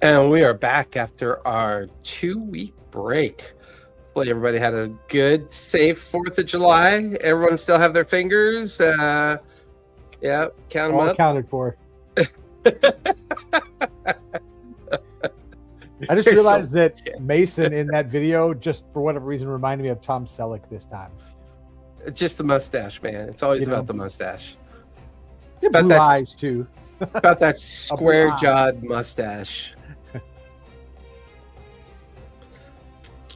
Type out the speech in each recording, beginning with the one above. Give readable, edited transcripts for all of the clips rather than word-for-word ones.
And we are back after our 2-week break. Hopefully everybody had a good, safe 4th of July. Everyone still have their fingers. Yeah, count them All up. accounted for. I just realized that Mason in that video, just for whatever reason, reminded me of Tom Selleck this time. Just the mustache, man. It's always about the mustache. It's about blue eyes, too. About that square-jawed mustache.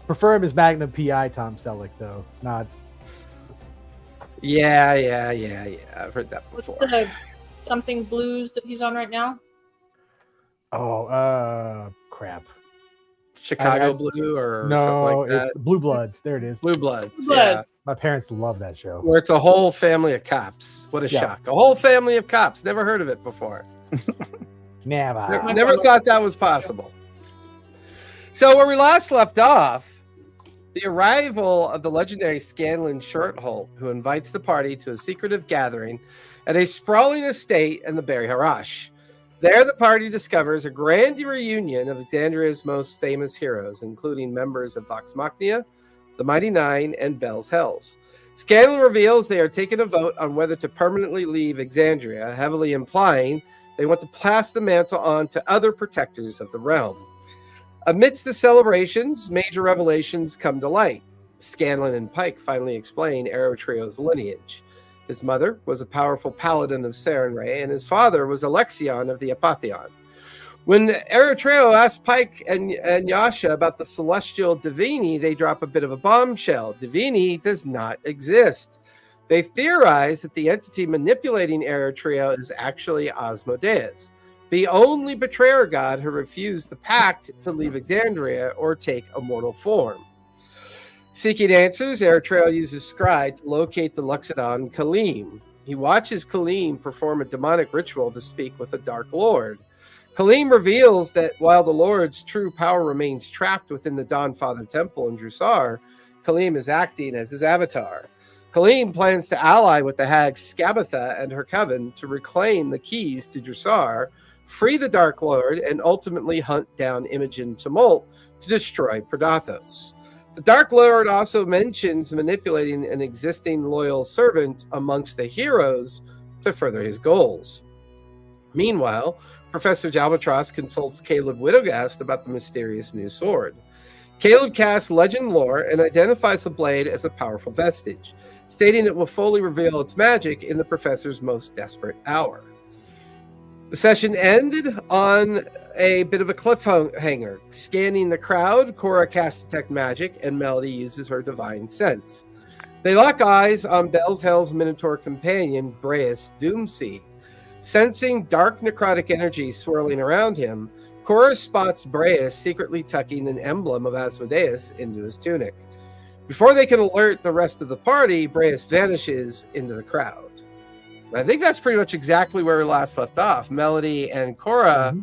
Prefer him as Magnum PI Tom Selleck, though. Not. Yeah. I've heard that before. What's the something blues that he's on right now? Oh, crap. Chicago Blue or something like that? It's Blue Bloods. There it is. Blue Bloods. Blue Bloods. My parents love that show. Where it's a whole family of cops. What a shock. A whole family of cops. Never heard of it before. Never thought that was possible. So where we last left off, the arrival of the legendary Scanlan Shortholt, who invites the party to a secretive gathering at a sprawling estate in the Berry Harash. There, the party discovers a grand reunion of Exandria's most famous heroes, including members of Vox Machina, the Mighty Nine, and Bell's Hells. Scanlan reveals they are taking a vote on whether to permanently leave Exandria, heavily implying they want to pass the mantle on to other protectors of the realm. Amidst the celebrations, major revelations come to light. Scanlan and Pike finally explain Eretrio's lineage. His mother was a powerful paladin of Sarenrae, and his father was Alexion of the Apotheon. When Eretrio asks Pike and Yasha about the celestial Divini, they drop a bit of a bombshell. Divini does not exist. They theorize that the entity manipulating Eretrio is actually Asmodeus, the only betrayer god who refused the pact to leave Exandria or take a mortal form. Seeking answers, Eretrio uses Scry to locate the Luxodon Kaleem. He watches Kaleem perform a demonic ritual to speak with the Dark Lord. Kaleem reveals that while the Lord's true power remains trapped within the Dawnfather Temple in Jrusar, Kaleem is acting as his avatar. Kaleem plans to ally with the hag Skabatha and her coven to reclaim the keys to Jrusar, free the Dark Lord, and ultimately hunt down Imogen Tumult to destroy Predathos. The Dark Lord also mentions manipulating an existing loyal servant amongst the heroes to further his goals. Meanwhile, Professor Jalbatros consults Caleb Widogast about the mysterious new sword. Caleb casts legend lore and identifies the blade as a powerful vestige, stating it will fully reveal its magic in the professor's most desperate hour. The session ended on a bit of a cliffhanger. Scanning the crowd, Cora casts Detect Magic, and Melody uses her Divine Sense. They lock eyes on Bell's Hell's Minotaur companion, Breus Doomseed. Sensing dark necrotic energy swirling around him, Cora spots Breus secretly tucking an emblem of Asmodeus into his tunic. Before they can alert the rest of the party, Breus vanishes into the crowd. I think that's pretty much exactly where we last left off. Melody and Cora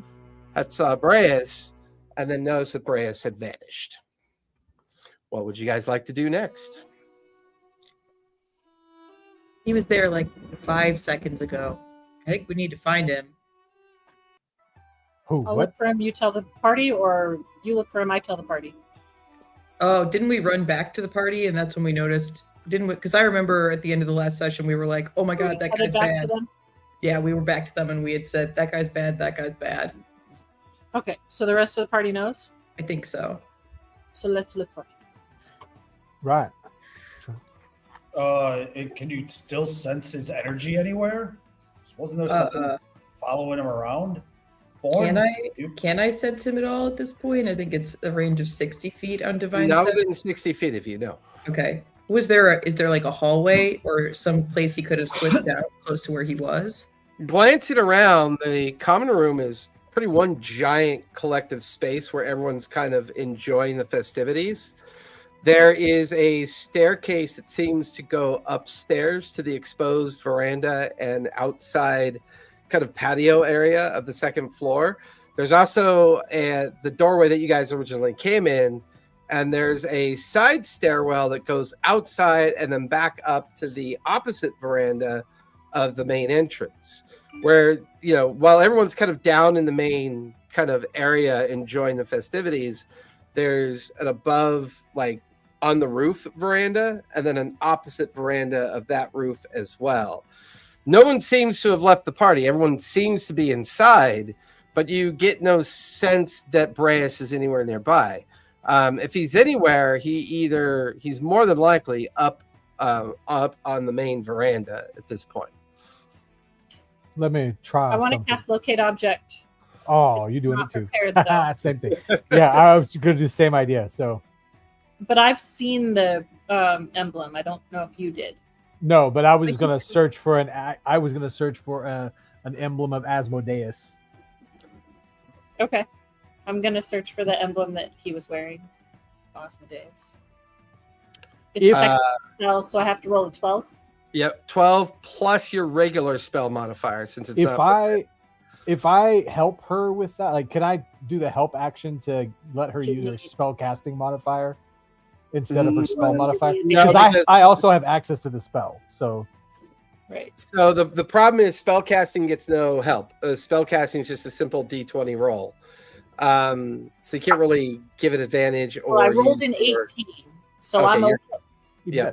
had saw Breus and then noticed that Breus had vanished. What would you guys like to do next? He was there like 5 seconds ago. I think we need to find him. I'll look for him, you tell the party, or you look for him, I tell the party. Oh, didn't we run back to the party and that's when we noticed? Didn't we? Because I remember at the end of the last session, we were like, oh my God, that guy's bad. Yeah, we were back to them and we had said, that guy's bad, that guy's bad. Okay, so the rest of the party knows? I think so. So let's look for him. Right. Can you still sense his energy anywhere? Wasn't there something following him around? Can I sense him at all at this point? I think it's a range of 60 feet on Divine Not Sense. within 60 feet if you know. Okay. Is there like a hallway or some place he could have slipped down close to where he was? Glancing around, the common room is pretty one giant collective space where everyone's kind of enjoying the festivities. There is a staircase that seems to go upstairs to the exposed veranda and outside kind of patio area of the second floor. There's also the doorway that you guys originally came in, and there's a side stairwell that goes outside and then back up to the opposite veranda of the main entrance, where, while everyone's kind of down in the main kind of area enjoying the festivities, there's an above, like on the roof veranda, and then an opposite veranda of that roof as well. No one seems to have left the party. Everyone seems to be inside, but you get no sense that Breas is anywhere nearby. If he's anywhere, he's more than likely up on the main veranda at this point. Let me try. I want to cast locate object. Oh, you doing it too? Prepared, Same thing. Yeah, I was going to do the same idea. So, but I've seen the emblem. I don't know if you did. No, but I was going to search for an emblem of Asmodeus. Okay, I'm going to search for the emblem that he was wearing. Asmodeus. It's a second spell, so I have to roll a 12. Yep, 12 plus your regular spell modifier, since it's if I help her with that, like, can I do the help action to let her use her spell casting modifier instead of her spell modifier? Because I also have access to the spell, so. Right. So the problem is spell casting gets no help. Spell casting is just a simple D20 roll, so you can't really give it advantage. Well, I rolled an 18, so I'm okay. Yeah.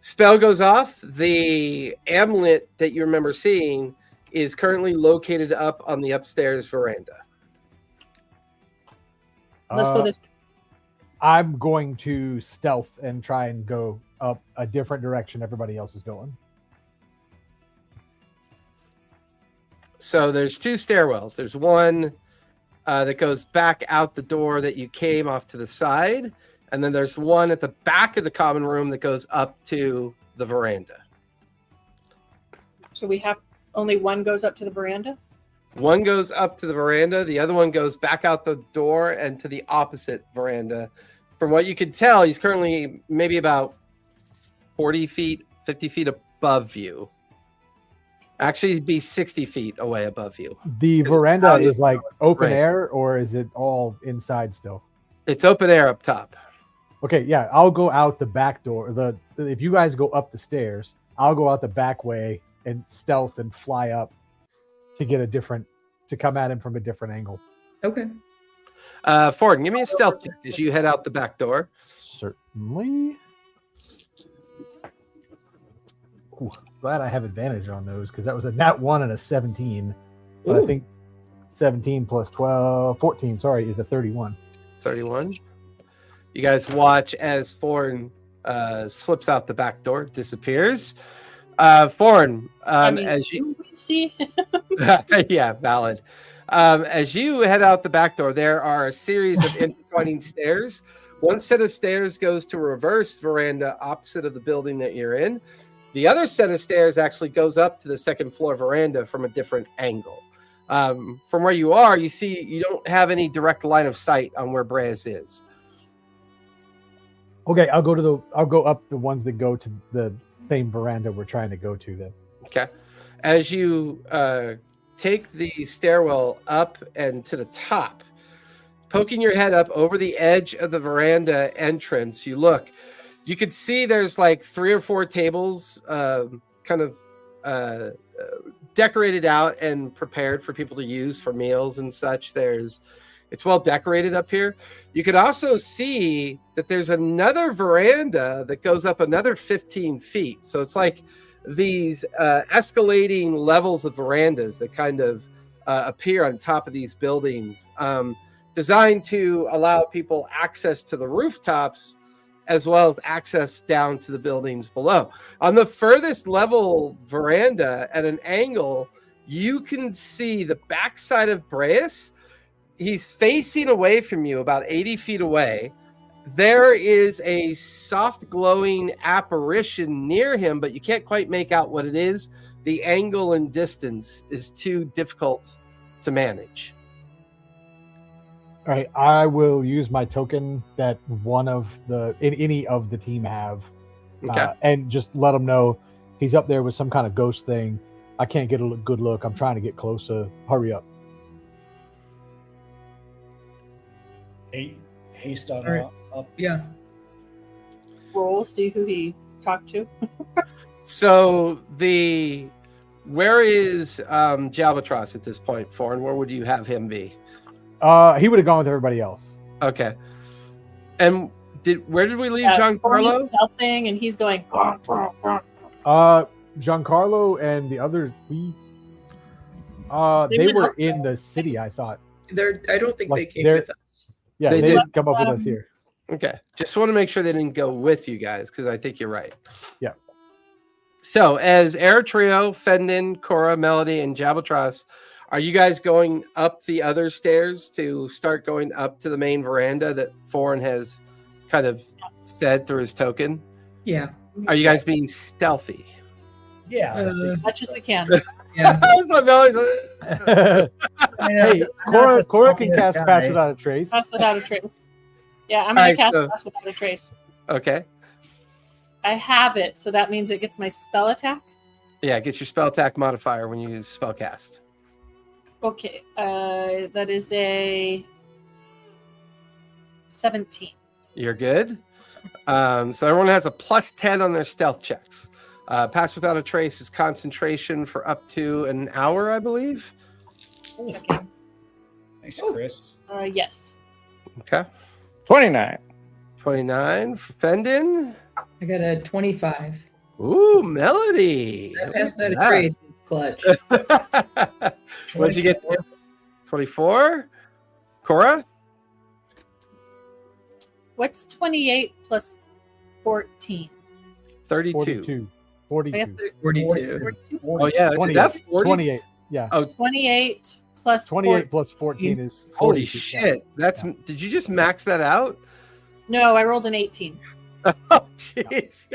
Spell goes off. The amulet that you remember seeing is currently located up on the upstairs veranda. Let's go this way. I'm going to stealth and try and go up a different direction everybody else is going. So there's two stairwells. There's one that goes back out the door that you came off to the side. And then there's one at the back of the common room that goes up to the veranda. So we have only one goes up to the veranda? One goes up to the veranda. The other one goes back out the door and to the opposite veranda. From what you could tell, he's currently maybe about 40 feet, 50 feet above you. Actually, he'd be 60 feet away above you. The veranda is like open air, or is it all inside still? It's open air up top. Okay, yeah, I'll go out the back door. If you guys go up the stairs, I'll go out the back way and stealth and fly up to come at him from a different angle. Okay. Ford, give me a stealth check as you head out the back door. Certainly. Ooh, glad I have advantage on those, because that was a nat 1 and a 17. But I think 17 plus 12, 14, sorry, is a 31. 31. You guys watch as Foreign slips out the back door, disappears. Foreign, as you see, yeah, valid. As you head out the back door, there are a series of intertwining stairs. One set of stairs goes to a reverse veranda opposite of the building that you're in. The other set of stairs actually goes up to the second floor veranda from a different angle. From where you are, you don't have any direct line of sight on where Breas is. Okay, I'll go up the ones that go to the same veranda we're trying to go to then. Okay. As you take the stairwell up and to the top, poking your head up over the edge of the veranda entrance, you look. You could see there's like 3 or 4 tables kind of decorated out and prepared for people to use for meals and such. It's well decorated up here. You could also see that there's another veranda that goes up another 15 feet. So it's like these escalating levels of verandas that kind of appear on top of these buildings, designed to allow people access to the rooftops as well as access down to the buildings below. On the furthest level veranda at an angle, you can see the backside of Breas. He's facing away from you about 80 feet away. There is a soft glowing apparition near him, but you can't quite make out what it is. The angle and distance is too difficult to manage. All right, I will use my token that any of the team have, and just let them know he's up there with some kind of ghost thing. I can't get a good look. I'm trying to get closer. Hurry up. Haste on up. Yeah. Roll, see who he talked to. So where is Jalbatros at this point, Foreign? Where would you have him be? He would have gone with everybody else. Okay. And where did we leave Giancarlo? He's stealthing and he's going. Giancarlo and the others, they were in the city, I thought. I don't think Like, they came with us. Yeah, They they did. didn't come up with us here. Okay. Just want to make sure they didn't go with you guys, because I think you're right. Yeah. So, as Air Trio, Fendon, Cora, Melody, and Jalbatros, are you guys going up the other stairs to start going up to the main veranda that Foreign has kind of said through his token? Yeah. Are you guys being stealthy? Yeah. As much as we can. Yeah. So Melody's Hey, Cora can cast Pass Without a Trace. Pass without a trace. Yeah, I'm All going to right, cast Pass without a trace. okay. I have it, so that means it gets my spell attack. Yeah, get your spell attack modifier when you spell cast. Okay, that is a 17. You're good. So everyone has a +10 on their stealth checks. Pass Without a Trace is concentration for up to an hour, I believe. Checking. Nice, Chris. Yes. Okay. 29. 29 for Fendon. I got a 25. Ooh, Melody. I passed that Look a at trace. It's clutch. that. What'd you get? 24. Cora? What's 28 plus 14? 32. 42. I got 42. 42? Oh, yeah. Is 28. that 40? 28. Yeah. Oh, 28 plus 28 plus 14 is 42. holy shit. Did you just max that out? No, I rolled an 18. Oh, Jesus.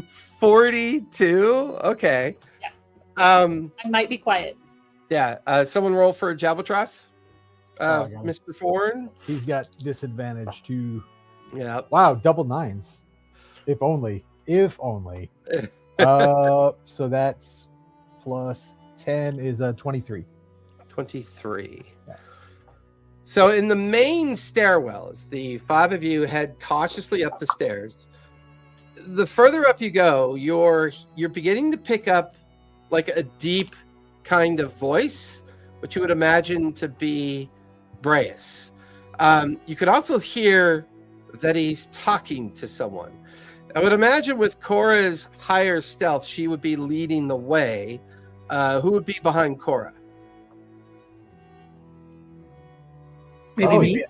42? Okay. Yeah. I might be quiet. Yeah. Someone roll for Jalbatros. I got it. Mr. Ford. He's got disadvantage to. Yeah. Wow, double nines. If only. If only. So that's plus 10 is 23. 23. Yeah. So in the main stairwell, as the five of you head cautiously up the stairs, the further up you go, you're beginning to pick up like a deep kind of voice, which you would imagine to be Breas. You could also hear that he's talking to someone. I would imagine with Cora's higher stealth, she would be leading the way. Who would be behind Cora? Maybe Oh, me.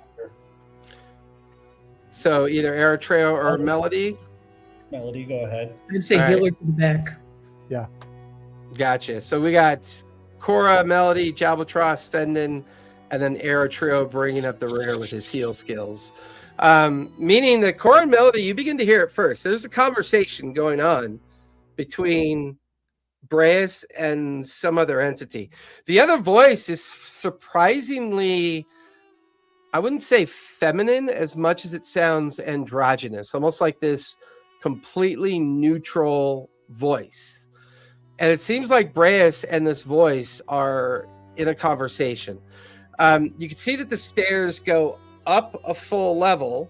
So either Eritrea or Melody. Melody, go ahead. I'd say All right. healer to the back. Gotcha. So we got Cora, Melody, Jalbatros, Fendon, and then Eritrea bringing up the rear with his heal skills. Meaning that Cora and Melody, you begin to hear it first. There's a conversation going on between Breas and some other entity. The other voice is surprisingly, I wouldn't say feminine as much as it sounds androgynous, almost like this completely neutral voice. And it seems like Breas and this voice are in a conversation. You can see that the stairs go up a full level,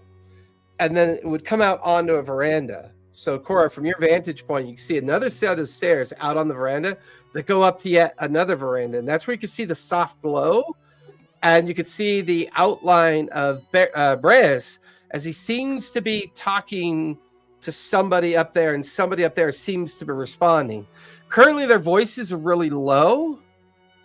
and then it would come out onto a veranda. So, Cora, from your vantage point, you can see another set of stairs out on the veranda that go up to yet another veranda. And that's where you can see the soft glow. And you can see the outline of Breas as he seems to be talking to somebody up there, and somebody up there seems to be responding. Currently, their voices are really low.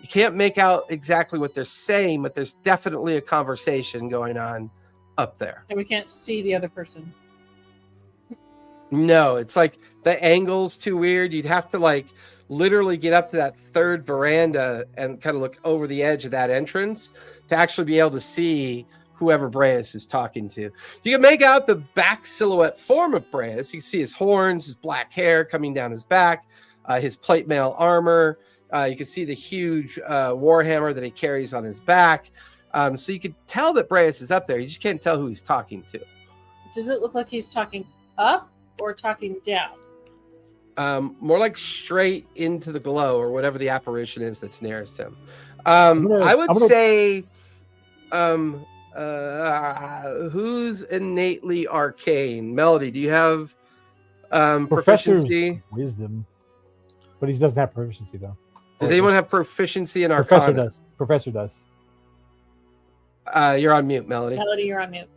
You can't make out exactly what they're saying, but there's definitely a conversation going on up there. And we can't see the other person. No, it's like the angle's too weird. You'd have to like literally get up to that third veranda and kind of look over the edge of that entrance to actually be able to see whoever Breas is talking to. You can make out the back silhouette form of Breas. You can see his horns, his black hair coming down his back, his plate mail armor. You can see the huge warhammer that he carries on his back. So you can tell that Breas is up there. You just can't tell who he's talking to. Does it look like he's talking up or talking down? More like straight into the glow or whatever the apparition is that's nearest him. I would say who's innately arcane? Melody, do you have Professor's Proficiency. wisdom, but he doesn't have proficiency though. Does anyone have proficiency in Professor Arcana? does. Professor does. You're on mute, Melody. Melody, you're on mute.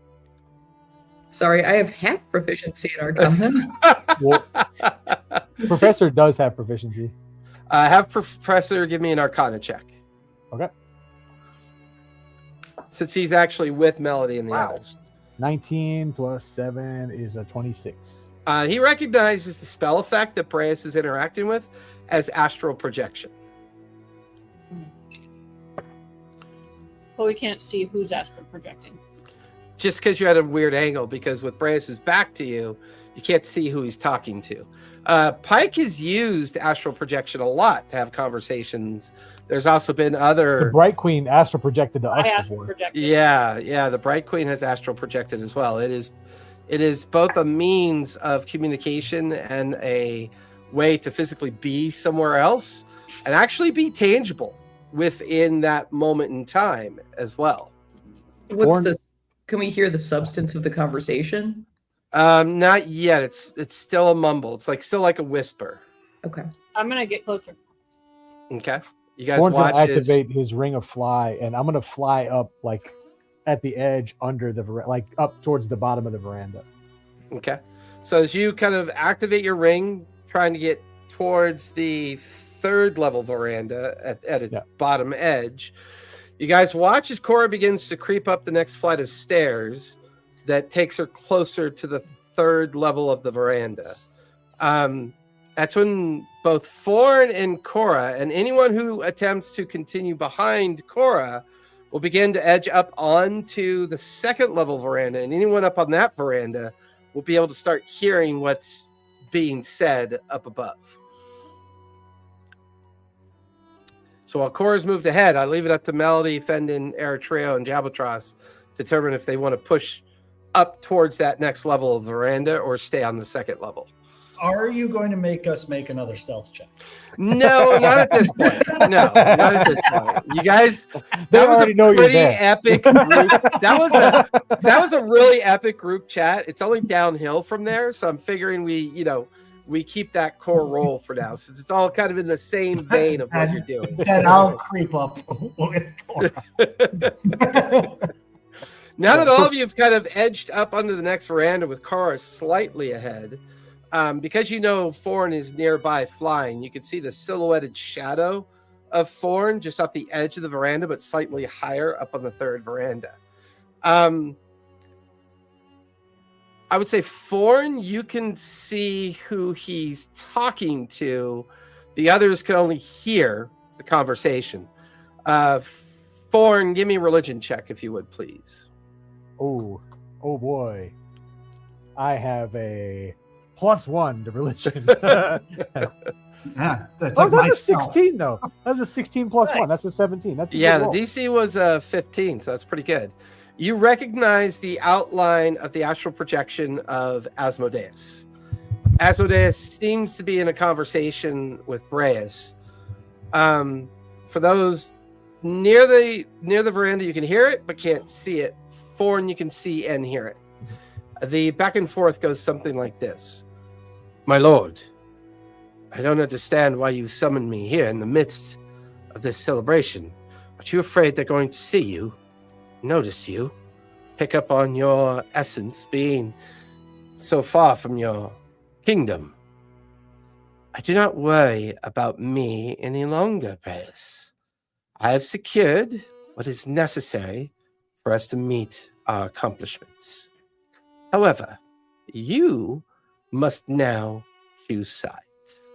Sorry, I have half proficiency in Arcana. Well, Professor does have proficiency. Have Professor give me an Arcana check. Okay. Since he's actually with Melody and the Wow. others. 19 plus 7 is a 26. He recognizes the spell effect that Breas is interacting with as astral projection. But we can't see who's astral projecting. Just because you're at a weird angle, because with Breas' back to you, you can't see who he's talking to. Pike has used astral projection a lot to have conversations. There's also been other... The Bright Queen astral projected to us I astral before. projected. Yeah, the Bright Queen has astral projected as well. It is both a means of communication and a way to physically be somewhere else and actually be tangible within that moment in time as well. What's the? Can we hear the substance of the conversation? Not yet. It's still a mumble. It's still like a whisper. Okay. I'm gonna get closer. Okay. You guys Thorn's watch gonna activate his ring of fly, and I'm gonna fly up at the edge under the up towards the bottom of the veranda. Okay. So as you kind of activate your ring, trying to get towards the third level veranda at its bottom edge, you guys watch as Cora begins to creep up the next flight of stairs that takes her closer to the third level of the veranda. That's when both Thorn and Cora, and anyone who attempts to continue behind Cora, will begin to edge up onto the second level veranda, and anyone up on that veranda will be able to start hearing what's being said up above. So while Cora's moved ahead, I leave it up to Melody, Fendon, Eritrea, and Jabatros to determine if they want to push up towards that next level of the veranda or stay on the second level. Are you going to make us make another stealth check? No, not at this point. No, not at this point. You guys, They that was already a know you're pretty there. epic group. That was a really epic group chat. It's only downhill from there, so I'm figuring we keep that core roll for now, since it's all kind of in the same vein of what you're doing. Then I'll creep up with Cora. Now that all of you have kind of edged up onto the next veranda with Cora slightly ahead, because Thorn is nearby flying, you can see the silhouetted shadow of Thorn just off the edge of the veranda, but slightly higher up on the third veranda. I would say Thorn, you can see who he's talking to. The others can only hear the conversation. Thorn, give me a religion check, if you would, please. Oh boy. I have a +1 to religion. That's That's my a spell. 16 though. That's a 16 plus 1. That's a 17. That's a Yeah, good the roll. DC was 15, so that's pretty good. You recognize the outline of the astral projection of Asmodeus. Asmodeus seems to be in a conversation with Breas. For those near the veranda, you can hear it but can't see it. Thorn, you can see and hear it. The back and forth goes something like this. My lord, I don't understand why you summoned me here in the midst of this celebration. Aren't you afraid they're going to see you, notice you, pick up on your essence being so far from your kingdom? I do not worry about me any longer, Breas. I have secured what is necessary for us to meet our accomplishments. However, you must now choose sides.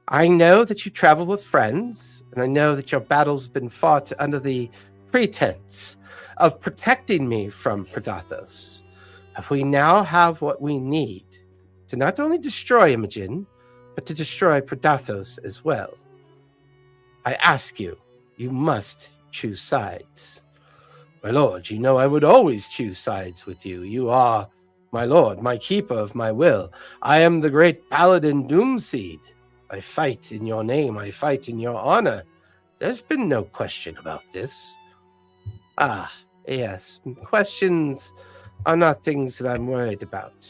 I know that you travel with friends, and I know that your battles have been fought under the pretense of protecting me from Predathos. But we now have what we need to not only destroy Imogen, but to destroy Predathos as well. I ask you, you must choose sides. My lord, you know I would always choose sides with you. You are my lord, my keeper of my will. I am the great paladin Doomseed. I fight in your name. I fight in your honor. There's been no question about this. Yes, questions are not things that I'm worried about.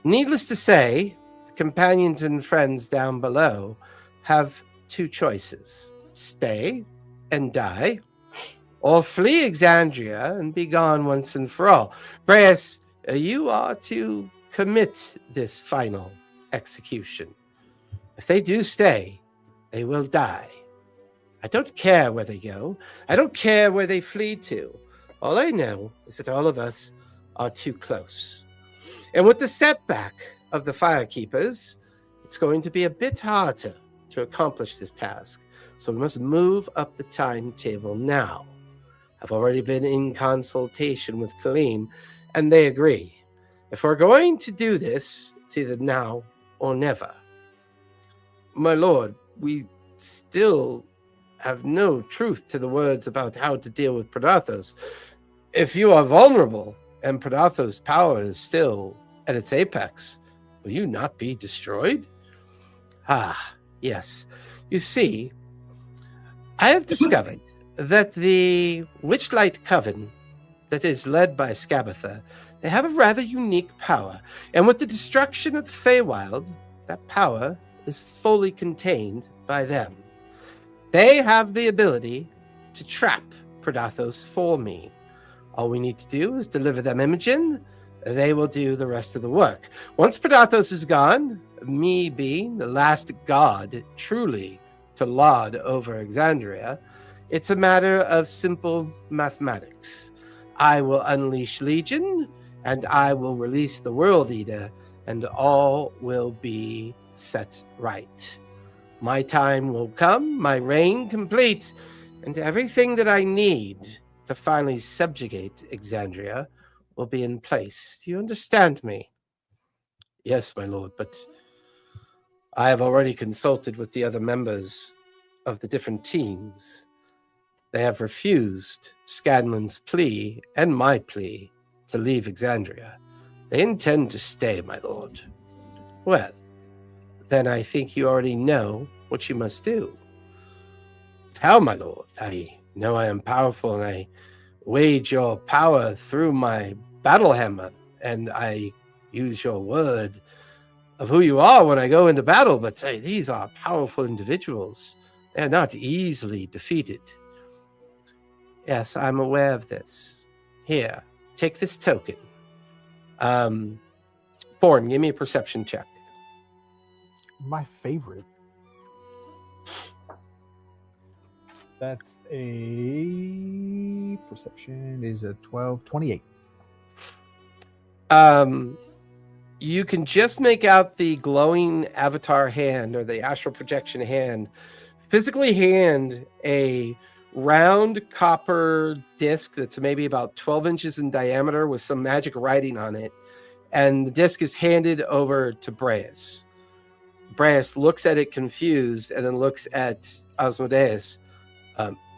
Needless to say, the companions and friends down below have two choices: stay and die, or flee Exandria and be gone once and for all. Breas, you are to commit this final execution. If they do stay, they will die. I don't care where they go. I don't care where they flee to. All I know is that all of us are too close. And with the setback of the Firekeepers, it's going to be a bit harder to accomplish this task. So we must move up the timetable now. I've already been in consultation with Kaleem, and they agree. If we're going to do this, it's either now or never. My lord, we still have no truth to the words about how to deal with Predathos. If you are vulnerable and Predathos' power is still at its apex, will you not be destroyed? Ah, yes. You see, I have discovered that the Witchlight Coven that is led by Scabatha, they have a rather unique power. And with the destruction of the Feywild, that power is fully contained by them. They have the ability to trap Predathos for me. All we need to do is deliver them Imogen. They will do the rest of the work. Once Predathos is gone, me being the last god truly to lord over Exandria, it's a matter of simple mathematics. I will unleash Legion, and I will release the World Eater, and all will be set right. My time will come, my reign complete, and everything that I need to finally subjugate Exandria will be in place. Do you understand me? Yes, my lord, but I have already consulted with the other members of the different teams. They have refused Scanlan's plea and my plea to leave Exandria. They intend to stay, my lord. Well, then I think you already know what you must do. How, my lord? I know I am powerful, and I wage your power through my battle hammer, and I use your word of who you are when I go into battle, but these are powerful individuals. They are not easily defeated. Yes, I'm aware of this. Here, take this token. Thorn, give me a perception check. My favorite. That's a perception is a 12, 28. You can just make out the glowing avatar hand or the astral projection hand physically hand a round copper disc that's maybe about 12 inches in diameter with some magic writing on it. And the disc is handed over to Breas. Breas looks at it confused and then looks at Asmodeus.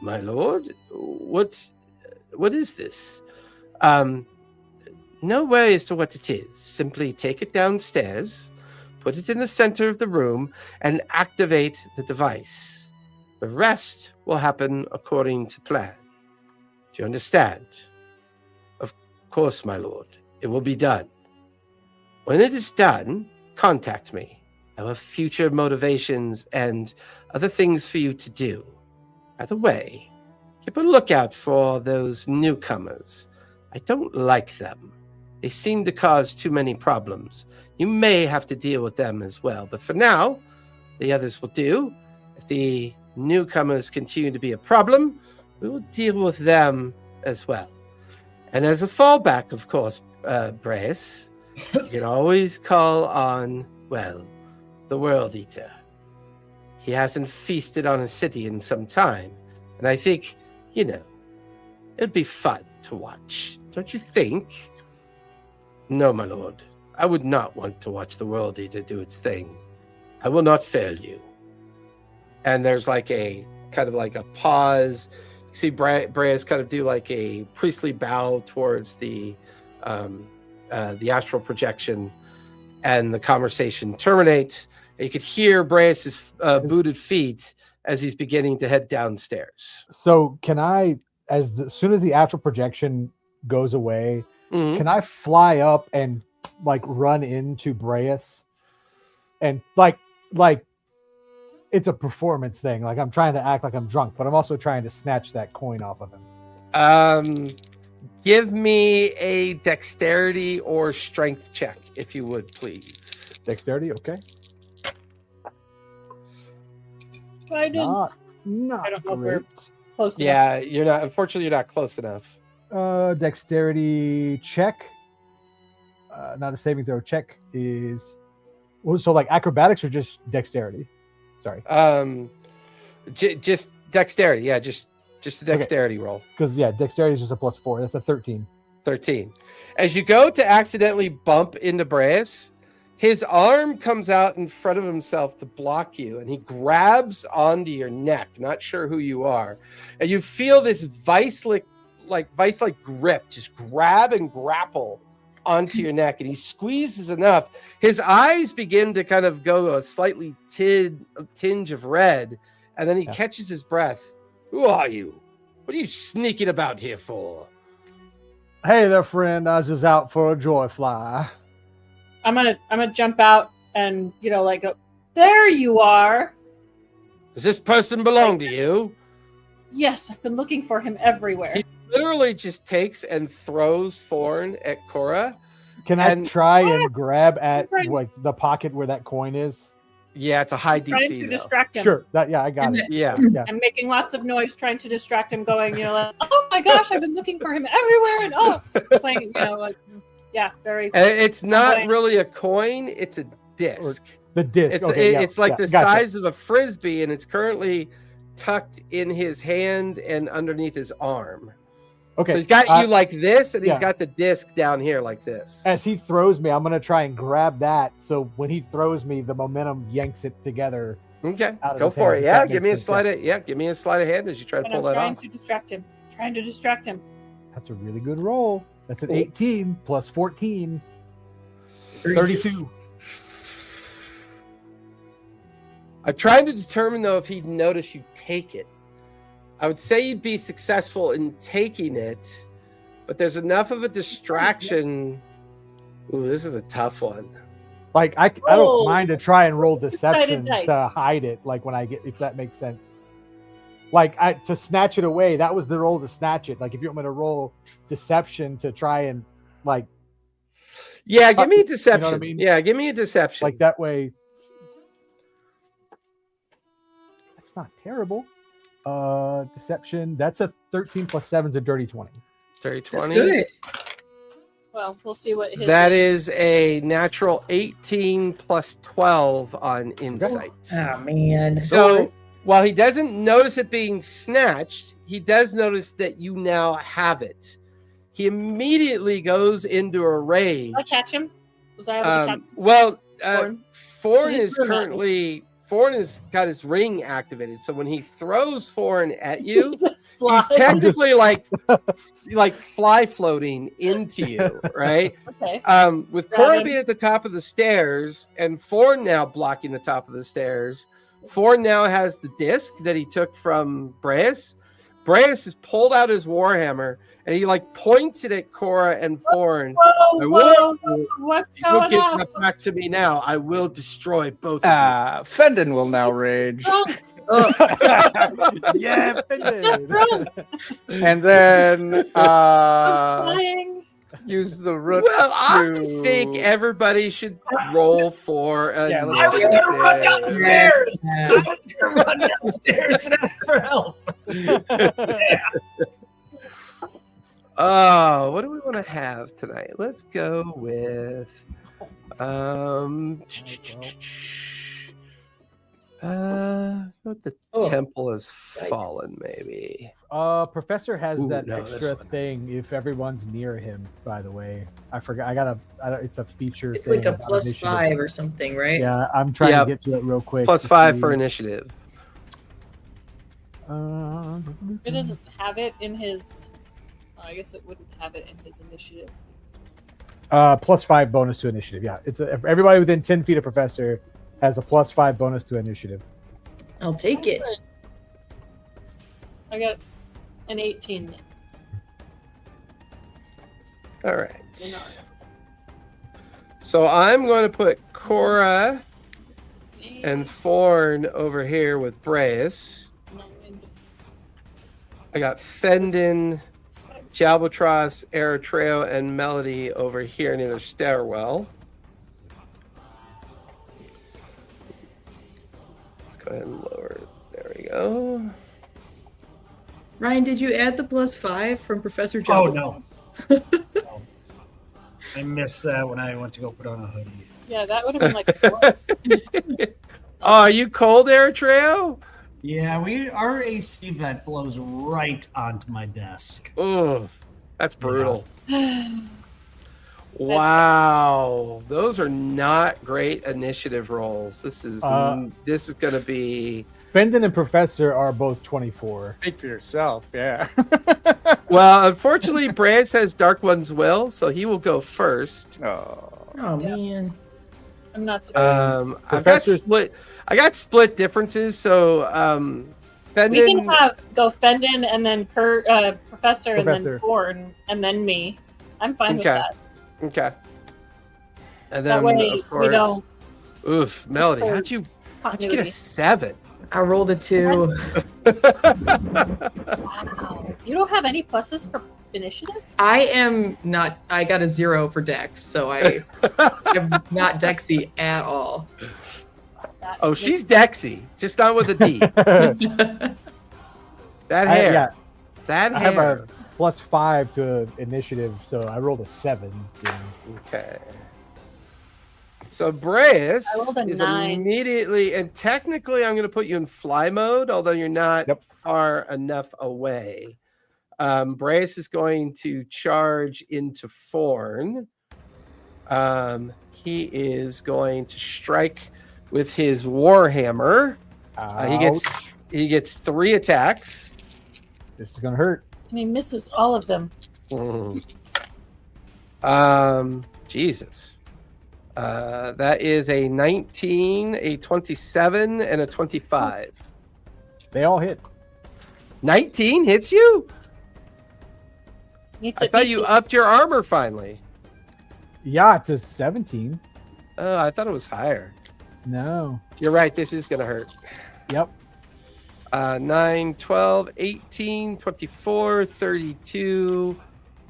My lord, what is this? No worry as to what it is. Simply take it downstairs, put it in the center of the room, and activate the device. The rest will happen according to plan. Do you understand? Of course, my lord. It will be done. When it is done, contact me. I have future motivations and other things for you to do. By the way, keep a lookout for those newcomers. I don't like them. They seem to cause too many problems. You may have to deal with them as well, but for now, the others will do. If the newcomers continue to be a problem, we will deal with them as well. And as a fallback, of course, Breas, you can always call on, well, the World Eater. He hasn't feasted on a city in some time, and I think, it'd be fun to watch. Don't you think? No, my lord. I would not want to watch the World Eater do its thing. I will not fail you. And there's like a kind of like a pause. You see Breas kind of do like a priestly bow towards the astral projection, and the conversation terminates. You could hear Breas' booted feet as he's beginning to head downstairs. So can I, as soon as the astral projection goes away, can I fly up and like run into Breas, and like it's a performance thing. Like I'm trying to act like I'm drunk, but I'm also trying to snatch that coin off of him. Give me a dexterity or strength check, if you would, please. Dexterity, okay. I didn't. Not I don't know if great. we're close enough. Yeah, you're not. Unfortunately, you're not close enough. Dexterity check. Not a saving throw. Check is so like acrobatics or just dexterity. Sorry. Just dexterity. Yeah, just a dexterity roll. Because dexterity is just a +4. That's a 13. 13. As you go to accidentally bump into Breas, his arm comes out in front of himself to block you, and he grabs onto your neck. Not sure who you are, and you feel this vice-like grip just grab and grapple onto your neck, and he squeezes enough. His eyes begin to kind of go a slightly tinge of red, and then he catches his breath. Who are you? What are you sneaking about here for? Hey there, friend. I was just out for a joy fly. I'm gonna jump out and go, there you are. Does this person belong to you? Yes, I've been looking for him everywhere. He literally just takes and throws Thorn at Cora. Can I try and grab at like the pocket where that coin is? Yeah, it's a high DC. Trying to distract him. Sure. I got it. Yeah. I'm making lots of noise trying to distract him, going, oh my gosh, I've been looking for him everywhere, and playing, very. It's not really a coin; it's a disc. The disc. It's like the size of a frisbee, and it's currently tucked in his hand and underneath his arm. Okay. So he's got you like this, and he's got the disc down here like this. As he throws me, I'm going to try and grab that. So when he throws me, the momentum yanks it together. Okay. Go for it. Yeah. Give me a sleight of hand as you try to pull that off. Trying to distract him. That's a really good roll. That's an 18 plus 14. 32. I'm trying to determine, though, if he'd notice you take it. I would say you'd be successful in taking it, but there's enough of a distraction. Ooh, this is a tough one. Like I don't mind to try and roll deception to hide it. Like when I get, if that makes sense. Like to snatch it away. That was the roll to snatch it. Like if you want me to roll deception to try and like. Yeah, give me a deception. You know what I mean? Yeah, give me a deception. Like that way. That's not terrible. Deception. That's a 13 plus 7 is a dirty 20. Dirty 20. Good. Well, we'll see what his. That is a natural 18 plus 12 on insight. Oh man. So while he doesn't notice it being snatched, he does notice that you now have it. He immediately goes into a rage. Did I catch him? Was I able to catch him? Well, Thorn? Thorn has got his ring activated, so when he throws Thorn at you, he's technically like fly floating into you, right? Okay. With Cora being at the top of the stairs and Thorn now blocking the top of the stairs, Thorn now has the disc that he took from Breas. Breas has pulled out his warhammer and he points it at Cora and Thorn. What's You'll going give on? that back to me now. I will destroy both of you. Fendon will now rage. Yeah, Just drunk. And then Flying. use the root. Well, I think everybody should roll for a Yeah, I was going to run down the stairs. Yeah. I was going to run down the stairs and ask for help. Oh, what do we want to have tonight? Let's go with what the temple has fallen, maybe. Professor has that no, this extra one. thing if everyone's near him, by the way. I forgot. It's a feature. It's thing like a about plus initiative. 5 or something, right? Yeah, I'm trying to get to it real quick. Plus 5 for initiative. It doesn't have it in his. I guess it wouldn't have it in his initiative. Plus 5 bonus to initiative. Yeah, it's everybody within 10 feet of Professor has a plus 5 bonus to initiative. I'll take it. I got an 18. All right. So I'm going to put Cora and Thorn over here with Brace. I got Fendon, Jalbatross, Eritrea, and Melody over here near the stairwell. Let's go ahead and lower it. There we go. Ryan, did you add the +5 from Professor Oh, Jalbatross? no. No. I missed that when I went to go put on a hoodie. Yeah, that would have been like 4. Oh, are you cold, Eritrea? Yeah, our AC vent blows right onto my desk. Oh, that's brutal. Wow, those are not great initiative rolls. This is going to be. Fendon and Professor are both 24. Speak for yourself, yeah. Well, unfortunately, Brance has Dark One's Will, so he will go first. Oh man. I'm not surprised. I got split differences, so Fendon. We can go Fendon and then Professor and then Thorn and then me. I'm fine with that. Okay. And then That way of course, we don't. Oof, Melody, how'd you get a 7? I rolled a 2. Wow. You don't have any pluses for initiative? I am not. I got a 0 for Dex, so I am not Dexy at all. Oh, she's Dexy, just not with a D. That hair. That hair. I have a +5 to initiative, so I rolled a 7. Okay. So Brace is 9. immediately, and technically I'm going to put you in fly mode, although you're not far enough away. Brace is going to charge into Thorn. He is going to strike with his Warhammer. He gets 3 attacks. This is gonna hurt. And he misses all of them. Jesus. That is a 19, a 27, and a 25. They all hit. 19 hits you? I thought you upped your armor finally. Yeah, to 17. Oh, I thought it was higher. No. You're right. This is going to hurt. Yep. 9, 12, 18, 24, 32,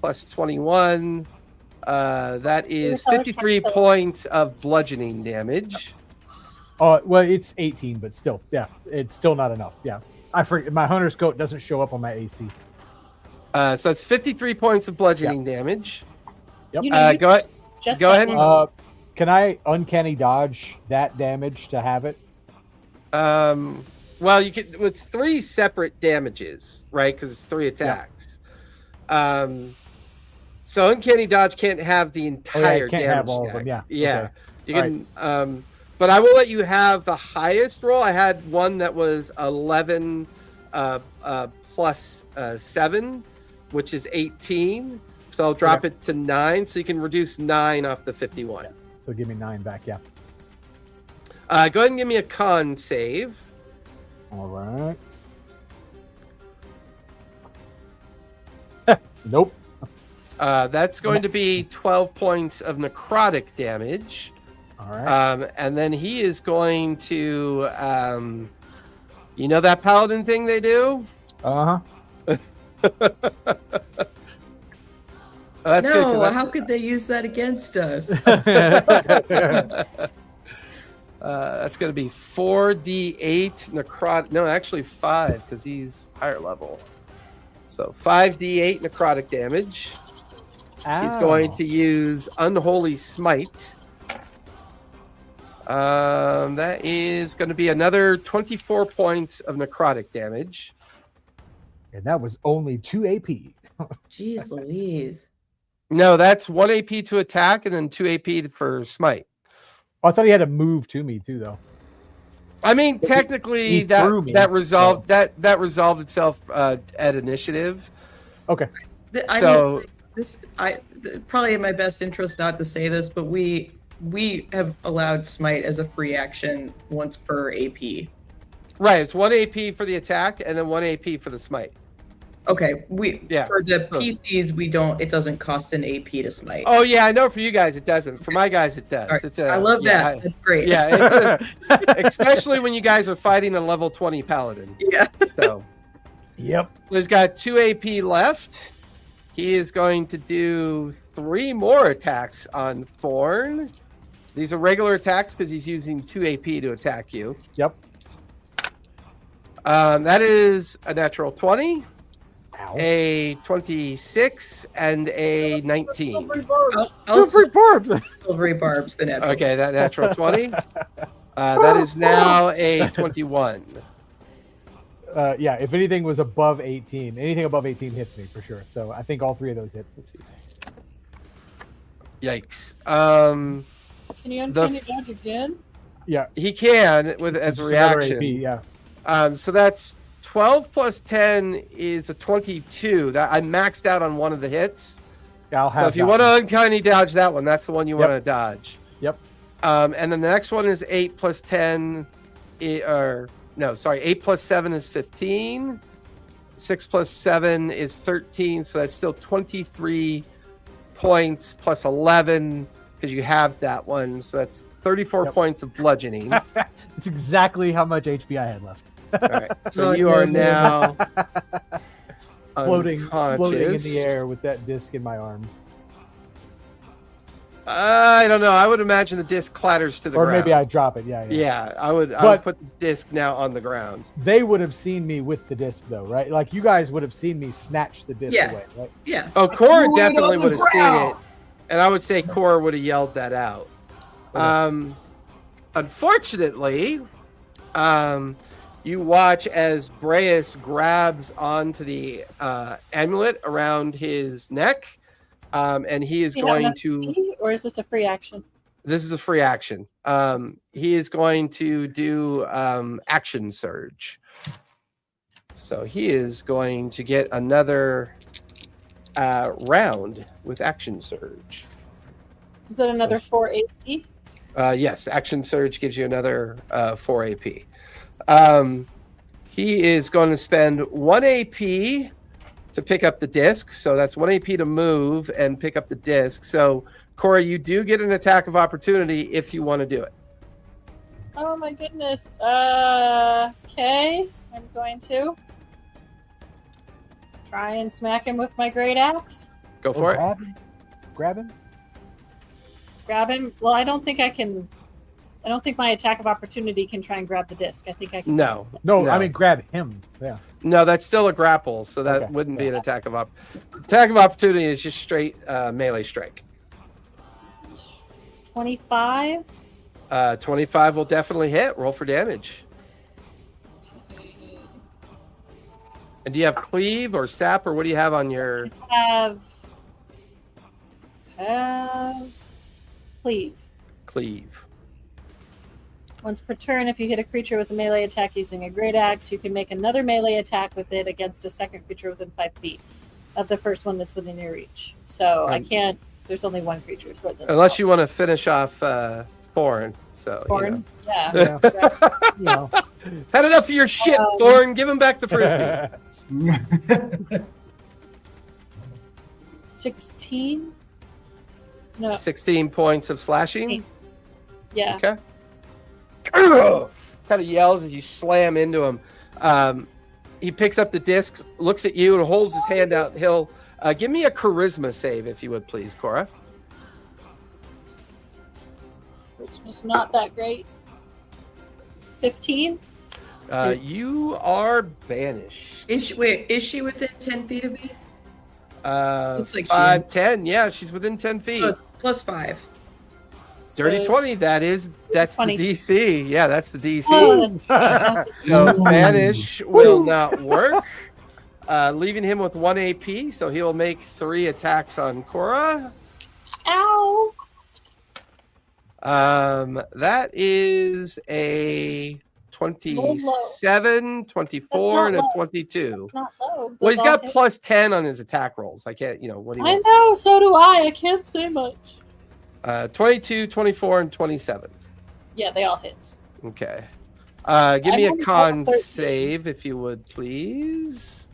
plus 21. That is 53 points of bludgeoning damage. Oh, well, it's 18, but still, yeah, it's still not enough. Yeah. I forget, my Hunter's Coat doesn't show up on my AC. So it's 53 points of bludgeoning damage. Yep. Go ahead. Go ahead. Can I uncanny dodge that damage to have it? Well, you can. It's 3 separate damages, right? Because it's 3 attacks. So uncanny dodge can't have the entire can't damage have all stack. of them. Yeah. Yeah. Okay. You can. But I will let you have the highest roll. I had one that was 11 plus 7, which is 18. So I'll drop it to 9, so you can reduce 9 off the 51. Yeah. So give me 9 back. Yeah. Go ahead and give me a con save. All right. Nope. That's going to be 12 points of necrotic damage. All right. And then he is going to, you know that paladin thing they do? Uh-huh. That's no, good, how could they use that against us? That's going to be 4d8 necrotic. No, actually 5 because he's higher level. So 5d8 necrotic damage. Ow. He's going to use Unholy Smite. That is going to be another 24 points of necrotic damage. And that was only 2 AP. Jeez Louise. No, that's 1 AP to attack and then 2 AP for smite. Oh, I thought he had to move to me too, though. I mean, technically that resolved itself at initiative. Okay. Probably in my best interest not to say this, but we have allowed smite as a free action once per AP. Right, it's 1 AP for the attack and then 1 AP for the smite. Okay, Yeah. for the PCs we don't. It doesn't cost an AP to smite. Oh yeah, I know for you guys it doesn't. For my guys it does. Right. It's I love that. That's great. Yeah, especially when you guys are fighting a level 20 paladin. Yeah. So Yep. he's got 2 AP left. He is going to do 3 more attacks on Thorn. These are regular attacks because he's using 2 AP to attack you. Yep. That is a natural 20. Ow. A 26 and a 19. Also, barbs. silvery barbs, the natural. Okay, that natural 20. That is now a 21. Yeah, if anything was above 18, anything above 18 hits me for sure. So I think all 3 of those hit. Yikes. Can you uncanny dodge again? Yeah. He can as a Just another reaction. AP, yeah. So that's 12 plus 10 is a 22. That I maxed out on one of the hits. Yeah, I'll have So if you that want to one. uncanny dodge that one, that's the one you want to dodge. Yep. And then the next one is 8 plus 10, 8 plus 7 is 15. 6 plus 7 is 13. So that's still 23 points plus 11 because you have that one. So that's 34 points of bludgeoning. It's exactly how much HP I had left. All right. So you are now floating in unconscious. the air with that disc in my arms. I don't know. I would imagine the disc clatters to the Or ground. maybe I drop it. Yeah. Yeah, I would But- put the disc now on the ground. They would have seen me with the disc, though, right? Like you guys would have seen me snatch the disc Yeah. away, right? Yeah. Oh, Cora threw it definitely on the would have seen ground. it. And I would say Cora would have yelled that out. Okay. Unfortunately, you watch as Breus grabs onto the amulet around his neck, and he is going to... Or is this a free action? This is a free action. He is going to do action surge. So he is going to get another round with action surge. Is that another 4 AP? Yes, action surge gives you another 4 AP. He is going to spend 1 AP to pick up the disc. So that's 1 AP to move and pick up the disc. So, Cora, you do get an attack of opportunity if you want to do it. Oh my goodness. Okay. I'm going to try and smack him with my great axe. Go for it. Grab him. Grab him. Well, I don't think I can. I don't think my attack of opportunity can try and grab the disc. I think I can. No. No, I mean grab him. Yeah. No, that's still a grapple, so that Okay. wouldn't be an attack of opportunity is just straight melee strike. 25. 25 will definitely hit. Roll for damage. And do you have cleave or sap, or what do you have on your... Have cleave. Cleave. Once per turn, if you hit a creature with a melee attack using a great axe, you can make another melee attack with it against a second creature within 5 feet of the first one that's within your reach. So I can't. There's only one creature, so it doesn't. Unless you want to finish off Thorn. So, Thorn. Yeah. You know. Had enough of your shit, Thorn. Give him back the frisbee. 16. No. 16 points of slashing. 16. Yeah. Okay. Kind of yells as you slam into him. He picks up the discs, looks at you, and holds his hand out. He'll give me a charisma save, if you would, please, Cora. Which was not that great. 15. You are banished. Is she within 10 feet of me? Looks like she 5, is. 10. Yeah, she's within 10 feet. Oh, it's +5. Dirty So 20. That's 20. the DC. Yeah, that's the DC. Oh, that's- So banish will not work. Leaving him with 1 AP, so he will make 3 attacks on Cora. Ow! That is a 27, 24, and a low. 22. Not low. Well, he's Those got all hit. plus 10 on his attack rolls. I can't, what do you I want? know, so do I. I can't say much. 22, 24, and 27. Yeah, they all hit. Okay. Give me a I'm only con 13. save, if you would, please.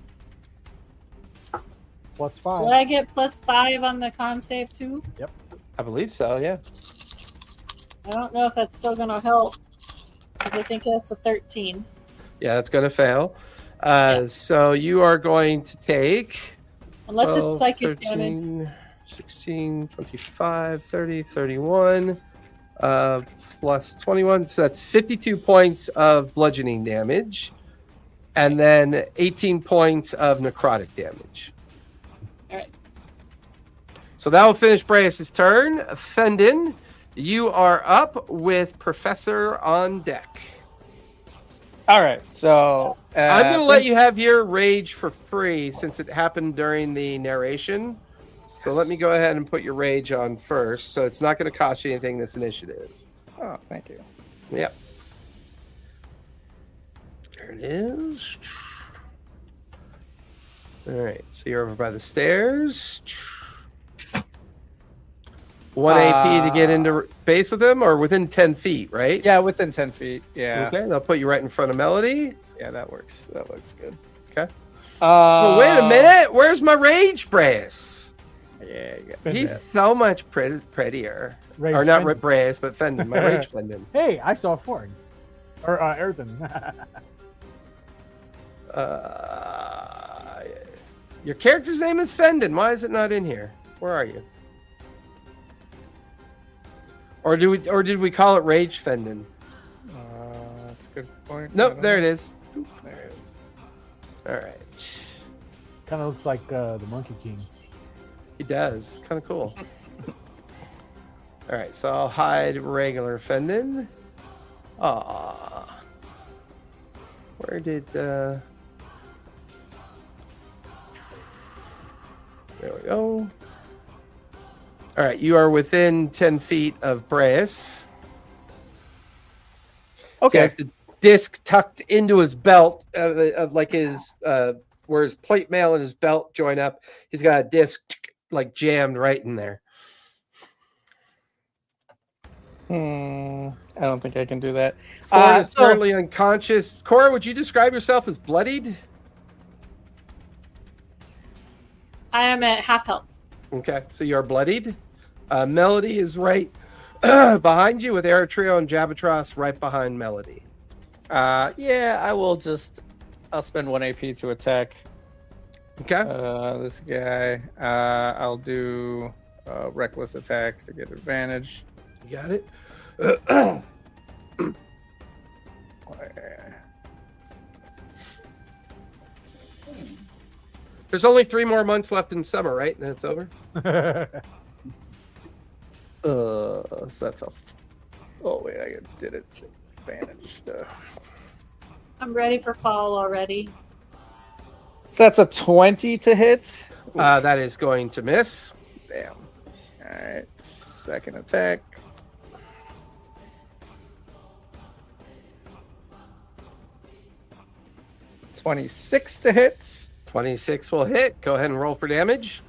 +5. Do I get +5 on the con save too? I believe so. Yeah. I don't know if that's still going to help. I think that's a 13. Yeah, that's going to fail. So you are going to take. Unless 12, it's psychic 13, damage. 16, 25, 30, 31, plus 21. So that's 52 points of bludgeoning damage. And then 18 points of necrotic damage. All right. So that will finish Breas' turn. Fendon, you are up with Professor on deck. All right, so I'm going to let you have your rage for free since it happened during the narration. So let me go ahead and put your rage on first. So it's not going to cost you anything this initiative. Oh, thank you. Yep. There it is. All right, so you're over by the stairs. 1 AP to get into base with him, or within 10 feet, right? Yeah, within 10 feet. Yeah. Okay, they'll put you right in front of Melody. Yeah, that works. That looks good. Okay. Oh, wait a minute. Where's my rage brace? Yeah, you got He's that. so much prettier. Rage or not Fendon. brace, but Fendon. My rage Fendon. Hey, I saw Ford. Or Earthen. Your character's name is Fendon. Why is it not in here? Where are you? Or did we call it Rage Fendon? That's a good point. Nope, there it is. There it is. All right. Kind of looks like the Monkey King. He does. Kind of cool. All right, so I'll hide regular Fendon. Ah. Where did there we go. All right, you are within 10 feet of Breas. Okay. He has the disc tucked into his belt, of like his where his plate mail and his belt join up. He's got a disc like jammed right in there. I don't think I can do that. Ford is so- currently unconscious. Cora, would you describe yourself as bloodied? I am at half health. Okay, so you're bloodied. Melody is right behind you with Eritrea and Jabatros right behind Melody. Yeah, I'll spend 1 AP to attack Okay. this guy. I'll do reckless attack to get advantage. You got it. There's only 3 more months left in summer, right? And then it's over. So that's a. Oh wait, I did it. Advantage. I'm ready for fall already. So that's a 20 to hit. That is going to miss. Damn. All right. Second attack. $26 to hit. 26 will hit. Go ahead and roll for damage.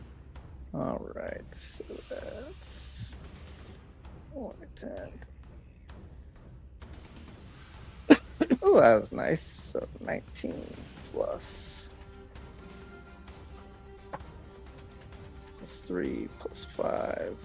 All right. So that's 110. Oh, that was nice. So 19 plus 3 plus 5.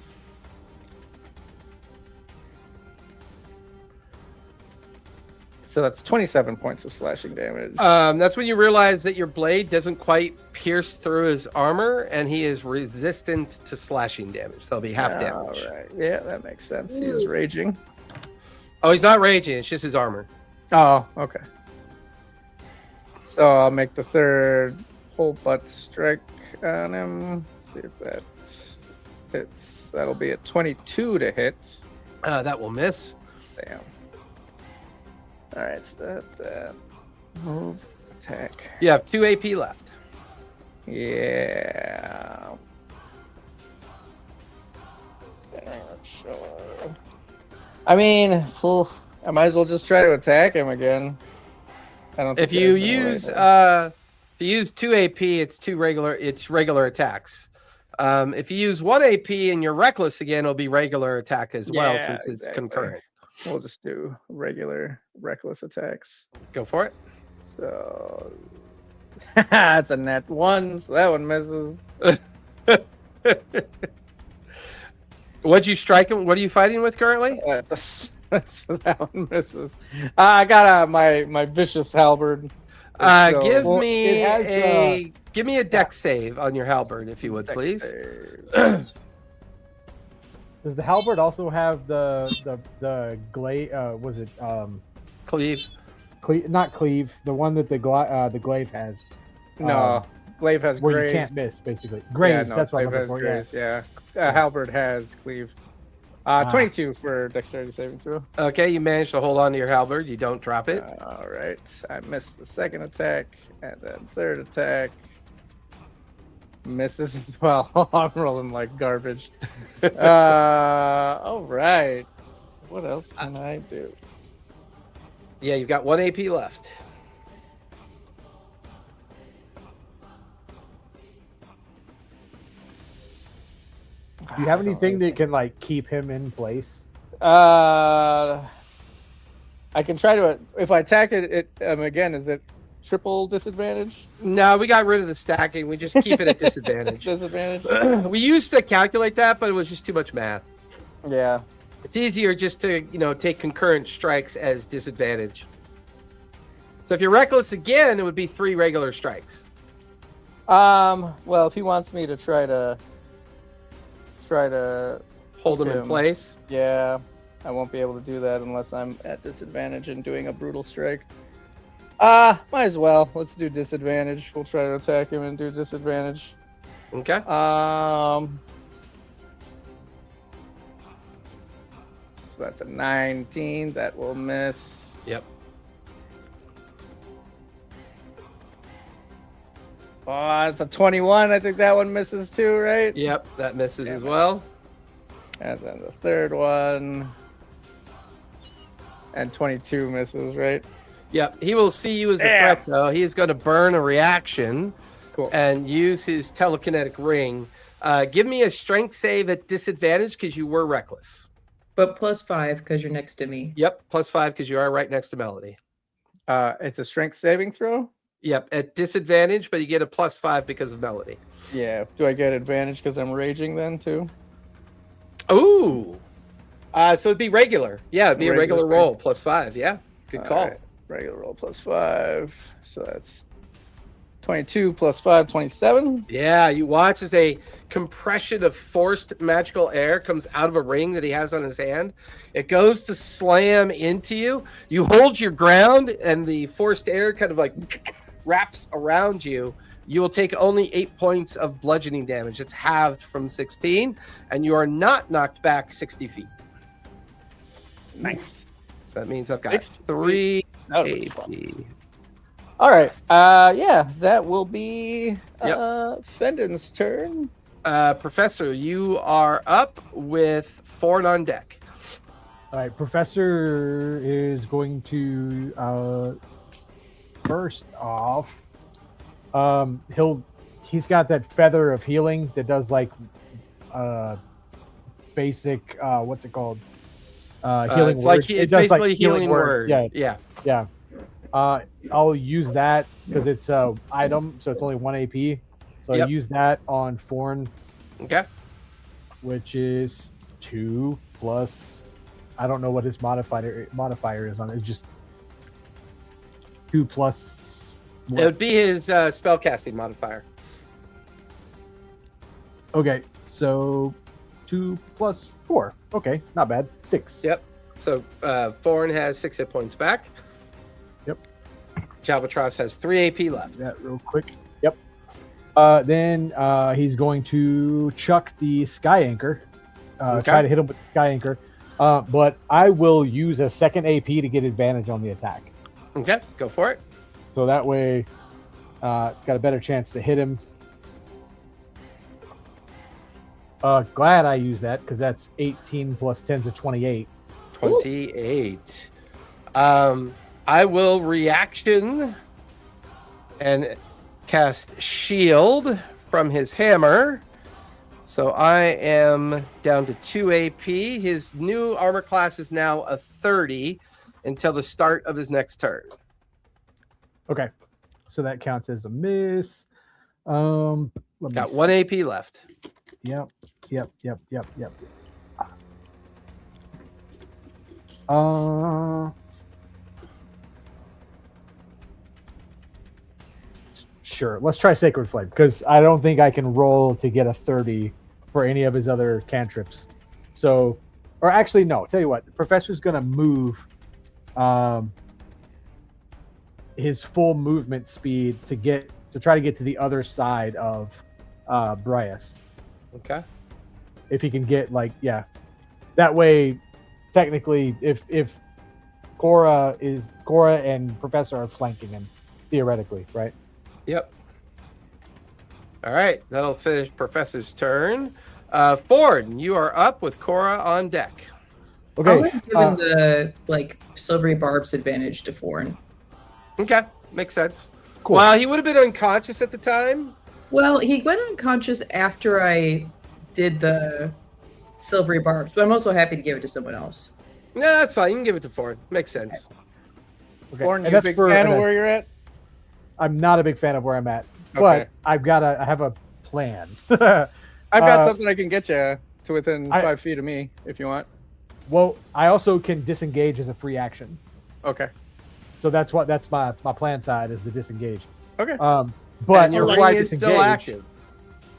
So that's 27 points of slashing damage. That's when you realize that your blade doesn't quite pierce through his armor, and he is resistant to slashing damage. So it'll be half damage. All right. Yeah, that makes sense. He's raging. Oh, he's not raging. It's just his armor. Oh, okay. So I'll make the third whole butt strike on him. See if that hits. That'll be a 22 to hit. That will miss. Damn. All right, so that move attack. You have 2 AP left. Yeah. Sure. I mean, I might as well just try to attack him again. I don't. If think you there's no way use 2 AP, it's regular attacks. If you use 1 AP and you're reckless again, it'll be regular attack as well, Yeah, since it's exactly. concurrent. We'll just do regular reckless attacks. Go for it. So That's a net 1, so that one misses. What'd you strike him? What are you fighting with currently? So that one misses. I got my vicious halberd. So, give well, me it has, give me a dex save on your halberd, if you would, dex please. save. Does the halberd also have the glaive? Was it Cleave. not cleave? The one that the glaive has. No, glaive has where graze. you can't miss, basically. Graze. Yeah, no, that's what I'm glaive looking has for. graze, Yeah. yeah. Halberd has cleave. 22 for dexterity saving throw. Okay, you managed to hold on to your halberd. You don't drop it. All right. I missed the second attack, and then third attack misses as well. I'm rolling like garbage. All right. What else can I do? Yeah, you've got 1 AP left. Do you have anything that can like keep him in place? I can try to. If I attack it, again, is it triple disadvantage? No, we got rid of the stacking. We just keep it at disadvantage. Disadvantage. We used to calculate that, but it was just too much math. Yeah. It's easier just to, take concurrent strikes as disadvantage. So if you're reckless again, it would be 3 regular strikes. Well, if he wants me to try to Hold them in place. Yeah, I won't be able to do that unless I'm at disadvantage and doing a brutal strike. Might as well. Let's do disadvantage. We'll try to attack him and do disadvantage. Okay. So that's a 19. That will miss. Yep. Oh, it's a 21. I think that one misses too, right? Yep, that misses Damn as it. well. And then the third one. And 22 misses, right? Yep, he will see you as a threat, though. He is going to burn a reaction Cool. and use his telekinetic ring. Give me a strength save at disadvantage because you were reckless. But +5 because you're next to me. Yep, +5 because you are right next to Melody. It's a strength saving throw? Yep, at disadvantage, but you get a +5 because of Melody. Yeah. Do I get advantage because I'm raging then too? Ooh. So it'd be regular. Yeah, it'd be a regular Regular roll, +5. Yeah, good call. All right. Regular roll +5. So that's 22 + 5, 27. Yeah, you watch as a compression of forced magical air comes out of a ring that he has on his hand. It goes to slam into you. You hold your ground, and the forced air kind of like wraps around you. You will take only 8 points of bludgeoning damage. It's halved from 16, and you are not knocked back 60 feet. Nice. So that means I've got 60 3 That would be fun. AP. All right. Yeah, that will be Fenden's turn. Professor, you are up with Thorn on deck. All right, Professor is going to first off, he's got that feather of healing that does like basic what's it called? Healing it's word. like it's basically healing word. Yeah. I'll use that because it's a item, so it's only 1 AP. So I use that on Thorn. Okay. Which is 2 plus. I don't know what his modifier is on it. It's just 2 plus. It would be his spellcasting modifier. Okay, so 2 plus 4. Okay, not bad. 6. Yep. So Thorn has 6 hit points back. Yep. Jalbatross has 3 AP left. That real quick. Yep. Then he's going to chuck the Sky Anchor. Try to hit him with the Sky Anchor. But I will use a second AP to get advantage on the attack. Okay, go for it. So that way, got a better chance to hit him. Glad I used that because that's 18 plus 10 to 28. 28. I will reaction and cast shield from his hammer. So I am down to 2 AP. His new armor class is now a 30 until the start of his next turn. Okay. so that counts as a miss. Got 1 AP left. Yep. Sure. Let's try Sacred Flame because I don't think I can roll to get a 30 for any of his other cantrips. So, or actually, no. Tell you what, the professor's gonna move his full movement speed to try to get to the other side of Bryas. Okay. If he can get that way. Technically, if Cora and Professor are flanking him, theoretically, right? Yep. All right, that'll finish Professor's turn. Ford, you are up with Cora on deck. Okay. I would have given the silvery barbs advantage to Foreign. Okay, makes sense. Cool. Well, he would have been unconscious at the time. Well, he went unconscious after I did the silvery barbs, but I'm also happy to give it to someone else. No, that's fine. You can give it to Ford. Makes sense. Okay. Foreign, you a big fan of where you're at? I'm not a big fan of where I'm at, okay. But I have a plan. I've got something I can get you to within 5 feet of me if you want. Well, I also can disengage as a free action. Okay. So that's my plan side is the disengage. Okay. But and your ring is still active.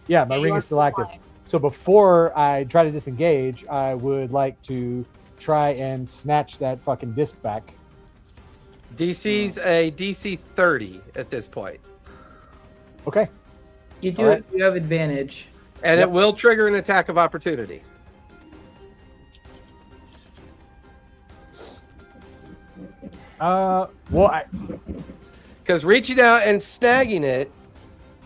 Yeah, my ring is still active. So before I try to disengage, I would like to try and snatch that fucking disc back. DC's a DC 30 at this point. Okay. You do it. You have advantage. And it will trigger an attack of opportunity. Because reaching out and snagging it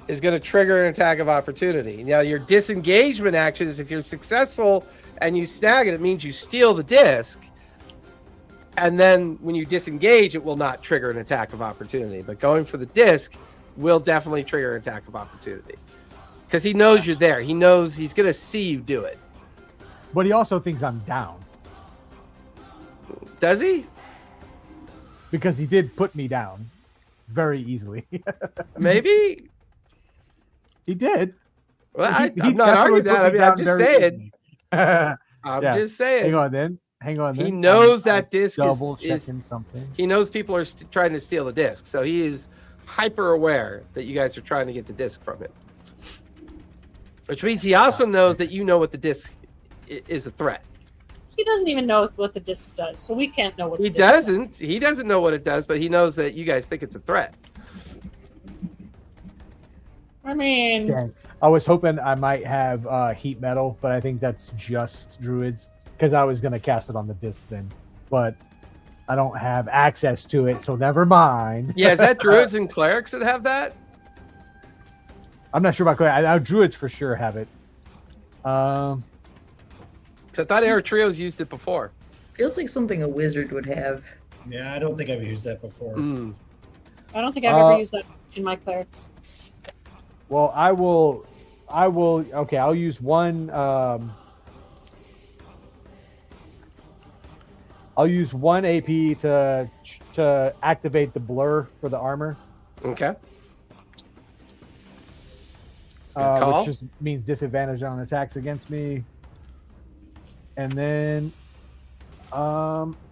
is going to trigger an attack of opportunity. Now, your disengagement action is if you're successful and you snag it, it means you steal the disc. And then when you disengage, it will not trigger an attack of opportunity. But going for the disc will definitely trigger an attack of opportunity. Because he knows you're there. He knows he's going to see you do it. But he also thinks I'm down. Does he? Because he did put me down very easily. Maybe. He did. Well, I'm not arguing that. I mean, I'm just saying. I'm just saying. Hang on then. He knows that disc is something. He knows people are trying to steal the disc, so he is hyper aware that you guys are trying to get the disc from him. Which means he also knows that you know what the disc is a threat. He doesn't even know what the disc does, so we can't know what he doesn't. He doesn't know what it does, but he knows that you guys think it's a threat. I mean, I was hoping I might have heat metal, but I think that's just druids because I was going to cast it on the disc then, but I don't have access to it, so never mind. Yeah, is that druids and clerics that have that? I'm not sure about clerics. I druids for sure have it. I thought Air Trios used it before. Feels like something a wizard would have. Yeah, I don't think I've used that before. I don't think I've ever used that in my clerics. Well, I will. Okay, I'll use one. I'll use 1 AP to activate the blur for the armor. Okay. Which just means disadvantage on attacks against me. And then, gosh.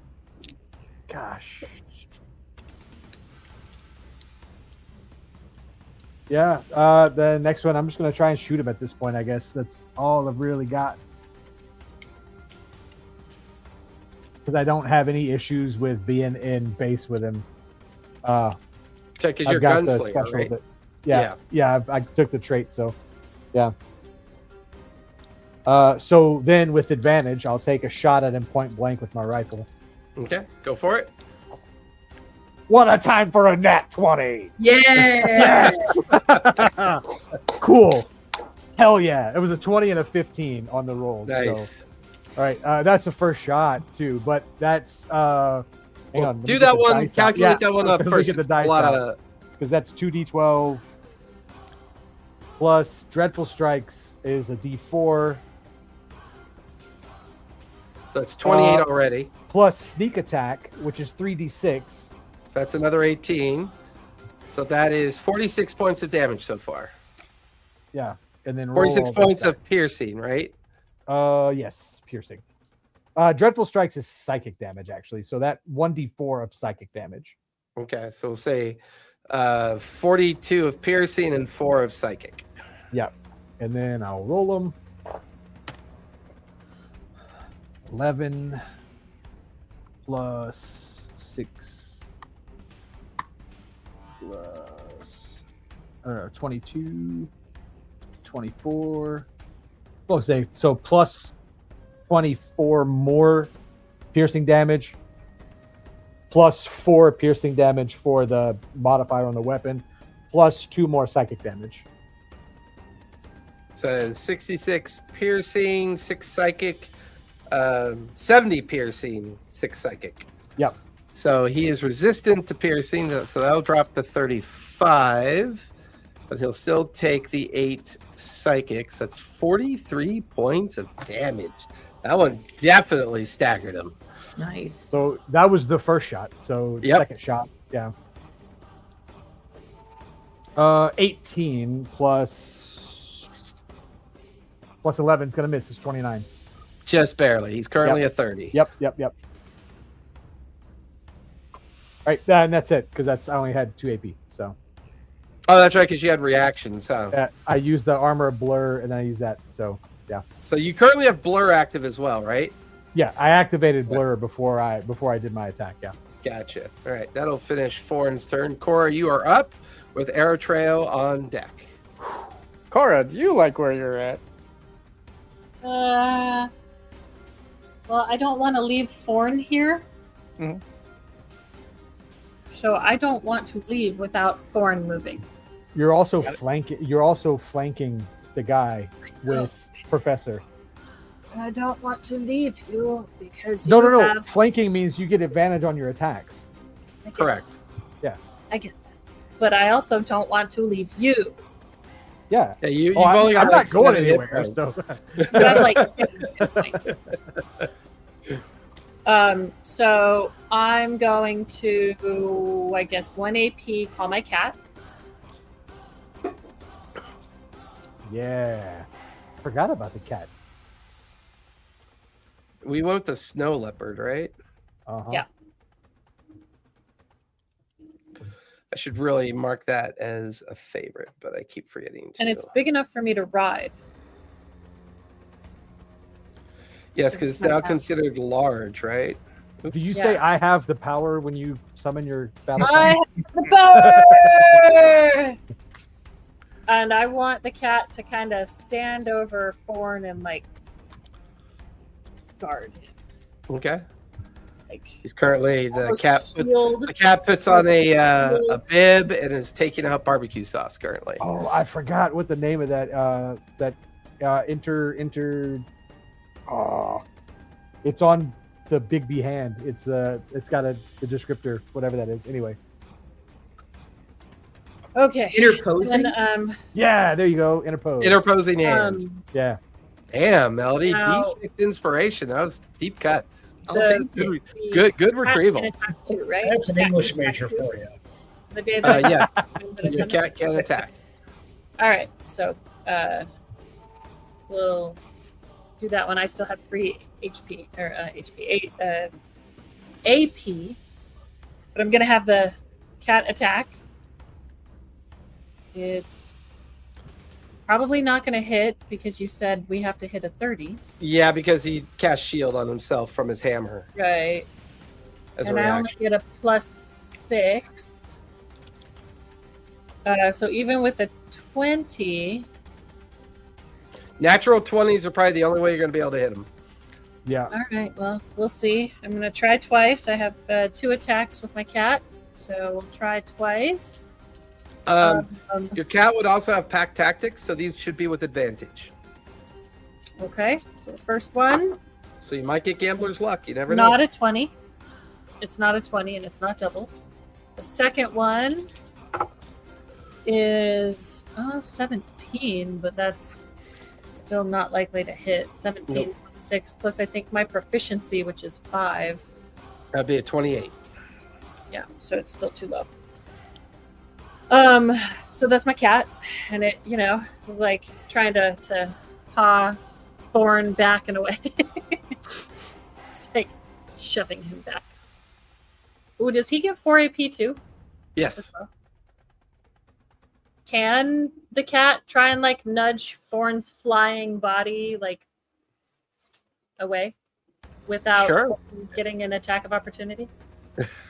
Yeah, the next one, I'm just going to try and shoot him at this point, I guess. That's all I've really got. Because I don't have any issues with being in base with him. Okay, because you're gunslinger, right? Yeah, I took the trait, so yeah. So then with advantage, I'll take a shot at him point blank with my rifle. Okay, go for it. What a time for a nat 20! Yeah! Yes! Cool. Hell yeah. It was a 20 and a 15 on the roll. Nice. So. All right, that's the first shot too, but that's hang on. Do that one. Calculate that one up first. Get the dice out because that's 2d12 plus Dreadful Strikes is a d4. So that's 28 already. Plus Sneak Attack, which is 3d6. So that's another 18. So that is 46 points of damage so far. Yeah, and then 46 points of piercing, right? Yes, piercing. Dreadful Strikes is psychic damage, actually. So that 1d4 of psychic damage. Okay, so we'll say 42 of piercing and 4 of psychic. Yep. And then I'll roll them. 11 plus 6 plus 22, 24. Well, say so plus 24 more piercing damage, plus 4 piercing damage for the modifier on the weapon, plus 2 more psychic damage. So 66 piercing, 6 psychic, 70 piercing, 6 psychic. Yep. So he is resistant to piercing, so that'll drop to 35, but he'll still take the 8 psychic. So that's 43 points of damage. That one definitely staggered him. Nice. So that was the first shot. So second shot, yeah. 18 plus 11 is going to miss. It's 29. Just barely. He's currently a 30. Yep. All right, and that's it because I only had 2 AP. So. Oh, that's right, because you had reactions, huh? I used the armor of blur, and then I used that. So yeah. So you currently have blur active as well, right? Yeah, I activated blur before I did my attack. Yeah. Gotcha. All right, that'll finish Foreign's turn. Cora, you are up with Arrow Trail on deck. Cora, do you like where you're at? Well, I don't want to leave Thorn here. Mm-hmm. So I don't want to leave without Thorn moving. You're also flanking the guy with Professor. I don't want to leave you because No. Flanking means you get advantage on your attacks. Correct. Yeah. I get that. But I also don't want to leave you. Yeah. You've only got I'm like not going 7 hit anywhere. points. So. You have like 6 hit points. So I'm going to, I guess, 1 AP, call my cat. Yeah. Forgot about the cat. We went with the snow leopard, right? Uh-huh. Yeah. I should really mark that as a favorite, but I keep forgetting to. And it's big enough for me to ride. Yes, because it's now considered large, right? Do you say I have the power when you summon your battle? I have the power! And I want the cat to kind of stand over Thorn and like guard him. Okay. Like, he's currently the cat. Shield. The cat puts on a bib and is taking out barbecue sauce currently. Oh, I forgot what the name of that it's on the Big B hand. It's got the descriptor, whatever that is. Anyway. Okay. Interposing. And, yeah, there you go. Interposing hand. Yeah. Damn, Melody. Now, D6 inspiration. That was deep cuts. I'll take it. Good retrieval. Attack too, right? That's an English major for you. The day that Yeah. the Your cat can attack. All right, so we'll do that one. I still have 3 HP or HP 8 AP, but I'm gonna have the cat attack. It's probably not gonna hit because you said we have to hit a 30. Yeah, because he cast shield on himself from his hammer. Right. As And a I only reaction. get a +6. So even with a 20. Natural 20s are probably the only way you're going to be able to hit him. Yeah. All right, well, we'll see. I'm going to try twice. I have 2 attacks with my cat, so we'll try twice. Your cat would also have pack tactics, so these should be with advantage. Okay, so the first one, So you might get gambler's luck. You never know. not a 20. It's not a 20, and it's not doubles. The second one is 17, but that's still not likely to hit. 17 Nope. plus 6, plus I think my proficiency, which is 5. That'd be a 28. Yeah, so it's still too low. So that's my cat, and it, like trying to paw Thorn back and away. It's like shoving him back. Ooh, does he get 4 AP too? Yes. Can the cat try and like nudge Thorn's flying body like away without getting an attack of opportunity?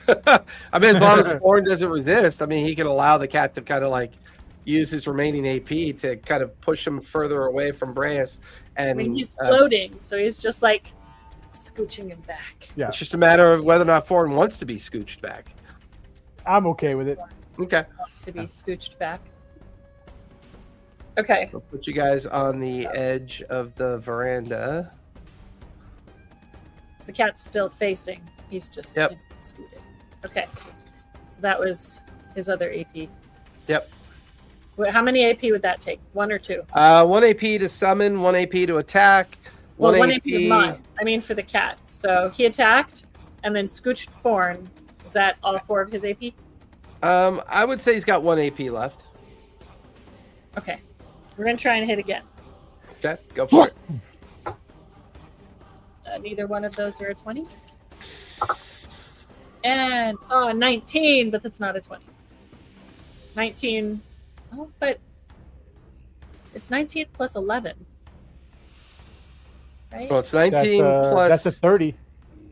I mean, as long as Thorn doesn't resist, I mean, he can allow the cat to kind of like use his remaining AP to kind of push him further away from Breas. And I mean, he's floating, so he's just like scooching him back. Yeah, it's just a matter of whether or not Thorn wants to be scooched back. I'm okay with it. Okay. To be scooched back. Okay. We'll put you guys on the edge of the veranda. The cat's still facing. He's just scooted. Okay. So that was his other AP. Yep. How many AP would that take? 1 or 2? 1 AP to summon, 1 AP to attack. Well, 1 AP with mine. I mean, for the cat. So he attacked and then scooched Thorn. Is that all 4 of his AP? I would say he's got 1 AP left. Okay. We're going to try and hit again. Okay, go for it. Neither one of those are a 20. And, 19, but that's not a 20. 19. Oh, but it's 19 plus 11. Right? Well, it's 19 plus... That's a 30.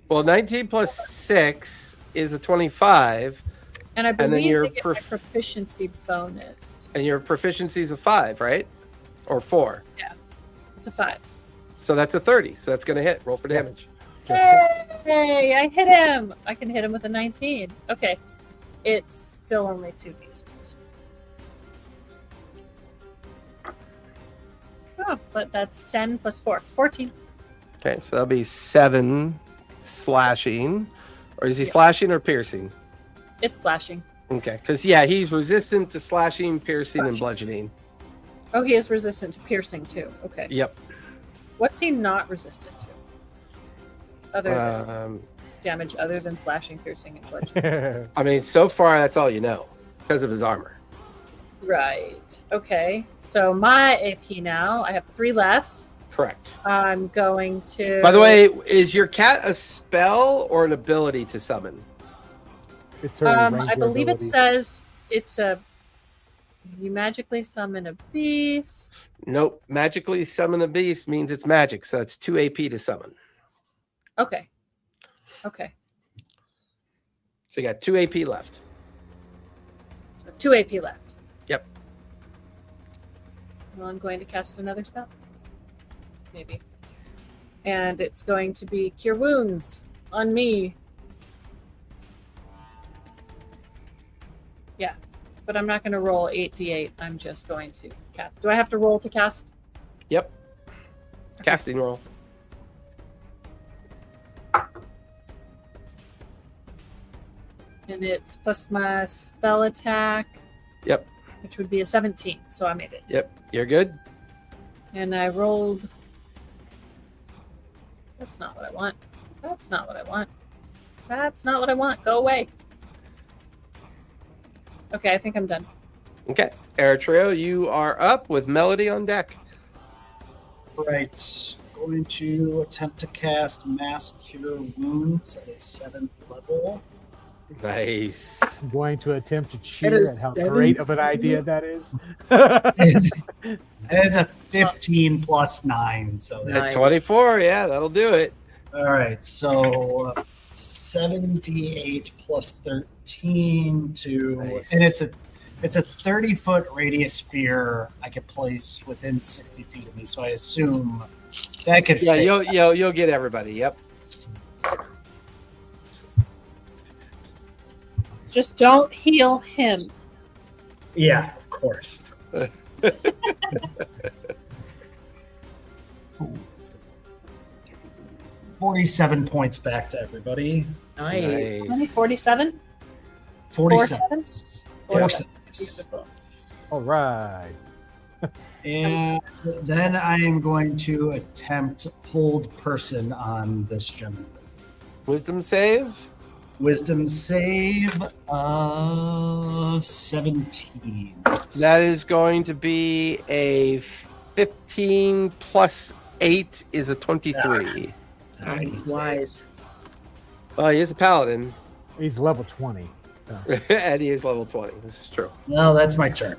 Well, 19 plus 6 is a 25. And I believe then your they get my proficiency bonus. And your proficiency is a 5, right? Or 4. Yeah. It's a 5. So that's a 30. So that's going to hit. Roll for damage. Hey, I hit him. I can hit him with a 19. Okay. It's still only 2d6. Oh, but that's 10 plus 4. It's 14. Okay, so that'll be 7 slashing. Or is he slashing or piercing? It's slashing. Okay, because, he's resistant to slashing, piercing, and bludgeoning. Oh, he is resistant to piercing, too. Okay. Yep. What's he not resistant to? Other than damage other than slashing, piercing, and bludgeoning. I mean, so far, that's all you know. Because of his armor. Right. Okay. So my AP now, I have 3 left. Correct. I'm going to... By the way, is your cat a spell or an ability to summon? It's I believe it says it's you magically summon a beast. Nope. Magically summon a beast means it's magic. So that's 2 AP to summon. Okay. So you got 2 AP left. So 2 AP left. Yep. Well, I'm going to cast another spell. Maybe. And it's going to be Cure Wounds on me. Yeah. But I'm not going to roll 8d8. I'm just going to cast. Do I have to roll to cast? Yep. Okay. Casting roll. And it's plus my spell attack. Yep. Which would be a 17. So I made it. Yep. You're good. And I rolled... That's not what I want. That's not what I want. That's not what I want. Go away. Okay, I think I'm done. Okay. Eritrea, you are up with Melody on deck. Right. Going to attempt to cast Mass Cure Wounds at a 7th level. Nice. I'm going to attempt to cheer at how great of an idea that is. It is a 15 plus 9. So that's 24. Yeah, that'll do it. All right. So 78 plus 13 to... Nice. And it's a 30-foot radius sphere I could place within 60 feet of me. So I assume that could fit. You'll get everybody. Yep. Just don't heal him. Yeah, of course. 47 points back to everybody. Nice. How many? 47? 47. 47. Beautiful. All right. And then I am going to attempt hold person on this gentleman. Wisdom save? Wisdom save of 17. That is going to be a 15 plus 8 is a 23. He's wise. Well, he is a paladin. He's level 20. So. And he is level 20. This is true. Well, that's my turn.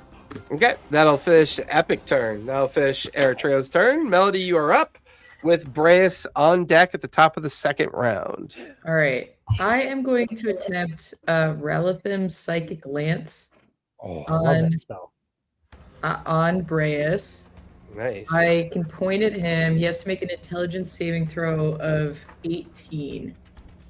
Okay, that'll finish Epic turn. That'll finish Eritreo's turn. Melody, you are up with Breus on deck at the top of the second round. All right. I am going to attempt Relithim's Psychic Lance Oh, I love that spell. On Breus. Nice. I can point at him. He has to make an intelligence saving throw of 18.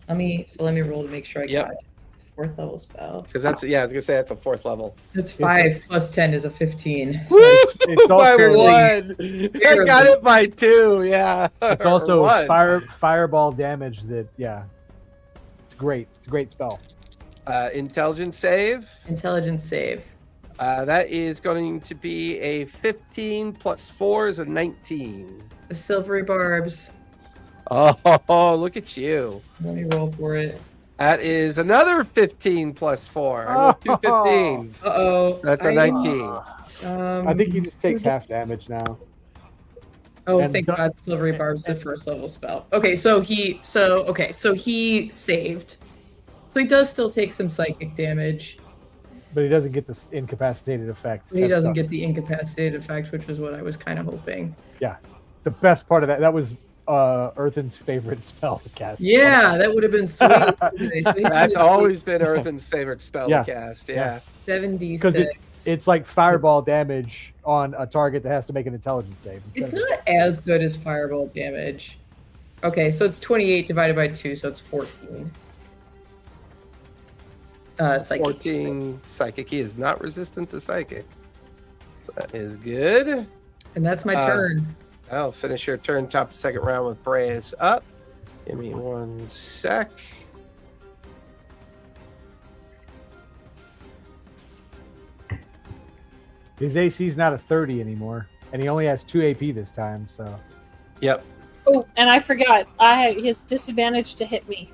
Let me roll to make sure I got it. It's a 4th level spell. Because that's, I was going to say that's a 4th level. That's 5 plus 10 is a 15. Woo! It's By also, 1. I got it by 2, yeah. it's also Or 1. fireball damage that, it's great. It's a great spell. Intelligence save. Intelligence save. That is going to be a 15 plus 4 is a 19. The silvery barbs. Oh, look at you. Let me roll for it. That is another 15 plus 4. I rolled 2 15s. Uh-oh. That's a 19. I think he just takes half damage now. Oh, And thank du- God, silvery barbs the first level spell. Okay, so he saved. So he does still take some psychic damage. But he doesn't get the incapacitated effect. He That doesn't sucks. get the incapacitated effect, which was what I was kind of hoping. The best part of that was Earthen's favorite spell to cast. Yeah, that would have been sweet. Okay, so That's always been Earthen's favorite spell Yeah. to cast. Yeah. 76. Because it's like fireball damage on a target that has to make an intelligence save. It's not as good as fireball damage. Okay, so it's 28 divided by 2, so it's 14. Psychic. 14 psychic. He is not resistant to psychic. So that is good. And that's my turn. I'll finish your turn top of the second round with Breus up. Give me 1 sec. His AC's not a 30 anymore, and he only has 2 AP this time. So Yep. Oh, and I forgot. He has disadvantage to hit me.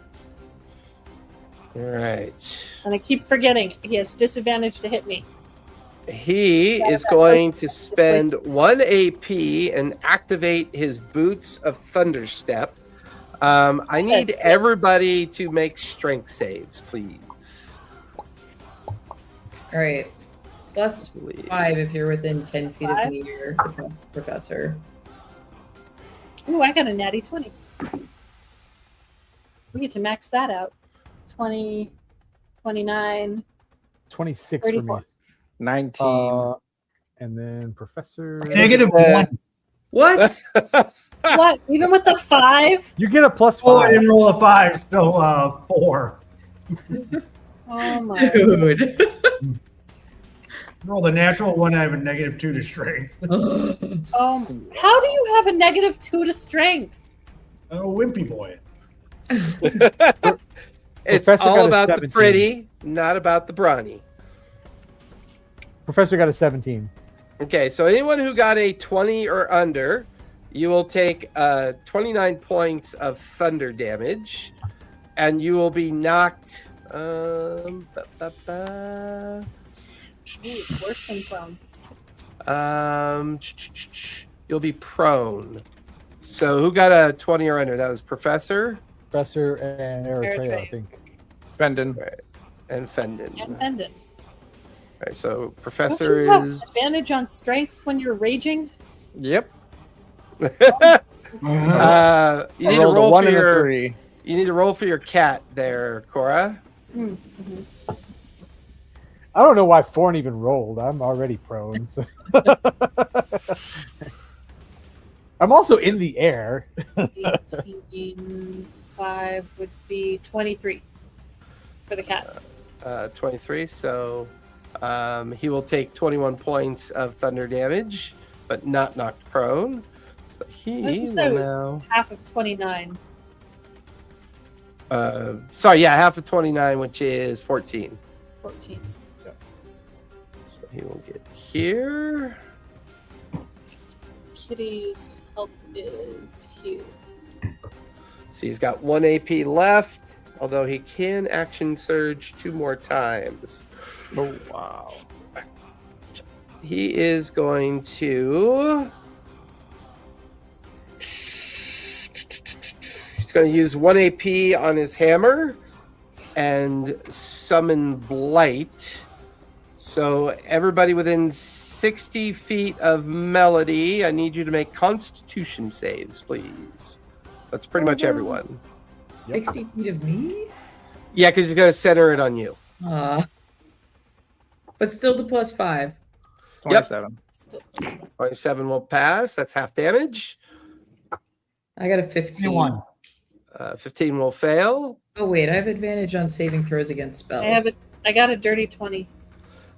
All right. And I keep forgetting. He has disadvantage to hit me. He is going to spend 1 AP and activate his Boots of Thunderstep. I need everybody to make strength saves, please. All right. Plus 5 if you're within 10 feet of me or the professor. Ooh, I got a natty 20. We get to max that out. 20, 29, 26 34. for me. 19. And then Professor. -1. What? What? Even with the 5? You get a +5. Oh, I didn't roll a 5. So 4. Oh my. Dude. Roll the natural 1. I have a -2 to strength. How do you have a -2 to strength? Oh, wimpy boy. It's Professor all got a about the 17. pretty, not about the brawny. Professor got a 17. Okay, so anyone who got a 20 or under, you will take 29 points of thunder damage, and you will be knocked. Ooh, worse than prone. You'll be prone. So who got a 20 or under? That was Professor Professor and Eritrea, I think. Fendon. and Fendon. And Fendon. All right, so Don't Professor you have is. advantage on strengths when you're raging? Yep. You I need to rolled a roll 1 for and a your. 3. You need to roll for your cat there, Cora. Mm-hmm. I don't know why Forn even rolled. I'm already prone. So. I'm also in the air. 18, 5 would be 23 for the cat. 23. So he will take 21 points of thunder damage, but not knocked prone. So he I just said will it was now. half of 29. Sorry, yeah, half of 29, which is 14. 14. So he will get here. Kitty's health is huge. So he's got 1 AP left. Although he can action surge 2 more times. Oh wow. He is going to... He's going to use 1 AP on his hammer and summon Blight. So everybody within 60 feet of Melody, I need you to make Constitution saves, please. So that's pretty much everyone. 60 feet of me? Yeah, because he's going to center it on you. But still the +5. 27. 27 will pass. That's half damage. I got a 15. 21. 15 will fail. Oh wait, I have advantage on saving throws against spells. I got a dirty 20.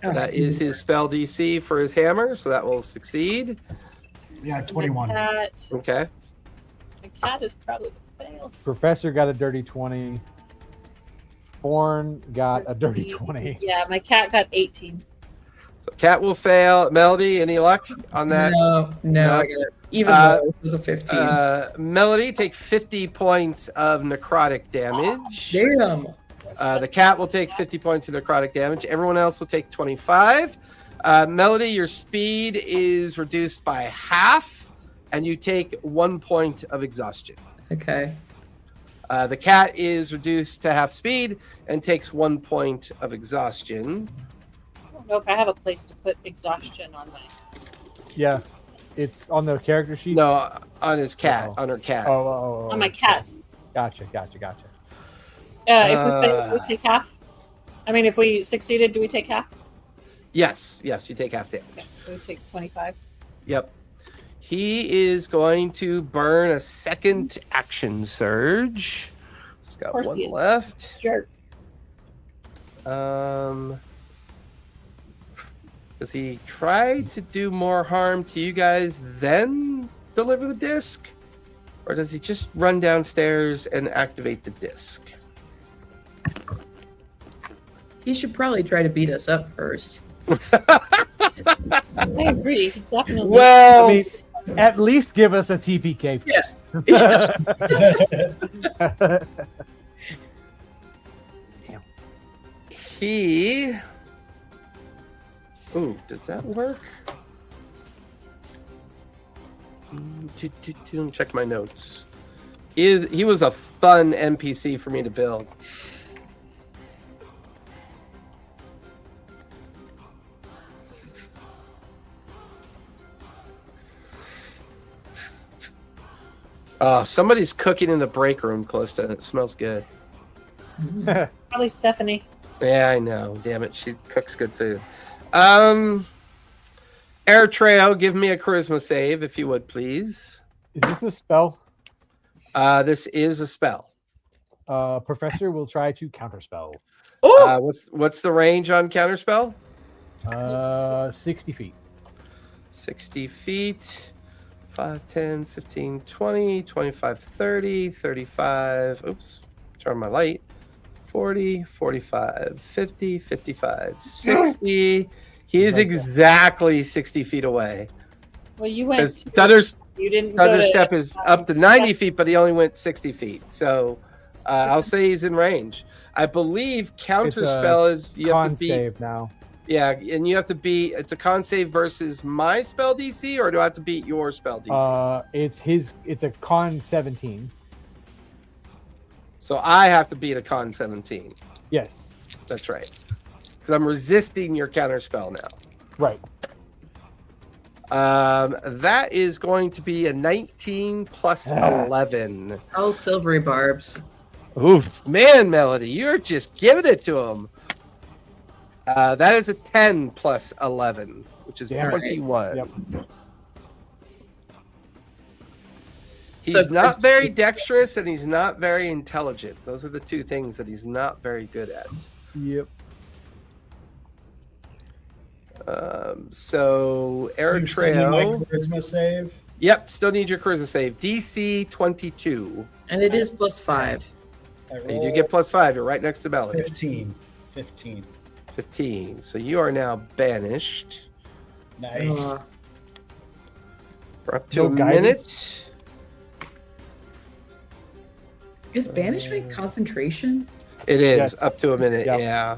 Oh, That is his spell DC for his hammer, so that will succeed. Yeah, 21. Okay. The cat is probably going to fail. Professor got a dirty 20. Born got a dirty 20. Yeah, my cat got 18. So cat will fail. Melody, any luck on that? No, I got it. Even though it was a 15. Melody, take 50 points of necrotic damage. Damn. The cat will take 50 points of necrotic damage. Everyone else will take 25. Melody, your speed is reduced by half, and you take 1 point of exhaustion. Okay. The cat is reduced to half speed and takes 1 point of exhaustion. I don't know if I have a place to put exhaustion on my... Yeah. It's on the character sheet. No, on his cat, on her cat. On my cat. Gotcha. If we failed, we take half. I mean, if we succeeded, do we take half? Yes, you take half damage. Okay, so we take 25. Yep. He is going to burn a second action surge. He's got Of course one he is. left. Jerk. Does he try to do more harm to you guys then deliver the disc? Or does he just run downstairs and activate the disc? He should probably try to beat us up first. I agree. Definitely. Well, I mean, at least give us a TPK first. Damn. He... Ooh, does that work? Check my notes. He was a fun NPC for me to build. Oh, somebody's cooking in the break room, Callista, and it smells good. Probably Stephanie. Yeah, I know. Damn it, she cooks good food. Eritrea, give me a charisma save, if you would, please. Is this a spell? This is a spell. Professor will try to counterspell. What's the range on counterspell? 60 feet. 60 feet. 5, 10, 15, 20, 25, 30, 35. Oops, turn my light. 40, 45, 50, 55, 60. He is exactly 60 feet away. Well, you went. You didn't. Thunderstep is up to 90 feet, but he only went 60 feet. So I'll say he's in range. I believe counterspell is you have to beat. Save now. Yeah, and you have to beat. It's a con save versus my spell DC, or do I have to beat your spell DC? It's a con 17. So I have to beat a con 17. Yes, that's right. Because I'm resisting your counterspell now. Right. That is going to be a 19 plus 11. All silvery barbs. Oof, man, Melody, you're just giving it to him. That is a 10 plus 11, which is 21. Yep. He's not very dexterous and he's not very intelligent. Those are the two things that he's not very good at. Yep. So Eritrea. Charisma save. Yep, still need your charisma save. DC 22. And it is +5. You do get +5. You're right next to Melody. 15. 15. So you are now banished. Nice. For up to a minute. Is banishment concentration? It is Yes. up to a minute. Yep. Yeah.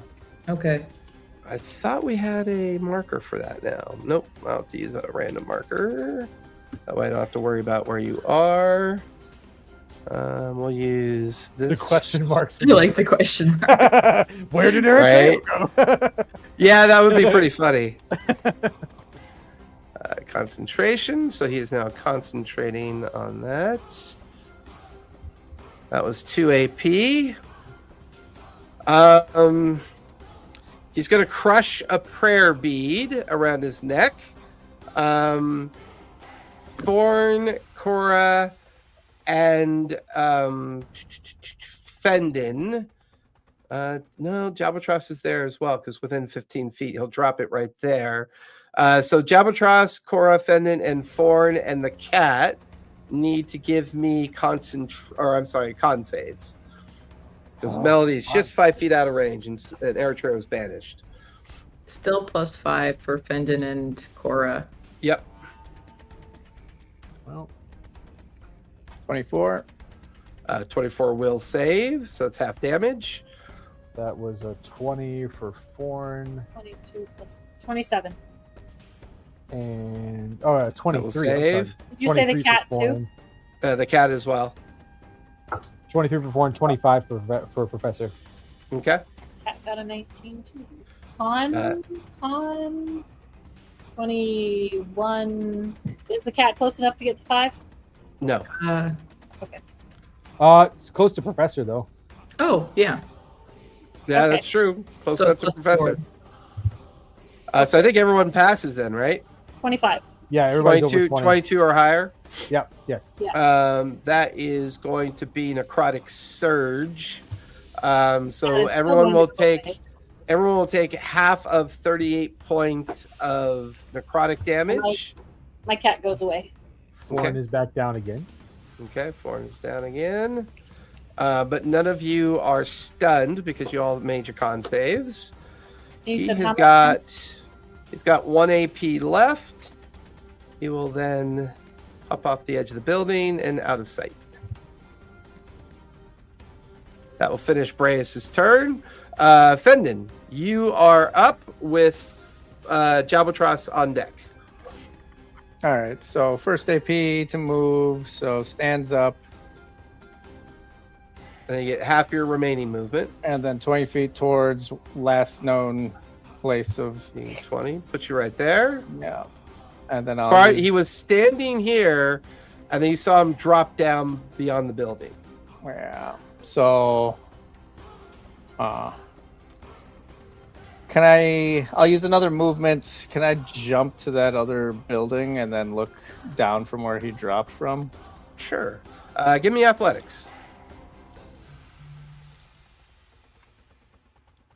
Okay. I thought we had a marker for that now. Nope. I'll have to use a random marker. That way I don't have to worry about where you are. We'll use this. The question marks. I like the question mark. Where did Eric go? Yeah, that would be pretty funny. Concentration. So he's now concentrating on that. That was 2 AP. He's going to crush a prayer bead around his neck. Thorn, Cora, and Fendon. No, Jabotros is there as well because within 15 feet, he'll drop it right there. So Jabotros, Cora, Fendon, and Thorn and the cat need to give me con saves. Because Melody is just 5 feet out of range, and Eritrea was banished. Still +5 for Fendon and Cora. Yep. Well, 24. 24 will save, so it's half damage. That was a 20 for Forn. 22 plus 27. And 23. That will save. Did you say the 23 cat for too? Forn. The cat as well. 23 for Forn, 25 for Professor. Okay. Cat got a 19 too. Con 21. Is the cat close enough to get the 5? No. Okay. It's close to Professor though. Oh, yeah. Yeah, Okay. that's true. Close So enough to plus Professor. 4. So I think everyone passes then, right? 25. Yeah, everybody's 22, over 20. 22 or higher. Yep. Yes. Yeah. That is going to be necrotic surge. So And it's still everyone going will to go take away. everyone will take half of 38 points of necrotic damage. My cat goes away. Forn Okay. is back down again. Okay, Forn is down again. But none of you are stunned because you all made your con saves. You He said has how much? he's got 1 AP left. He will then hop off the edge of the building and out of sight. That will finish Breas' turn. Fendon, you are up with Jabotros on deck. All right, so first AP to move, so stands up, And you get half your remaining movement. and then 20 feet towards last known place of 20 puts you right there. yeah, and then He was standing here, and then you saw him drop down beyond the building. yeah. So, I'll use another movement. Can I jump to that other building and then look down from where he dropped from? Sure. Give me athletics.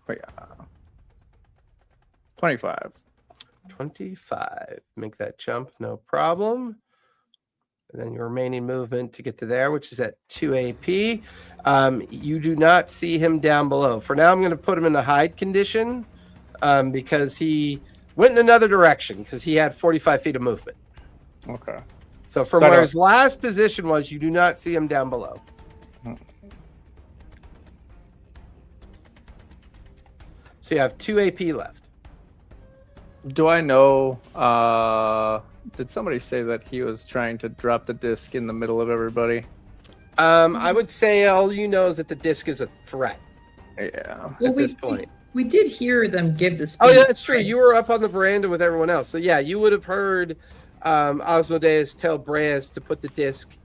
Oh, yeah. 25. 25. Make that jump, no problem. And then your remaining movement to get to there, which is at 2 AP. You do not see him down below. For now, I'm going to put him in the hide condition because he went in another direction because he had 45 feet of movement. Okay. So from So I where don't- his last position was, you do not see him down below. So you have 2 AP left. Do I know? Did somebody say that he was trying to drop the disc in the middle of everybody? I would say all you know is that the disc is a threat Yeah. Well, at this point. We did hear them give the speech. Oh, yeah, that's true. right? You were up on the veranda with everyone else. So, yeah, you would have heard Osmodeus tell Breas to put the disc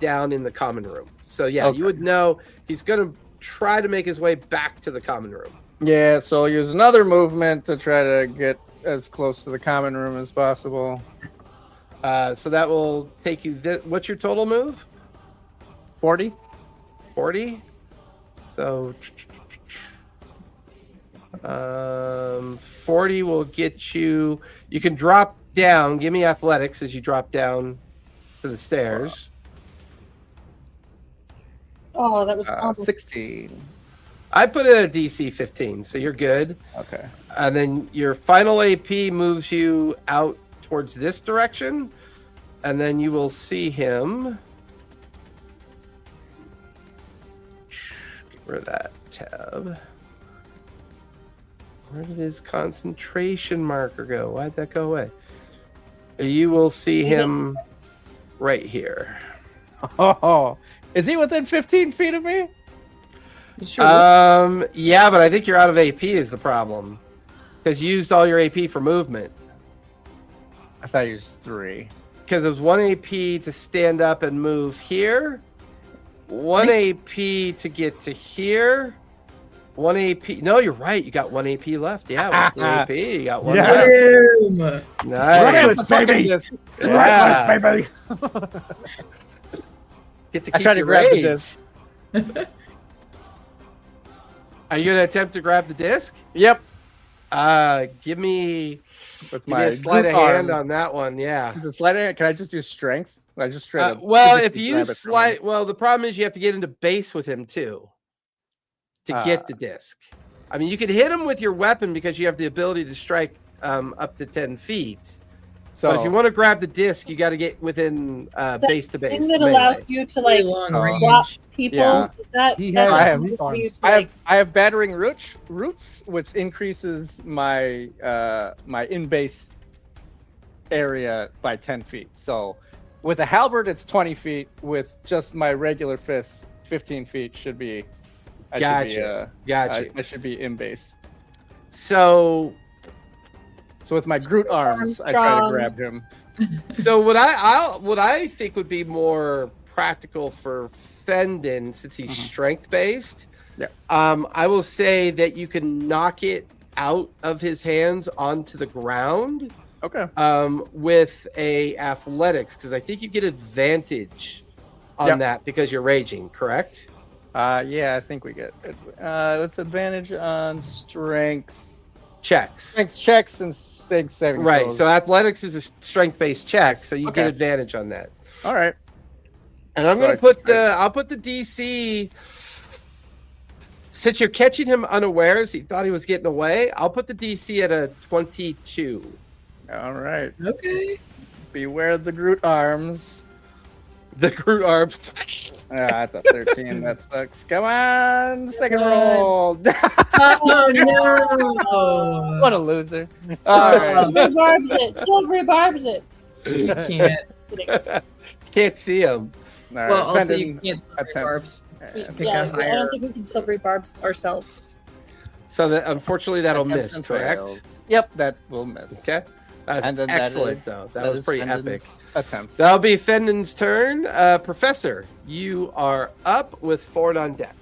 down in the common room. So, yeah, Okay. you would know he's going to try to make his way back to the common room. Yeah, so I'll use another movement to try to get as close to the common room as possible. So that will take you. What's your total move? 40? 40. So 40 will get you. You can drop down. Give me athletics as you drop down to the stairs. Oh, that was almost 16. I put it at DC 15, so you're good. Okay. And then your final AP moves you out towards this direction, and then you will see him Where that tab? Where did his concentration marker go? Why'd that go away? You will see him right here. Oh, is he within 15 feet of me? Sure. Yeah, but I think you're out of AP is the problem. Because you used all your AP for movement. I thought he was 3. Because it was 1 AP to stand up and move here. 1 AP to get to here. 1 AP. No, you're right. You got 1 AP left. Yeah, it was 3 AP. You got 1 left. Nice. Baby. Yeah. Baby. Get to I keep tried to your grab the rage. disc. Are you going to attempt to grab the disc? Yep. Give me With a sleight of group hand arm. on that one. Yeah. Is it sleight of hand? Can I just do strength? I just straight up. Well, if physically you grab use it from slight, him. well, the problem is you have to get into base with him too to get the disc. I mean, you could hit him with your weapon because you have the ability to strike up to 10 feet. So But if you want to grab the disc, you got to get within base to base. Thing that melee. allows you to like long swap range. people. Yeah. Is that, He that has- doesn't I have allow you to, I like, have battering roots, which increases my my in base area by 10 feet. So with a halberd, it's 20 feet. With just my regular fists, 15 feet should be. Gotcha. I should be in base. So So with my Groot arms, I try to Armstrong. grab him. So what I think would be more practical for Fendon, since he's strength based. Yeah. I will say that you can knock it out of his hands onto the ground. Okay. With a athletics, because I think you get advantage on that because you're raging, correct? Yeah, I think we get let's advantage on strength Checks. checks and saving Right. throws. So athletics is a strength based check, so you Okay. get advantage on that. All right. And I'm So gonna I- put I'll put the DC. Since you're catching him unawares, he thought he was getting away. I'll put the DC at a 22. All right. Okay. Beware the Groot arms. The Groot arms. That's a 13. That sucks. Come on, second Come roll. Oh no! What a loser. All right. Silver barbs it. Silver barbs it. You can't. Kidding. Can't see him. All right. Well, also you Fendon can't attempts. barbs. and Pick Yeah, a I higher- don't think we can silvery barbs ourselves. So that unfortunately that'll attempts miss, and correct? fails. Yep, that will miss. Okay. That's And then excellent though. That was is pretty Fendon's epic. Attempt. That'll be Fendon's turn. Professor, you are up with Ford on deck.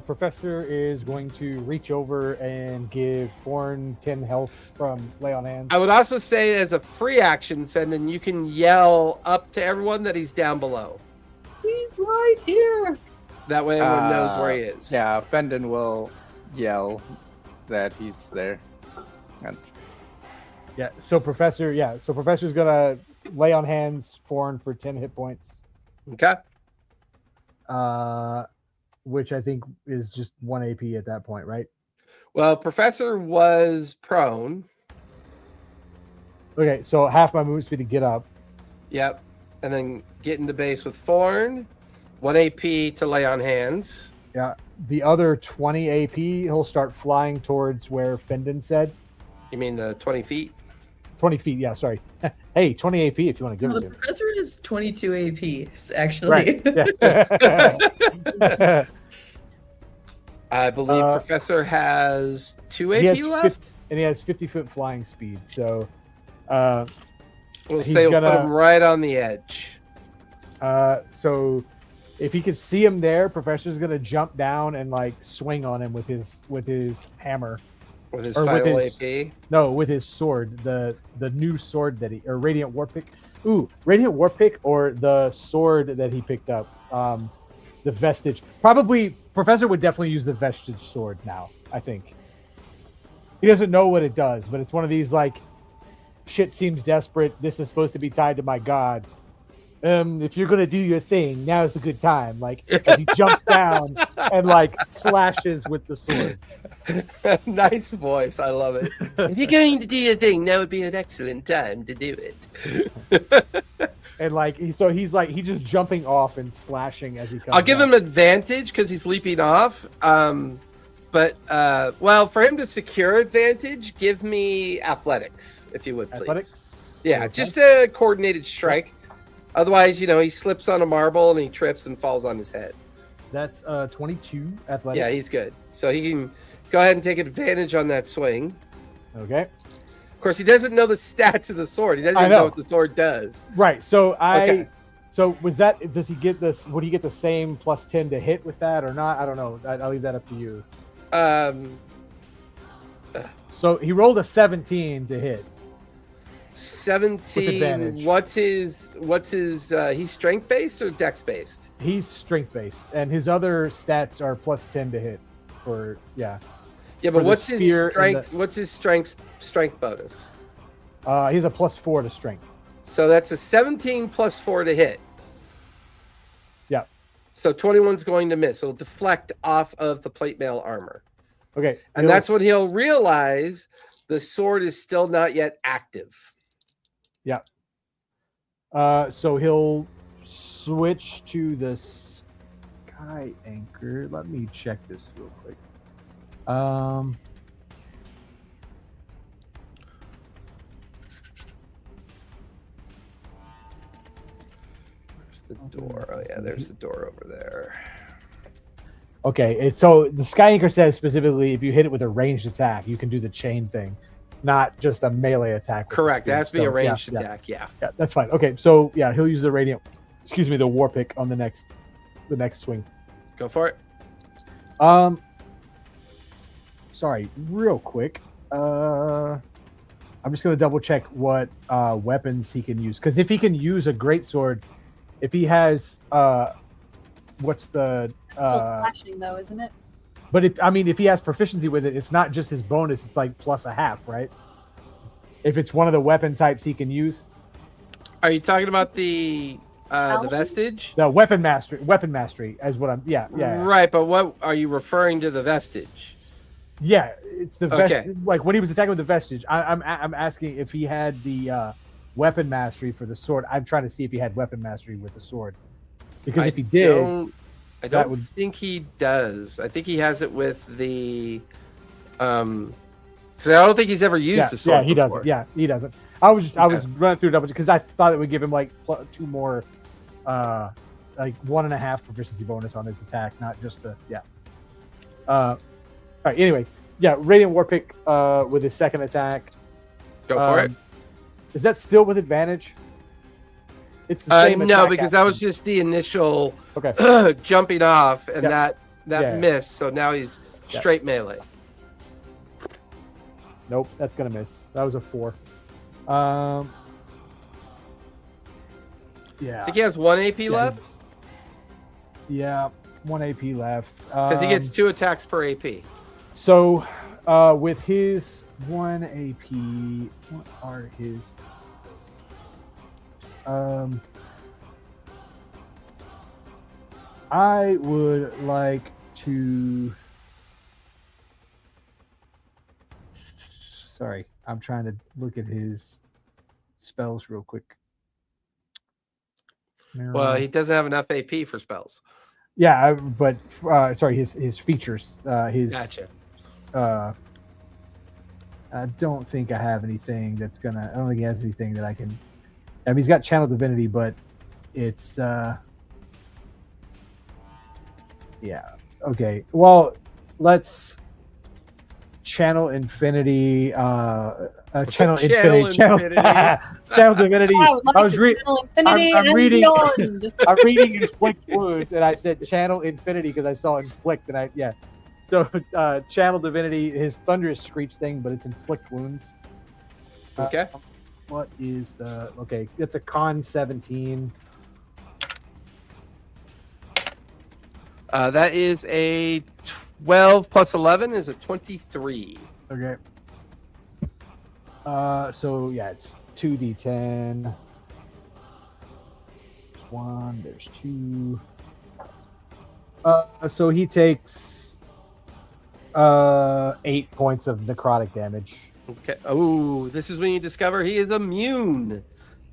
Professor is going to reach over and give Thorn 10 health from lay on hands. I would also say as a free action, Fendon, you can yell up to everyone that he's down below. He's right here. That way everyone knows where he is. Yeah, Fendon will yell that he's there. And So Professor's gonna lay on hands Thorn for 10 hit points. Okay. Which I think is just 1 AP at that point, right? Well, Professor was prone. Okay, so half my movement speed to get up. Yep. And then get into base with Thorn. 1 AP to lay on hands. Yeah. The other 20 AP, he'll start flying towards where Fendon said. You mean the 20 feet? 20 feet, yeah, sorry. Hey, 20 AP if you want to give No, it the to him. professor has 22 AP, actually. Right. Yeah. I believe Professor has 2 He AP has left. and he has 50-foot flying speed. So We'll he's say we'll put gonna- him right on the edge. so if he could see him there, Professor's gonna jump down and like swing on him with his hammer. With his Or with final his- AP. No, with his sword, the new sword that he or Radiant War Pick. Ooh, Radiant War Pick or the sword that he picked up. The Vestige. Probably Professor would definitely use the Vestige sword now, I think. He doesn't know what it does, but it's one of these like shit seems desperate. This is supposed to be tied to my god. If you're gonna do your thing, now is a good time. Like as he jumps down and like slashes with the sword. Nice voice. I love it. If you're going to do your thing, now would be an excellent time to do it. And like he's just jumping off and slashing as he comes. I'll give him advantage because he's leaping off. But for him to secure advantage, give me athletics, if you would, please. Athletics? Yeah, Okay. just a coordinated strike. Otherwise, he slips on a marble and he trips and falls on his head. That's 22 athletics. Yeah, he's good. So he can go ahead and take advantage on that swing. Okay. Of course, he doesn't know the stats of the sword. He doesn't even know what the sword does. Right. So Okay. So was that? Does he get this? Would he get the same +10 to hit with that or not? I don't know. I'll leave that up to you. So he rolled a 17 to hit. 17. With advantage. What's his? He's strength based or dex based? He's strength based, and his other stats are +10 to hit. For Yeah, for but the what's his spear and strength? What's his strength bonus? he's a +4 to strength. So that's a 17 plus 4 to hit. Yeah. So 21's going to miss. It'll deflect off of the plate mail armor. Okay. And that's when he'll realize the sword is still not yet active. Yeah. So he'll switch to the sky anchor. Let me check this real quick. Where's the door? Oh yeah, there's the door over there. Okay, so the sky anchor says specifically if you hit it with a ranged attack, you can do the chain thing, not just a melee attack. Correct. It has to be a ranged attack. Yeah. Yeah, that's fine. Okay, so yeah, he'll use the the war pick on the next swing. Go for it. Sorry, real quick. I'm just gonna double check what weapons he can use, because if he can use a greatsword, if he has what's the Still slashing though, isn't it? But if he has proficiency with it, it's not just his bonus, it's like +0.5, right? If it's one of the weapon types he can use. Are you talking about the vestige? The weapon mastery as what I'm yeah. Right, but what are you referring to the vestige? Yeah, it's the Okay. like when he was attacking with the vestige. I'm asking if he had the weapon mastery for the sword. I'm trying to see if he had weapon mastery with the sword. Because if he did, I don't think he does. I think he has it with the because I don't think he's ever used the sword. Yeah, he doesn't. Yeah, he doesn't. I was running through double because I thought it would give him like 2 more, like 1.5 proficiency bonus on his attack, not just the All right. Anyway, yeah, Radiant War Pick with his second attack. Go for it. Is that still with advantage? It's the same. No, because that was just the initial jumping off, and that missed. So now he's straight melee. Nope, that's gonna miss. That was a 4. Yeah. I think he has 1 AP left. Yeah, 1 AP left. Because he gets 2 attacks per AP. So, with his 1 AP, what are his? I would like to. Sorry, I'm trying to look at his spells real quick. Well, he doesn't have enough AP for spells. Yeah, but sorry, his features. Gotcha. I don't think I have anything that's gonna. I don't think he has anything that I can. I mean, he's got Channel Divinity, but it's. Yeah. Okay. Well, let's Channel Infinity. Channel Infinity. Channel Divinity. I was reading. I'm reading. I'm reading Inflict Wounds, and I said Channel Infinity because I saw Inflict, and So Channel Divinity, his Thunderous Screech thing, but it's Inflict Wounds. Okay. What is the okay? It's a con 17. That is a 12 plus 11 is a 23. Okay. So yeah, it's 2d10. There's 1. There's 2. So he takes 8 points of necrotic damage. Okay. Oh, this is when you discover he is immune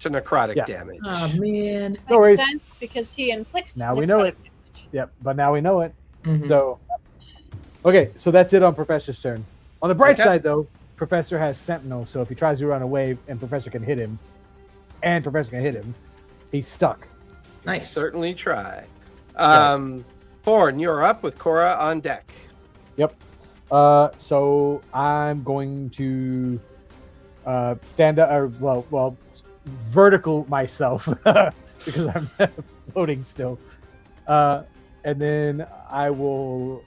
to necrotic Yeah. damage. Oh man. No Makes worries. sense because he inflicts. Now we know necrotic it. damage. Yep, but now we know it. Mhm. So, okay, so that's it on Professor's turn. On the bright Okay. side, though, Professor has Sentinel, so if he tries to run away and Professor can hit him, he's stuck. Nice. Certainly try. Thorn, you're up with Cora on deck. So I'm going to stand up, or well, vertical myself because I'm floating still, and then I will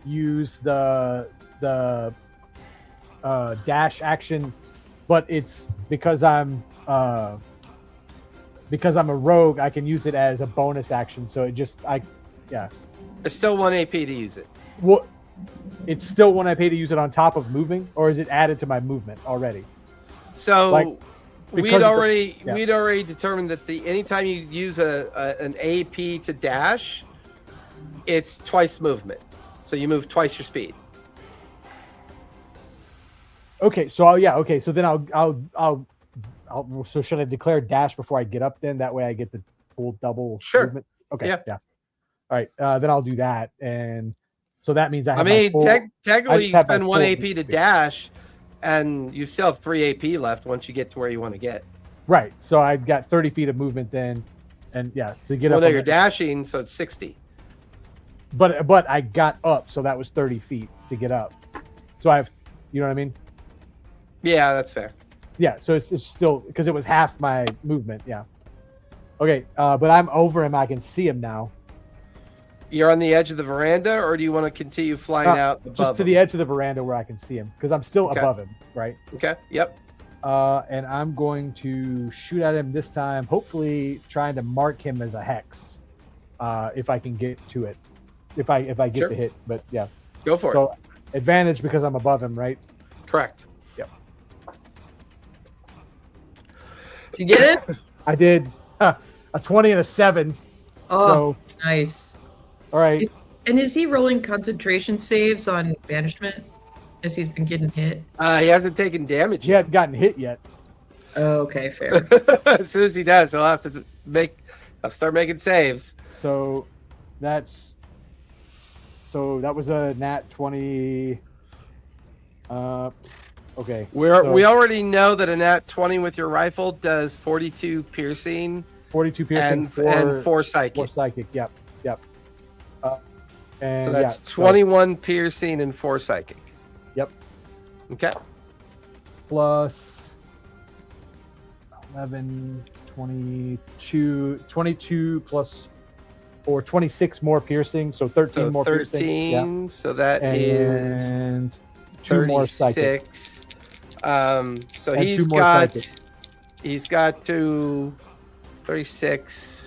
use the dash action, but it's because I'm a rogue. I can use it as a bonus action, so It's still 1 AP to use it. What? It's still when I pay to use it on top of moving, or is it added to my movement already? So Like, we'd because it's already determined that anytime you use an AP to dash, it's twice movement. So you move twice your speed. Okay, so so then I'll so should I declare dash before I get up? Then that way I get the full double Sure. movement. Okay, Yeah. All right, then I'll do that, and so that means I have Technically you have my spend 1 full AP to movement. dash, and you still have 3 AP left once you get to where you want to get. right. So I've got 30 feet of movement then, and to get Well, up. no, on you're the- dashing, so it's 60. But I got up, so that was 30 feet to get up. So I have, you know what I mean? Yeah, that's fair. Yeah, so it's still because it was half my movement. Yeah. Okay, but I'm over him. I can see him now. You're on the edge of the veranda, or do you want to continue flying out above Just to him? the edge of the veranda where I can see him because I'm still Okay. above him, right? Okay. Yep. And I'm going to shoot at him this time, hopefully trying to mark him as a hex, if I can get to it, if I get Sure. the hit. But yeah, Go for it. so advantage because I'm above him, right? Correct. Did you get it? I did a 20 and a 7. Oh, So nice. all right, And is he rolling concentration saves on banishment as he's been getting hit? He hasn't taken damage he yet. hadn't gotten hit yet. Oh, okay, fair. As soon as he does, he'll have to I'll start making saves. So that was a nat 20. Okay. We already know that a nat 20 with your rifle does 42 piercing 42 piercing and 4 psychic. 4 psychic. Yep. And So that's 21 piercing and 4 psychic. Yep. Okay. Plus 11, 22 plus or 26 more piercing, so 13 So more 13. piercing. Yeah. So that is And 2 more psychic. 36. So And he's 2 more got psychic. he's got to 36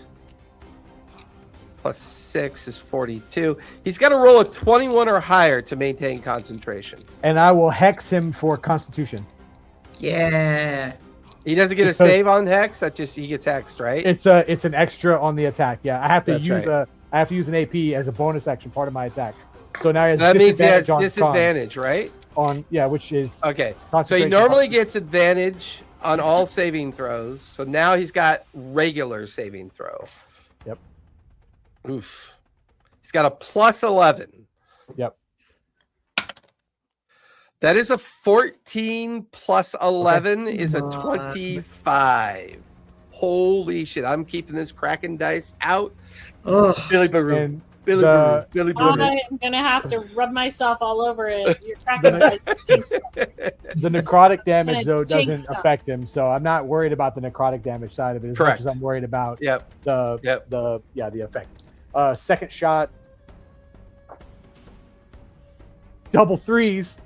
plus 6 is 42. He's got to roll a 21 or higher to maintain concentration. And I will hex him for Constitution. Yeah. He doesn't get Because- a save on hex. That just he gets hexed, right? It's an extra on the attack. Yeah, I have to That's use right. I have to use an AP as a bonus action part of my attack. So now he has That means he has on con- disadvantage, right? which is Okay. So he concentration. normally gets advantage on all saving throws. So now he's got regular saving throw. Yep. Oof. He's got a plus 11. Yep. That is a 14 plus 11 is a Come on. 25. Holy shit. I'm keeping this Kraken dice out. Oh, Billy Baroo. And Billy the- Baroo. Billy Baroo. I'm gonna have to rub myself all over it. You're cracking my jinx. the necrotic damage And though it jinxed doesn't them. affect him, so I'm not worried about the necrotic damage side of it as Correct. much as I'm worried about Yep. the effect. Second shot. Double threes.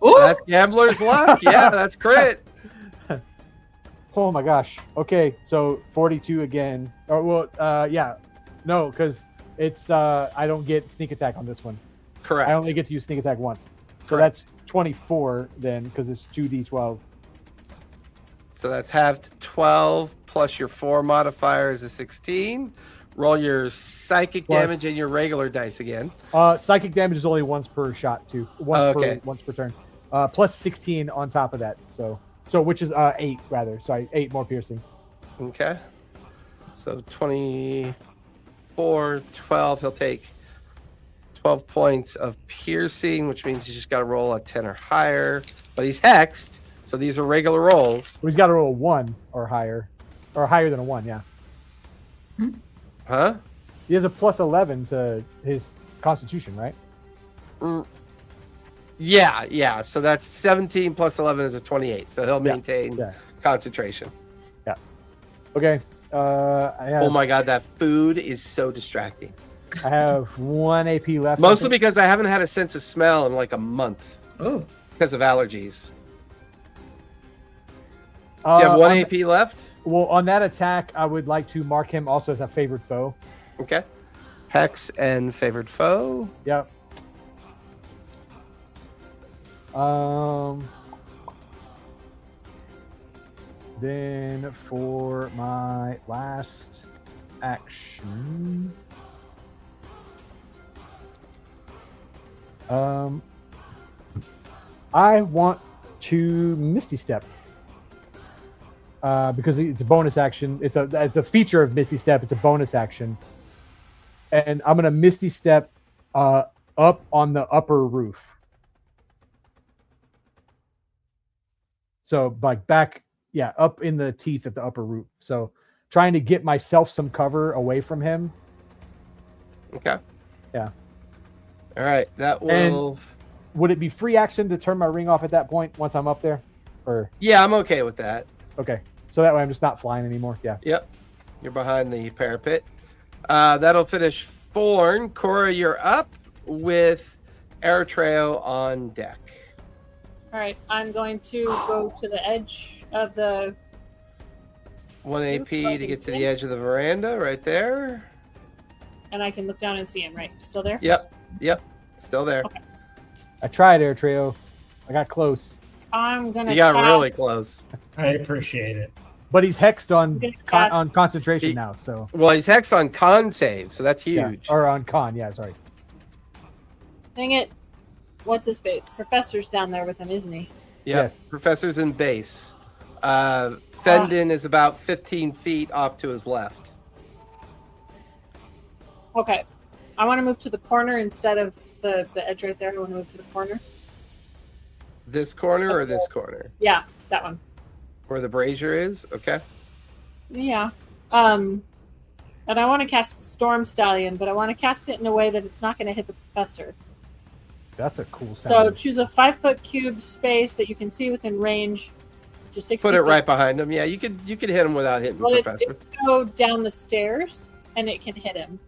Ooh! That's gambler's luck. Yeah, that's crit. Oh my gosh. Okay, so 42 again. No, because it's I don't get sneak attack on this one. Correct. I only get to use sneak attack once. So Correct. that's 24 then, because it's 2d12. So that's halved to 12 plus your 4 modifier is a 16. Roll your psychic Plus- damage and your regular dice again. Psychic damage is only once per shot too. Okay. Once per turn. Plus 16 on top of that. So So which is 8 rather. Sorry, 8 more piercing. Okay. So 24, 12. He'll take 12 points of piercing, which means he's just got to roll a 10 or higher. But he's hexed, so these are regular rolls. He's got to roll a 1 or higher than a 1. Yeah. Huh? He has a plus 11 to his Constitution, right? Yeah. So that's 17 plus 11 is a 28. So he'll maintain concentration. Yeah. Okay. Oh my god, that food is so distracting. I have 1 AP left. Mostly because I haven't had a sense of smell in like a month. Oh. Because of allergies. Do you have 1 AP left? Well, on that attack, I would like to mark him also as a favored foe. Okay. Hex and favored foe. Yep. Then for my last action, I want to Misty Step because it's a bonus action. It's a feature of Misty Step. It's a bonus action, and I'm gonna Misty Step up on the upper roof. So like back, up in the teeth at the upper roof. So trying to get myself some cover away from him. Okay. Yeah. All right. That will. And would it be free action to turn my ring off at that point once I'm up there? Or yeah, I'm okay with that. Okay. So that way I'm just not flying anymore. Yeah. Yep. You're behind the parapet. That'll finish Forn. Cora, you're up with Airtrail on deck. All right, I'm going to go to the edge of the 1 AP to get to the edge of the veranda right there. And I can look down and see him, right? Still there? Yep. Still there. Okay. I tried, Air Trio. I got close. I'm gonna. You got really close. I appreciate it. But he's hexed on concentration now, so. Well, he's hexed on con save, so that's huge. Yeah. Or on con, yeah, sorry. Dang it. What's his face? Professor's down there with him, isn't he? Yep. Yes. Professor's in base. Fendon is about 15 feet off to his left. Okay. I want to move to the corner instead of the edge right there. I want to move to the corner. This corner or this corner? Yeah, that one. Where the brazier is? Okay. Yeah. And I want to cast Storm Stallion, but I want to cast it in a way that it's not going to hit the professor. That's a cool sound. So choose a 5-foot cube space that you can see within range to 60 Put it feet. right behind him. Yeah, you could hit him without hitting the professor. It can go down the stairs and it can hit him,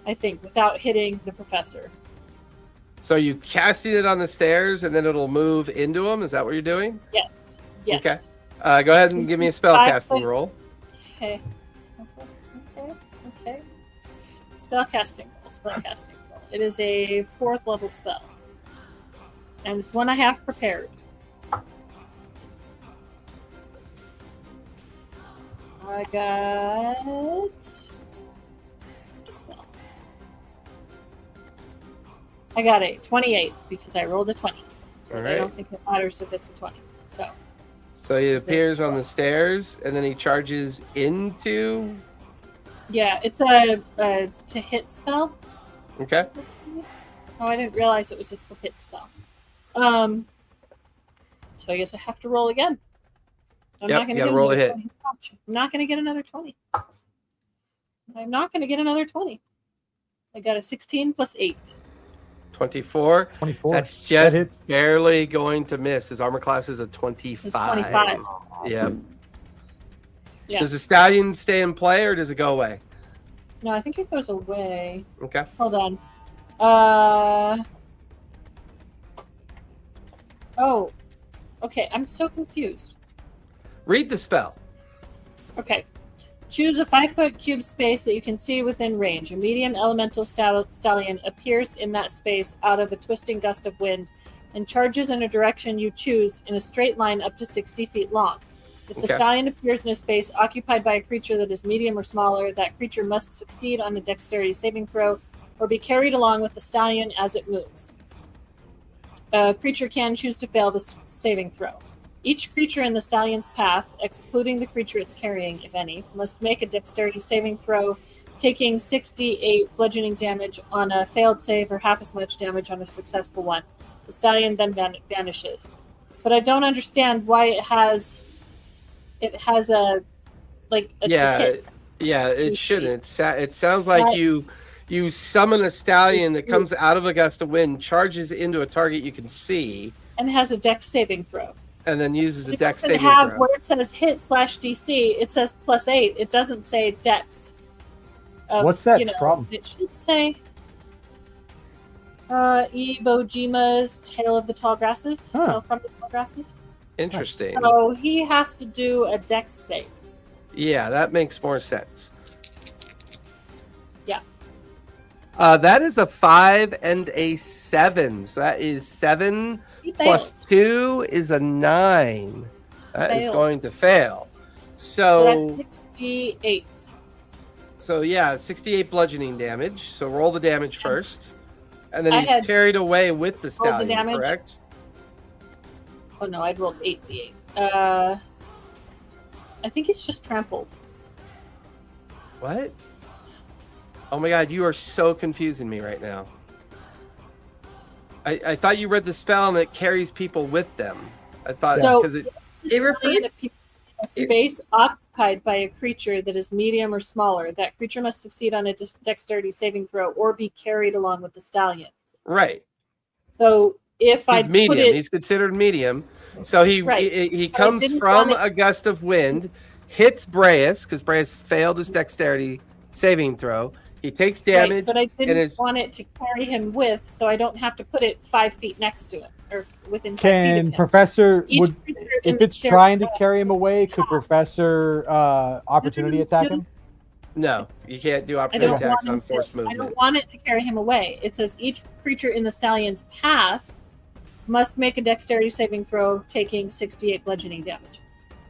I think, without hitting the professor. So you casting it on the stairs and then it'll move into him? Is that what you're doing? Yes. Yes. Okay. Go ahead and give me a spell casting roll. Okay. Spell casting roll. It is a 4th level spell. And it's one I have prepared. I got... What's the spell? I got a 28 because I rolled a 20. All I right. don't think it matters if it's a 20. So he appears on the stairs and then he charges into... Yeah, it's a to hit spell. Okay. Oh, I didn't realize it was a to hit spell. So I guess I have to roll again. I'm Yep, not gonna you gotta get roll a another hit. 20. I'm not going to get another 20. I'm not going to get another 20. I got a 16 plus 8. 24. 24. That's That just hits. barely going to miss. His armor class is a 25. It's 25. Yeah. Yeah. Does the stallion stay in play or does it go away? No, I think it goes away. Okay. Hold on. Oh. Okay, I'm so confused. Read the spell. Okay. Choose a 5-foot cube space that you can see within range. A medium elemental stallion appears in that space out of a twisting gust of wind and charges in a direction you choose in a straight line up to 60 feet long. If the stallion appears in a space occupied by a creature that is medium or smaller, that creature must succeed on a dexterity saving throw or be carried along with the stallion as it moves. A creature can choose to fail the saving throw. Each creature in the stallion's path, excluding the creature it's carrying, if any, must make a dexterity saving throw, taking 68 bludgeoning damage on a failed save or half as much damage on a successful one. The stallion then vanishes. But I don't understand why it has a hit. Yeah, it shouldn't. It sounds like you summon a stallion that comes out of a gust of wind, charges into a target you can see, and has a dex saving throw. And then uses a it dex saving saving throw. Where it says hit/DC, it says +8. It doesn't say dex. What's that from? It should say Iwo Jima's Tale of the Tall Grasses. Tale from the Tall Grasses. Interesting. So he has to do a dex save. Yeah, that makes more sense. Yeah. That is a 5 and a 7. So that is 7 plus 2 is a 9. That is going to fail. So that's 68. So yeah, 68 bludgeoning damage. So roll the damage first. And then he's carried away with the stallion, correct? Oh no, I'd rolled 8d8. I think it's just trampled. What? Oh my god, you are so confusing me right now. I thought you read the spell and it carries people with them. I thought because a space occupied by a creature that is medium or smaller. That creature must succeed on a dexterity saving throw or be carried along with the stallion. Right. So if he's medium, he's considered medium. So he comes from a gust of wind, hits Breas because Breas failed his dexterity saving throw. He takes damage, but I didn't want it to carry him with, so I don't have to put it 5 feet next to him or within 5 feet of him. Can Professor, if it's trying to carry him away, could Professor opportunity attack him? No, you can't do opportunity attacks on forced movement. I don't want it to carry him away. It says each creature in the stallion's path must make a dexterity saving throw, taking 68 bludgeoning damage.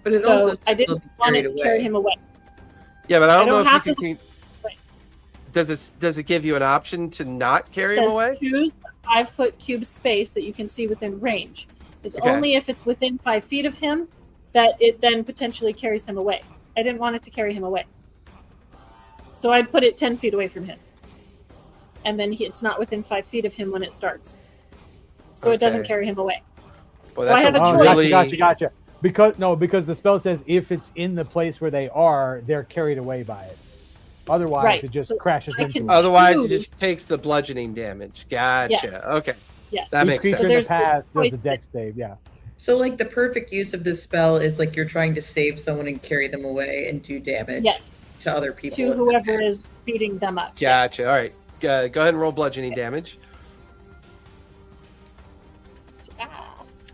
But it also I didn't want it to carry him away. Yeah, but I don't know if you can. Does it give you an option to not carry him away? Choose a 5-foot cube space that you can see within range. It's only if it's within 5 feet of him that it then potentially carries him away. I didn't want it to carry him away. So I'd put it 10 feet away from him. And then it's not within 5 feet of him when it starts. So it doesn't carry him away. Well, so I have a choice. Gotcha. Because the spell says if it's in the place where they are, they're carried away by it. Otherwise, it just crashes into it. Otherwise, it just takes the bludgeoning damage. Gotcha. Yes. Okay. Yeah. That makes sense. In the path does a dex save, So, like, the perfect use of this spell is, like, you're trying to save someone and carry them away and do damage to other people. To whoever is beating them up. Gotcha. Yes. All right. Go ahead and roll bludgeoning damage.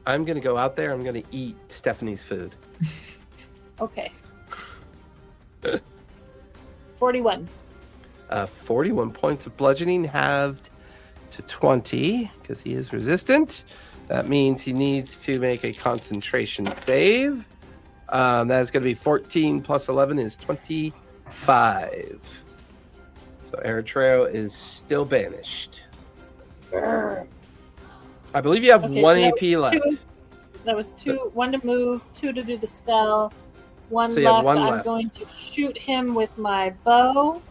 I'm going to go out there. I'm going to eat Stephanie's food. Okay. 41. 41 points of bludgeoning halved to 20 because he is resistant. That means he needs to make a concentration save. That is going to be 14 plus 11 is 25. So Eritrea is still banished. I believe you have 1 AP left. That was 2. 1 to move, 2 to do the spell. 1 so left. I'm left. Going to shoot him with my bow.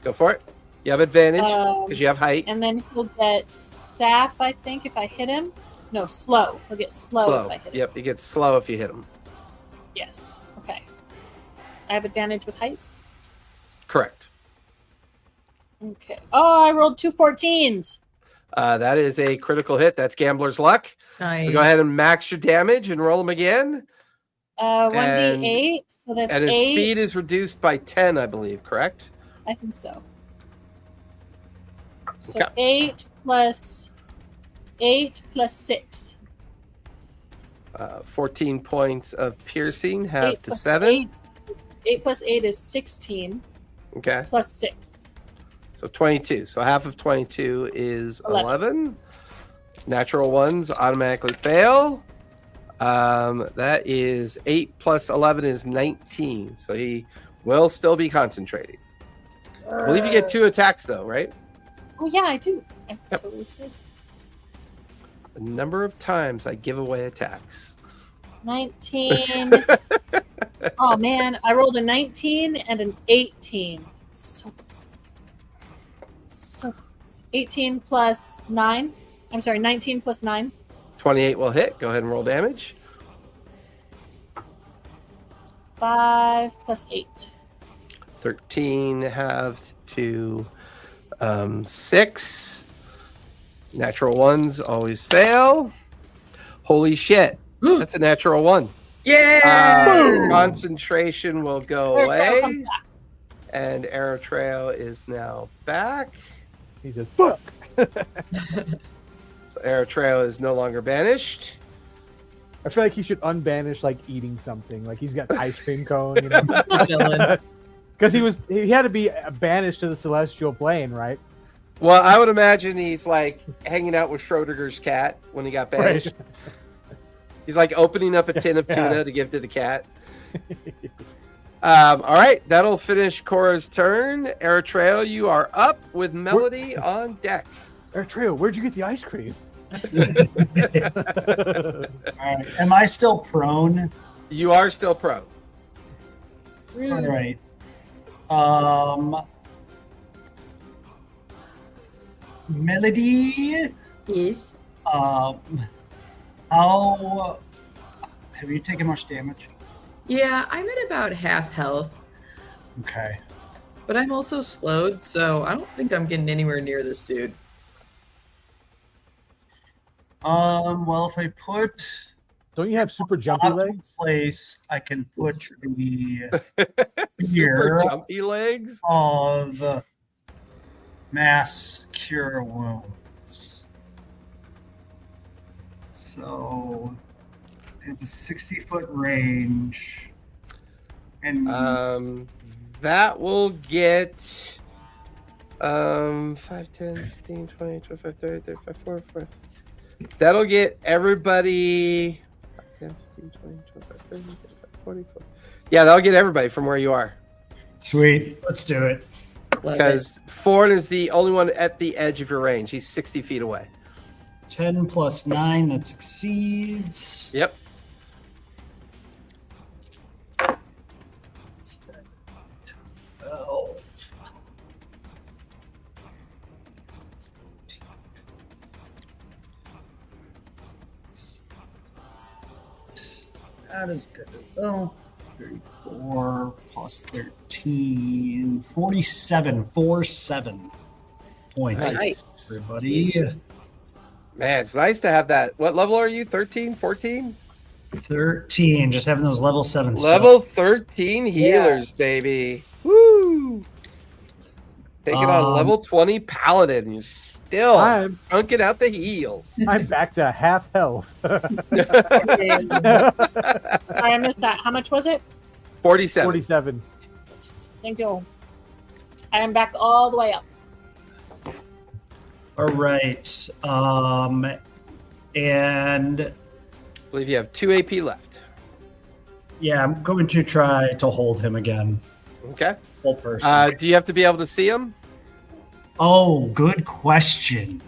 Go for it. You have advantage because you have height. And then he'll get sap, I think, if I hit him. No, slow. He'll get slow if I hit him. Yep, he gets slow if you hit him. Yes. Okay. I have advantage with height? Correct. Okay. Oh, I rolled 2 14s. That is a critical hit. That's Gambler's Luck. Nice. So go ahead and max your damage and roll them again. 1d8. So that's 8. And his speed is reduced by 10, I believe, correct? I think so. So 8 plus 6. 14 points of piercing, half to 7. 8 plus 8 is 16. Okay. Plus 6. So 22. So half of 22 is 11. Natural ones automatically fail. That is 8 plus 11 is 19. So he will still be concentrating. I believe you get 2 attacks, though, right? Oh, yeah, I do. I totally spaced. The number of times I give away attacks. 19. Oh man, I rolled a 19 and an 18. So close. 18 plus 9. I'm sorry, 19 plus 9. 28 will hit. Go ahead and roll damage. 5 plus 8. 13 halved to 6. Natural ones always fail. Holy shit. That's a natural 1. Yeah. Concentration will go Arrow Trail comes away. back. And Arrow Trail is now back. He says, "Fuck." So Arrow Trail is no longer banished. I feel like he should unbanish like eating something. Like he's got an ice cream cone, you know, Chilling. because he had to be banished to the celestial plane, right? Well, I would imagine he's like hanging out with Schrodinger's cat when he got banished. Right. He's like opening up a tin of tuna to give to the cat. All right, that'll finish Cora's turn. Eritrea, you are up with Melody on deck. Eritrea, where'd you get the ice cream? All right. Am I still prone? You are still pro. All right. Melody. Yes. How have you taken much damage? Yeah, I'm at about half health, Okay. but I'm also slowed, so I don't think I'm getting anywhere near this dude. Well, if I put Don't you have super jumpy legs? place, I can put the Super Here. jumpy legs. of mass cure wounds. So it's a 60-foot range. And That will get 5, 10, 15, 20, 25, 30, 35, 40, 45. That'll get everybody 5, 10, 15, 20, 25, 30, 35, 40, 40. Yeah, that'll get everybody from where you are. sweet. Let's do it. Love Because Ford is the only one at the edge of your range. He's 60 feet away. 10 plus 9, that succeeds. Yep. Oh. That is good. Oh, 34 plus 13, 47, 47 points. Nice. Everybody. Man, it's nice to have that. What level are you? 13, 14? 13, just having those level 7 spells. Level 13 healers, baby. Woo! Taking on level 20 paladin. You're still I'm chunking out the heals. back to half health. I missed that. How much was it? 47. 47. Thank you. I am back all the way up. All right. And I believe you have 2 AP left. yeah, I'm going to try to hold him again. Okay. Full person. Do you have to be able to see him? Oh, good question.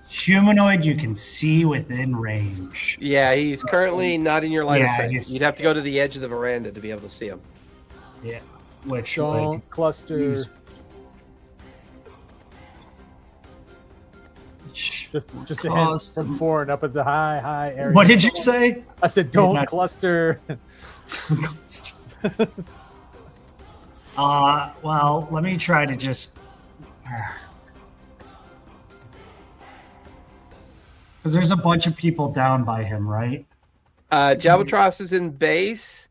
Humanoid you can see within range. Yeah, he's currently not in your line of Yeah, sight. he's- You'd have to go to the edge of the veranda to be able to see him. Yeah. Which Don't like, cluster. use- Just a hint Cause- from Foreign up at the high area. What did you say? I said, don't not- cluster. Well, let me try to just because there's a bunch of people down by him, right? Jalbatros is in base.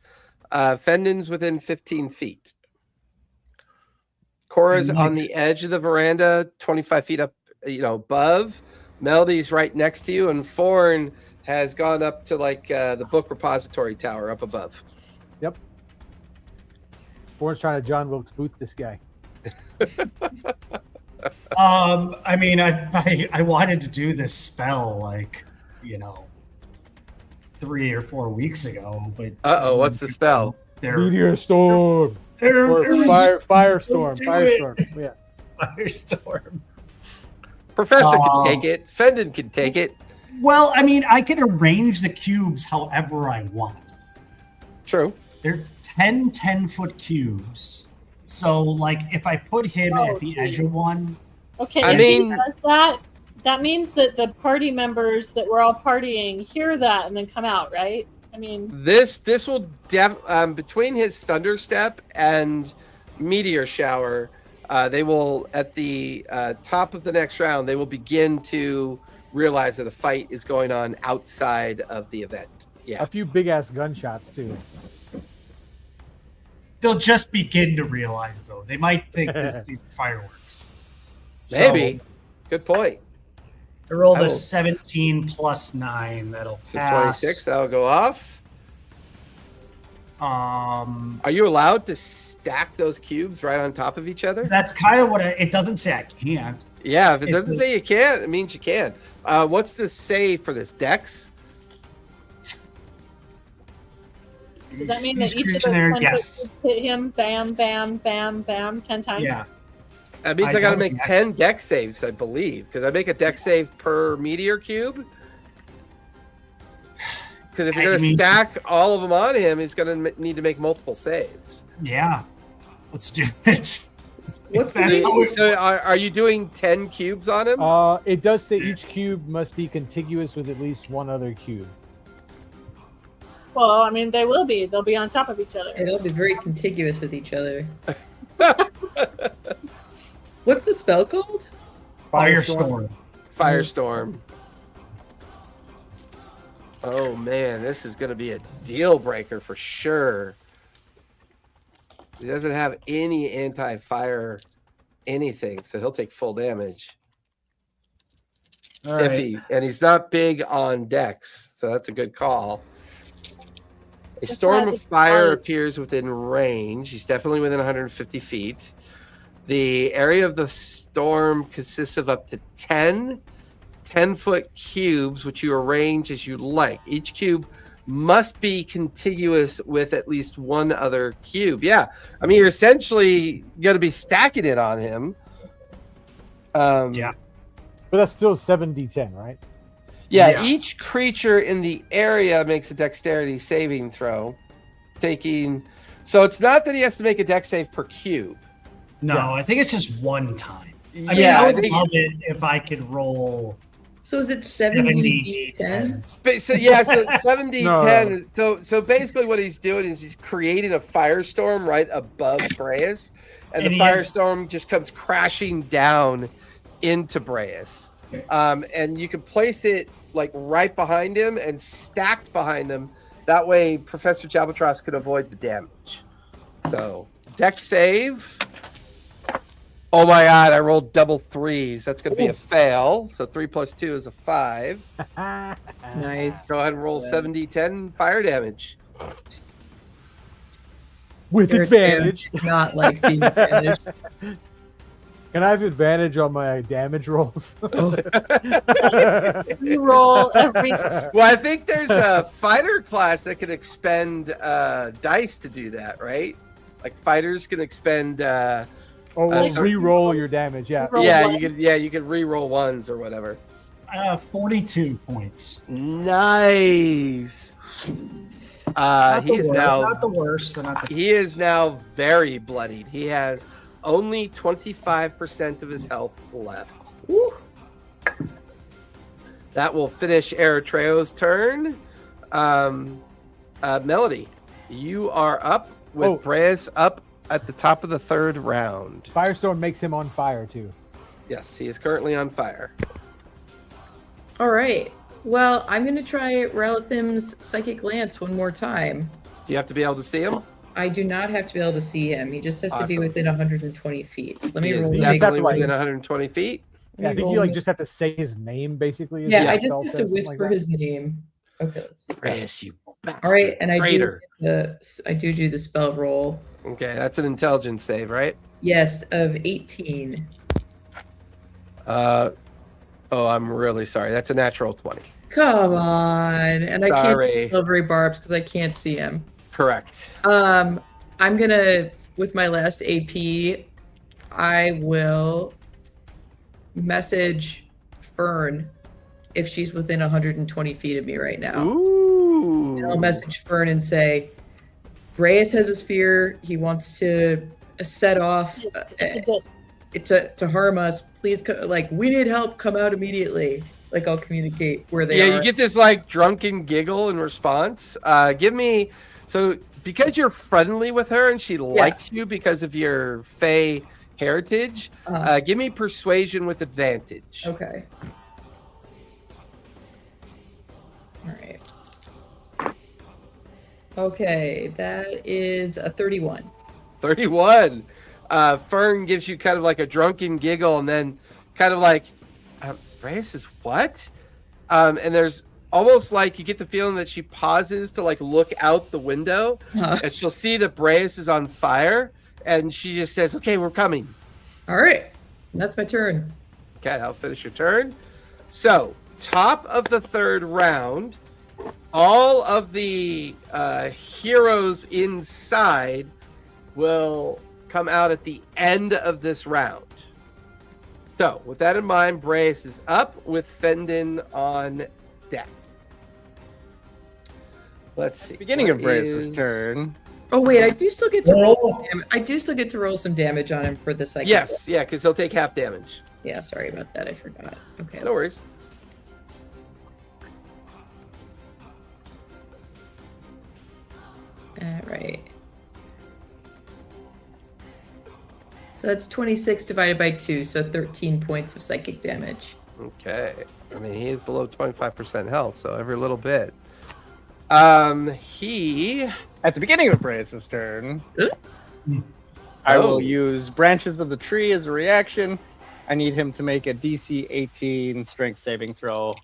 Fendon's within 15 feet. Cora's on the edge of the veranda, 25 feet up, above. Melody's right next to you, and Forn has gone up to like the book repository tower up above. Yep. Foreign's trying to John Wilkes Booth this guy. I mean, I wanted to do this spell like, 3 or 4 weeks ago, but What's the spell? Meteor storm. There Or was firestorm. do Firestorm. Yeah. firestorm. Professor can take it. Fendon can take it. Well, I mean, I can arrange the cubes however I want. True. They're 10-foot cubes. So, like, if I put him at the edge of one... Okay, I if mean, he does that, that means that the party members that were all partying hear that and then come out, right? I mean... This will between his Thunderstep and Meteor Shower, they will, at the top of the next round, they will begin to realize that a fight is going on outside of the event. Yeah. A few big ass gunshots too. They'll just begin to realize, though. They might think these are fireworks. So, Maybe. Good point. I rolled a 17 plus 9. That'll So pass. 26, that'll go off. Are you allowed to stack those cubes right on top of each other? That's kind of what it doesn't say I can't. Yeah, if it It doesn't says- say you can't, it means you can. What's the save for this? Dex? Does that mean that each of creature those there? 10 Yes. hit him, bam, bam, bam, bam, 10 times? Yeah. That means I I got to don't make think 10 dex saves, I believe, because I make a dex save per meteor cube. Because if you're going to stack all of them on him, he's going to need to make multiple saves. Yeah. Let's do it. What's That's how it- So are you doing 10 cubes on him? It does say each cube must be contiguous with at least one other cube. Well, I mean, they will be. They'll be on top of each other. They'll be very contiguous with each other. What's the spell called? Firestorm. Firestorm. Oh man, this is going to be a deal breaker for sure. He doesn't have any anti-fire anything, so he'll take full damage. All right. And he's not big on dex, so that's a good call. A Just storm had of to fire decide. appears within range. He's definitely within 150 feet. The area of the storm consists of up to 10-foot cubes, which you arrange as you like. Each cube must be contiguous with at least one other cube. Yeah, I mean, you're essentially going to be stacking it on him. Yeah. But that's still 7d10, right? Yeah, each creature in the area makes a dexterity saving throw. So it's not that he has to make a dex save per cube. No, I think it's just one time. I mean, Yeah, I I would think- love it if I could roll So is it 70 70d10? So yeah, so 70 No. 10. So basically what he's doing is he's creating a firestorm right above Breas, and And the he has- firestorm just comes crashing down into Breas. And you can place it like right behind him and stacked behind him. That way Professor Jabatros could avoid the damage. So dex save. Oh my god, I rolled double threes. That's going to be a fail. So 3 plus 2 is a 5. Nice. Go ahead and roll 70-10 fire damage. With Your advantage. damage, Not like being advantaged. Can I have advantage on my damage rolls? You roll every. Well, I think there's a fighter class that can expend dice to do that, right? Like fighters can expend. Oh, well, so- re-roll your damage. Yeah. Roll Yeah, one. you could re-roll ones or whatever. 42 points. Nice. Not He the is worst, now not the worst, but not the he is now very bloodied. He has only 25% of his health left. That will finish Eritreo's turn. Melody, you are up with Oh. Breas up at the top of the third round. Firestorm makes him on fire too. Yes, he is currently on fire. All right. Well, I'm going to try Relathim's Psychic Lance one more time. Do you have to be able to see him? I do not have to be able to see him. He just has to be Awesome. within 120 feet. Let He me is roll. You Make, just have definitely to, like- within 120 feet. Yeah, I think you like just have to say his name basically. is yeah, what I the just spell have says, to something like whisper that. his name. Okay, let's see. Breas, you bastard. All right, and I Traitor. do the spell roll. Okay, that's an intelligence save, right? Yes, of 18. Oh, I'm really sorry. That's a natural 20. Come on, and I Sorry. can't silvery barbs because I can't see him. Correct. I'm gonna, with my last AP, I will message Fern if she's within 120 feet of me right now. Ooh. And I'll message Fern and say, Reyes has a sphere. He wants to set off It's a disc. to harm us. Please, we need help. Come out immediately. Like, I'll communicate where they are. Yeah, you get this like drunken giggle in response. Because you're friendly with her and she likes you because of your Fey heritage, give me persuasion with advantage. Okay. All right. Okay, that is a 31. 31. Fern gives you kind of like a drunken giggle and then kind of like, Reyes is what? And there's almost like you get the feeling that she pauses to like look out the window and she'll see that Reyes is on fire and she just says, okay, we're coming. All right. That's my turn. Okay, I'll finish your turn. So, top of the third round, all of the heroes inside will come out at the end of this round. So, with that in mind, Brace is up with Fendon on deck. Let's see. Beginning of Brace's turn. Oh wait, I do still get to roll some damage. I do still get to roll some damage on him for the psychic. Yes, yeah, because he'll take half damage. Yeah, sorry about that. I forgot. Okay. No worries. All right. So that's 26 divided by 2, so 13 points of psychic damage. Okay. I mean, he is below 25% health, so every little bit. He... At the beginning of Brace's turn, I will use Branches of the Tree as a reaction. I need him to make a DC 18 strength saving throw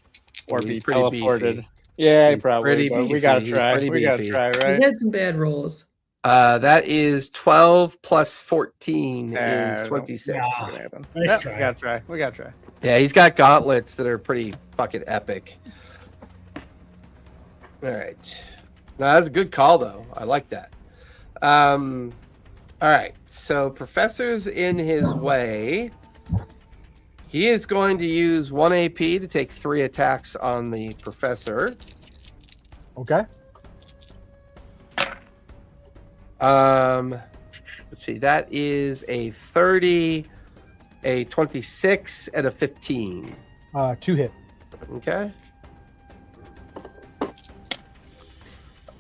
or be teleported. Beefy. Yeah, probably. Beefy. We gotta try. We gotta try, right? He's had some bad rolls. That is 12 plus 14 is 26. We gotta try. We gotta try. Yeah, he's got gauntlets that are pretty fucking epic. All right. No, that's a good call, though. I like that. All right. So, Professor's in his way. He is going to use 1 AP to take 3 attacks on the Professor. Okay. Let's see. That is a 30, a 26, and a 15. 2 hit. Okay.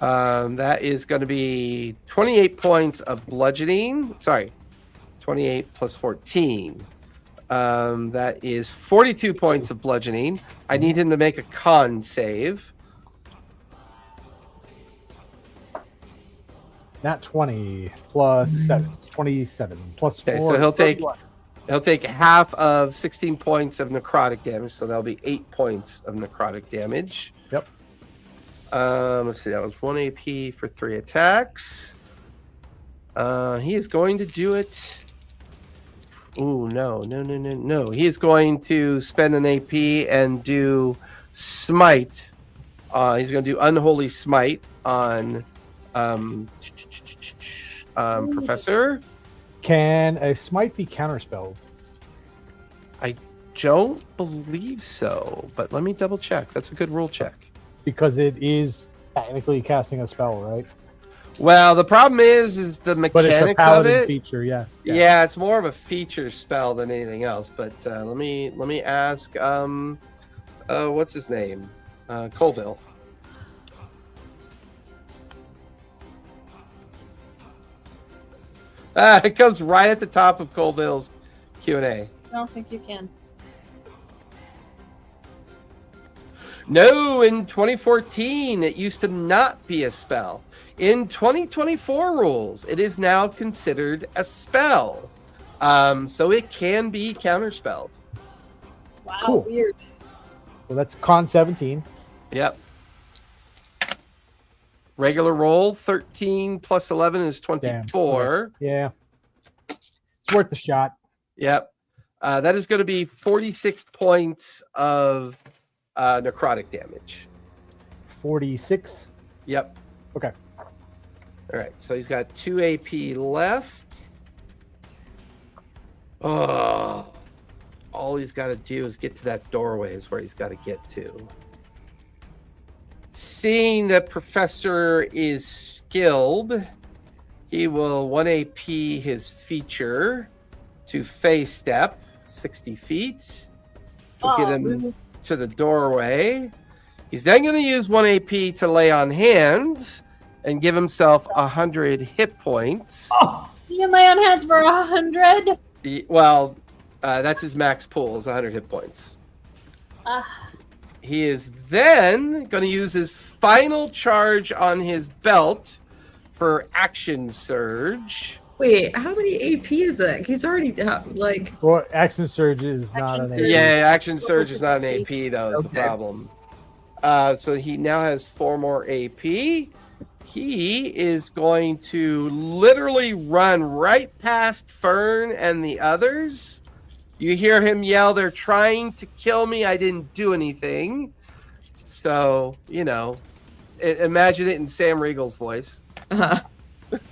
That is going to be 28 points of bludgeoning. Sorry, 28 plus 14. That is 42 points of bludgeoning. I need him to make a con save. Not 20 plus 7. 27 plus 4. Okay, so he'll take half of 16 points of necrotic damage. So that'll be 8 points of necrotic damage. Yep. Let's see. That was 1 AP for 3 attacks. He is going to do it. Ooh, no. He is going to spend an AP and do Smite. He's going to do Unholy Smite on Professor. Can a smite be counterspelled? I don't believe so, but let me double check. That's a good rule check. Because it is technically casting a spell, right? Well, the problem is the But it's a mechanics of paladin it. feature, yeah. Yeah, it's more of a feature spell than anything else. But let me ask. What's his name? Colville. It comes right at the top of Colville's Q&A. I don't think you can. No, in 2014, it used to not be a spell. In 2024 rules, it is now considered a spell. So it can be counterspelled. Wow, Cool. weird. So that's con 17. Yep. Regular roll, 13 plus 11 is 24. Yeah. It's worth the shot. Yep. That is going to be 46 points of necrotic damage. 46. Yep. Okay. All right. So he's got 2 AP left. Oh. all he's got to do is get to that doorway is where he's got to get to. Seeing that Professor is skilled, he will 1 AP his feature to phase step 60 feet to get him to the doorway. He's then going to use 1 AP to lay on hands and give himself 100 hit points. Oh. You can lay on hands for 100? Well, that's his max pool is 100 hit points. He is then going to use his final charge on his belt for action surge. Wait, how many AP is that? He's already like. Well, action surge is not an AP. Yeah, action surge is not an AP though. Is the problem. So he now has 4 more AP. He is going to literally run right past Fern and the others. You hear him yell, "They're trying to kill me. I didn't do anything." So, you know, imagine it in Sam Riegel's voice. Uh-huh.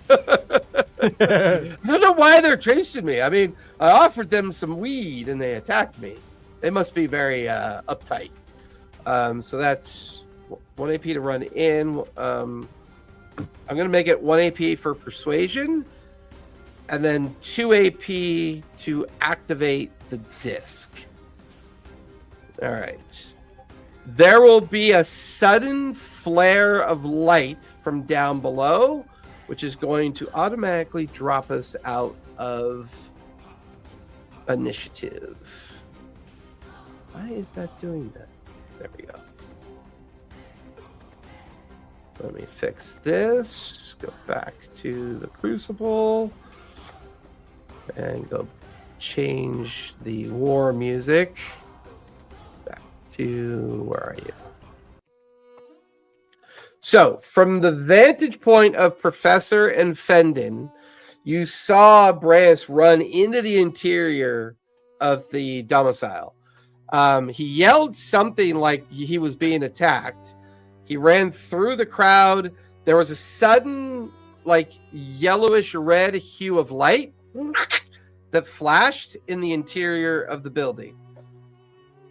I don't know why they're chasing me. I mean, I offered them some weed and they attacked me. They must be very uptight. So that's 1 AP to run in. I'm going to make it 1 AP for persuasion and then 2 AP to activate the disc. All right. There will be a sudden flare of light from down below, which is going to automatically drop us out of initiative. Why is that doing that? There we go. Let me fix this. Go back to the Crucible. And go change the war music. Back to, where are you? So, from the vantage point of Professor and Fendon, you saw Breas run into the interior of the domicile. He yelled something like he was being attacked. He ran through the crowd. There was a sudden, like, yellowish red hue of light that flashed in the interior of the building.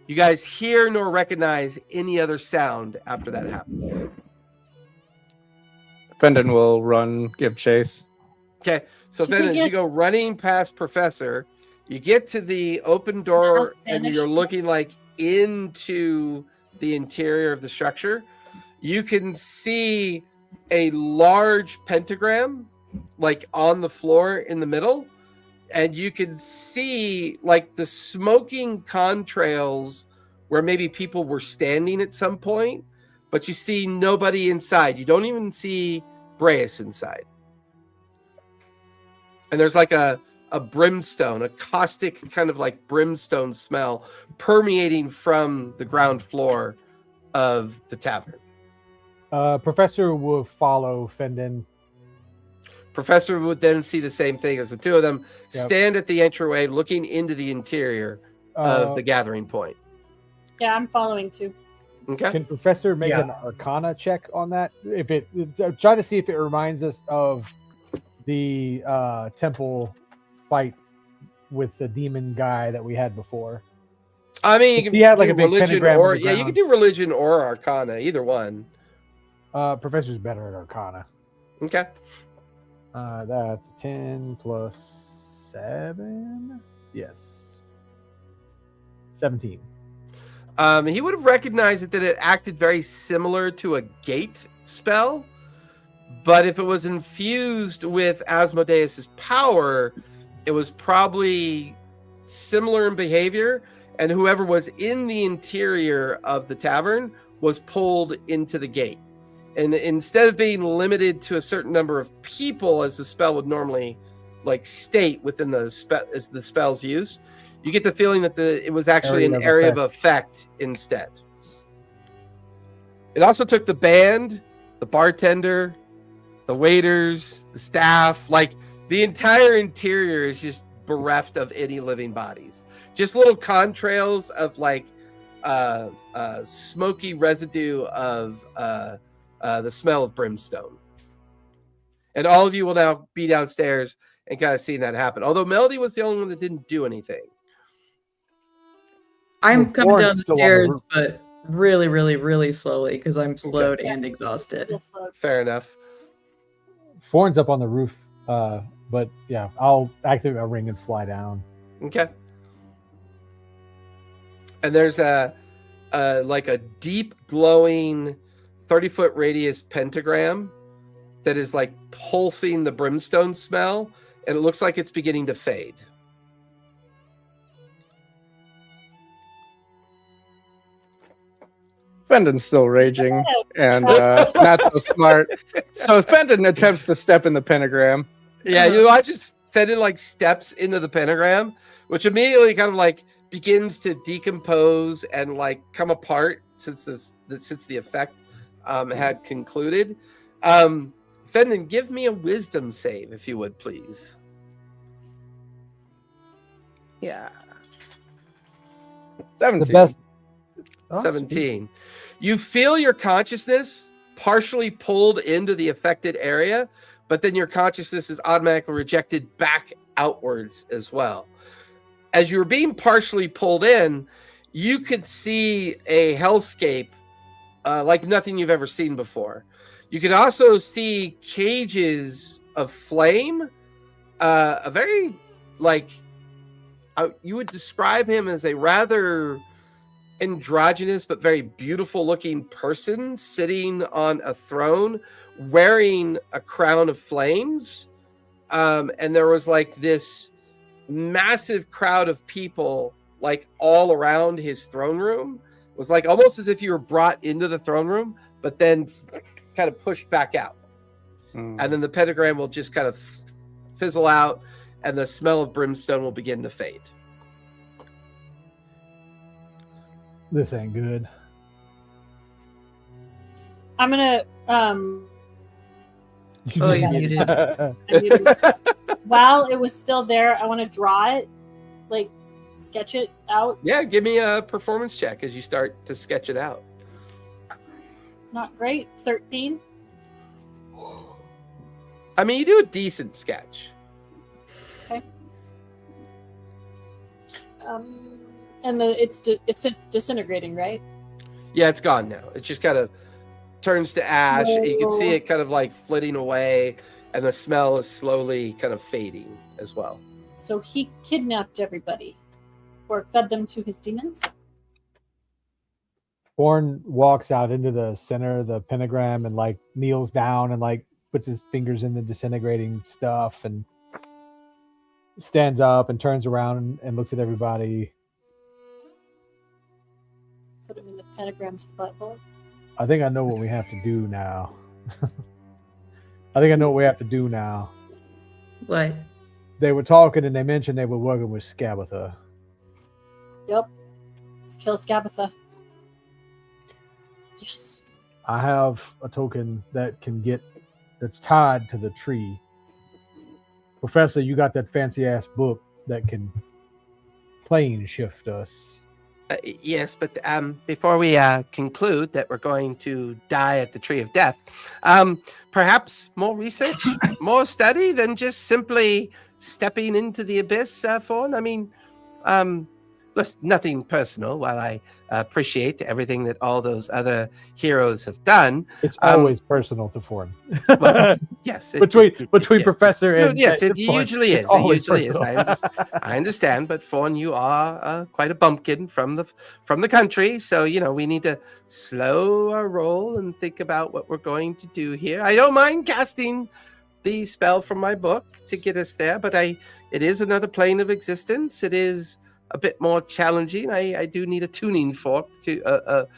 You guys hear nor recognize any other sound after that happens. Fendon will run, give chase. Okay, so then as you go running past Professor, you get to the open door and you're looking like into the interior of the structure. You can see a large pentagram like on the floor in the middle, and you can see like the smoking contrails where maybe people were standing at some point, but you see nobody inside. You don't even see Breas inside. And there's like a brimstone, a caustic kind of like brimstone smell permeating from the ground floor of the tavern. Professor will follow Fendon. Professor would then see the same thing as the two of them stand at the entryway looking into the interior of the gathering point. Yeah, I'm following too. Okay. Can Professor make an Arcana check on that? If it try to see if it reminds us of the temple fight with the demon guy that we had before. I mean, you can he had like a big religion or you can do religion or Arcana, either one. Professor's better at Arcana. Okay. That's 10 plus 7. Yes. 17. He would have recognized that it acted very similar to a gate spell, but if it was infused with Asmodeus's power, it was probably similar in behavior, and whoever was in the interior of the tavern was pulled into the gate. And instead of being limited to a certain number of people, as the spell would normally like state within the spell's use, you get the feeling that it was actually an area of effect instead. It also took the band, the bartender, the waiters, the staff, like the entire interior is just bereft of any living bodies. Just little contrails of like smoky residue of the smell of brimstone. And all of you will now be downstairs and kind of seeing that happen. Although Melody was the only one that didn't do anything. I'm coming Warren's down the still on the stairs, roof. but really, really, really slowly because I'm slowed and Still exhausted. slow. Fair enough. Forn's up on the roof, but yeah, I'll activate a ring and fly down. Okay. And there's a like a deep glowing 30-foot radius pentagram that is like pulsing the brimstone smell, and it looks like it's beginning to fade. Fenton's still raging and not so smart. So Fenton attempts to step in the pentagram. Yeah, you watch as Fenton like steps into the pentagram, which immediately kind of like begins to decompose and like come apart since the effect had concluded. Fenton, give me a wisdom save if you would, please. Yeah. 17. The best. 17. You feel your consciousness partially pulled into the affected area, but then your consciousness is automatically rejected back outwards as well. As you were being partially pulled in, you could see a hellscape like nothing you've ever seen before. You could also see cages of flame, a very, like, you would describe him as a rather androgynous but very beautiful looking person sitting on a throne wearing a crown of flames, and there was like this massive crowd of people like all around his throne room. It was like almost as if you were brought into the throne room but then kind of pushed back out, and then the pentagram will just kind of fizzle out and the smell of brimstone will begin to fade. This ain't good. I'm gonna Oh, you muted. I muted myself. While it was still there, I want to draw it, like sketch it out. Yeah, give me a performance check as you start to sketch it out. Not great. 13. I mean, you do a decent sketch. Okay. And it's disintegrating, right? Yeah, it's gone now. It just kind of turns to ash. No. You can see it kind of like flitting away, and the smell is slowly kind of fading as well. So he kidnapped everybody, or fed them to his demons. Born walks out into the center of the pentagram and like kneels down and like puts his fingers in the disintegrating stuff and stands up and turns around and looks at everybody. Put him in the pentagram's butthole. I think I know what we have to do now. I think I know what we have to do now. What? They were talking and they mentioned they were working with Scabatha. Yep. Let's kill Scabatha. Yes. I have a token that's tied to the tree. Professor, you got that fancy ass book that can plane shift us. Yes, but before we conclude that we're going to die at the Tree of Death, perhaps more research, more study than just simply stepping into the abyss, Fawn? I mean, nothing personal, while I appreciate everything that all those other heroes have done. It's always personal to Fawn. Well, yes. Between yes, Professor and yes, it Fawn, usually is. it's always It usually is. personal. I understand, but Fawn, you are quite a bumpkin from the country, so we need to slow our roll and think about what we're going to do here. I don't mind casting the spell from my book to get us there, but it is another plane of existence. It is a bit more challenging. I do need a tuning fork to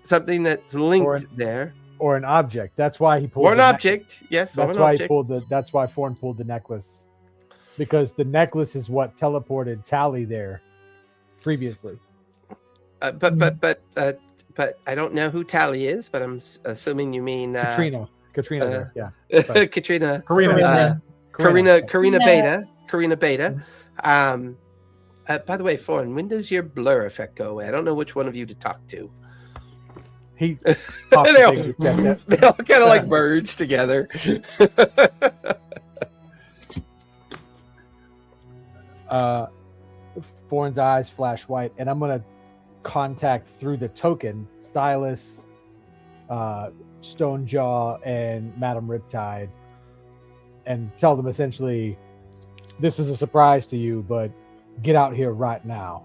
something that's linked there. Or an object. That's why he pulled. Or an object. Yes. That's why he pulled the. That's why Fawn pulled the necklace, because the necklace is what teleported Tally there previously. But I don't know who Tally is. But I'm assuming you mean Katrina. There. Yeah. Katrina. Karina Beta. By the way, Fawn, when does your blur effect go away? I don't know which one of you to talk to. He they all kind of like merge together. Bourne's eyes flash white, and I'm gonna contact through the token Stylus, Stonejaw, and Madam Riptide, and tell them essentially, this is a surprise to you, but get out here right now.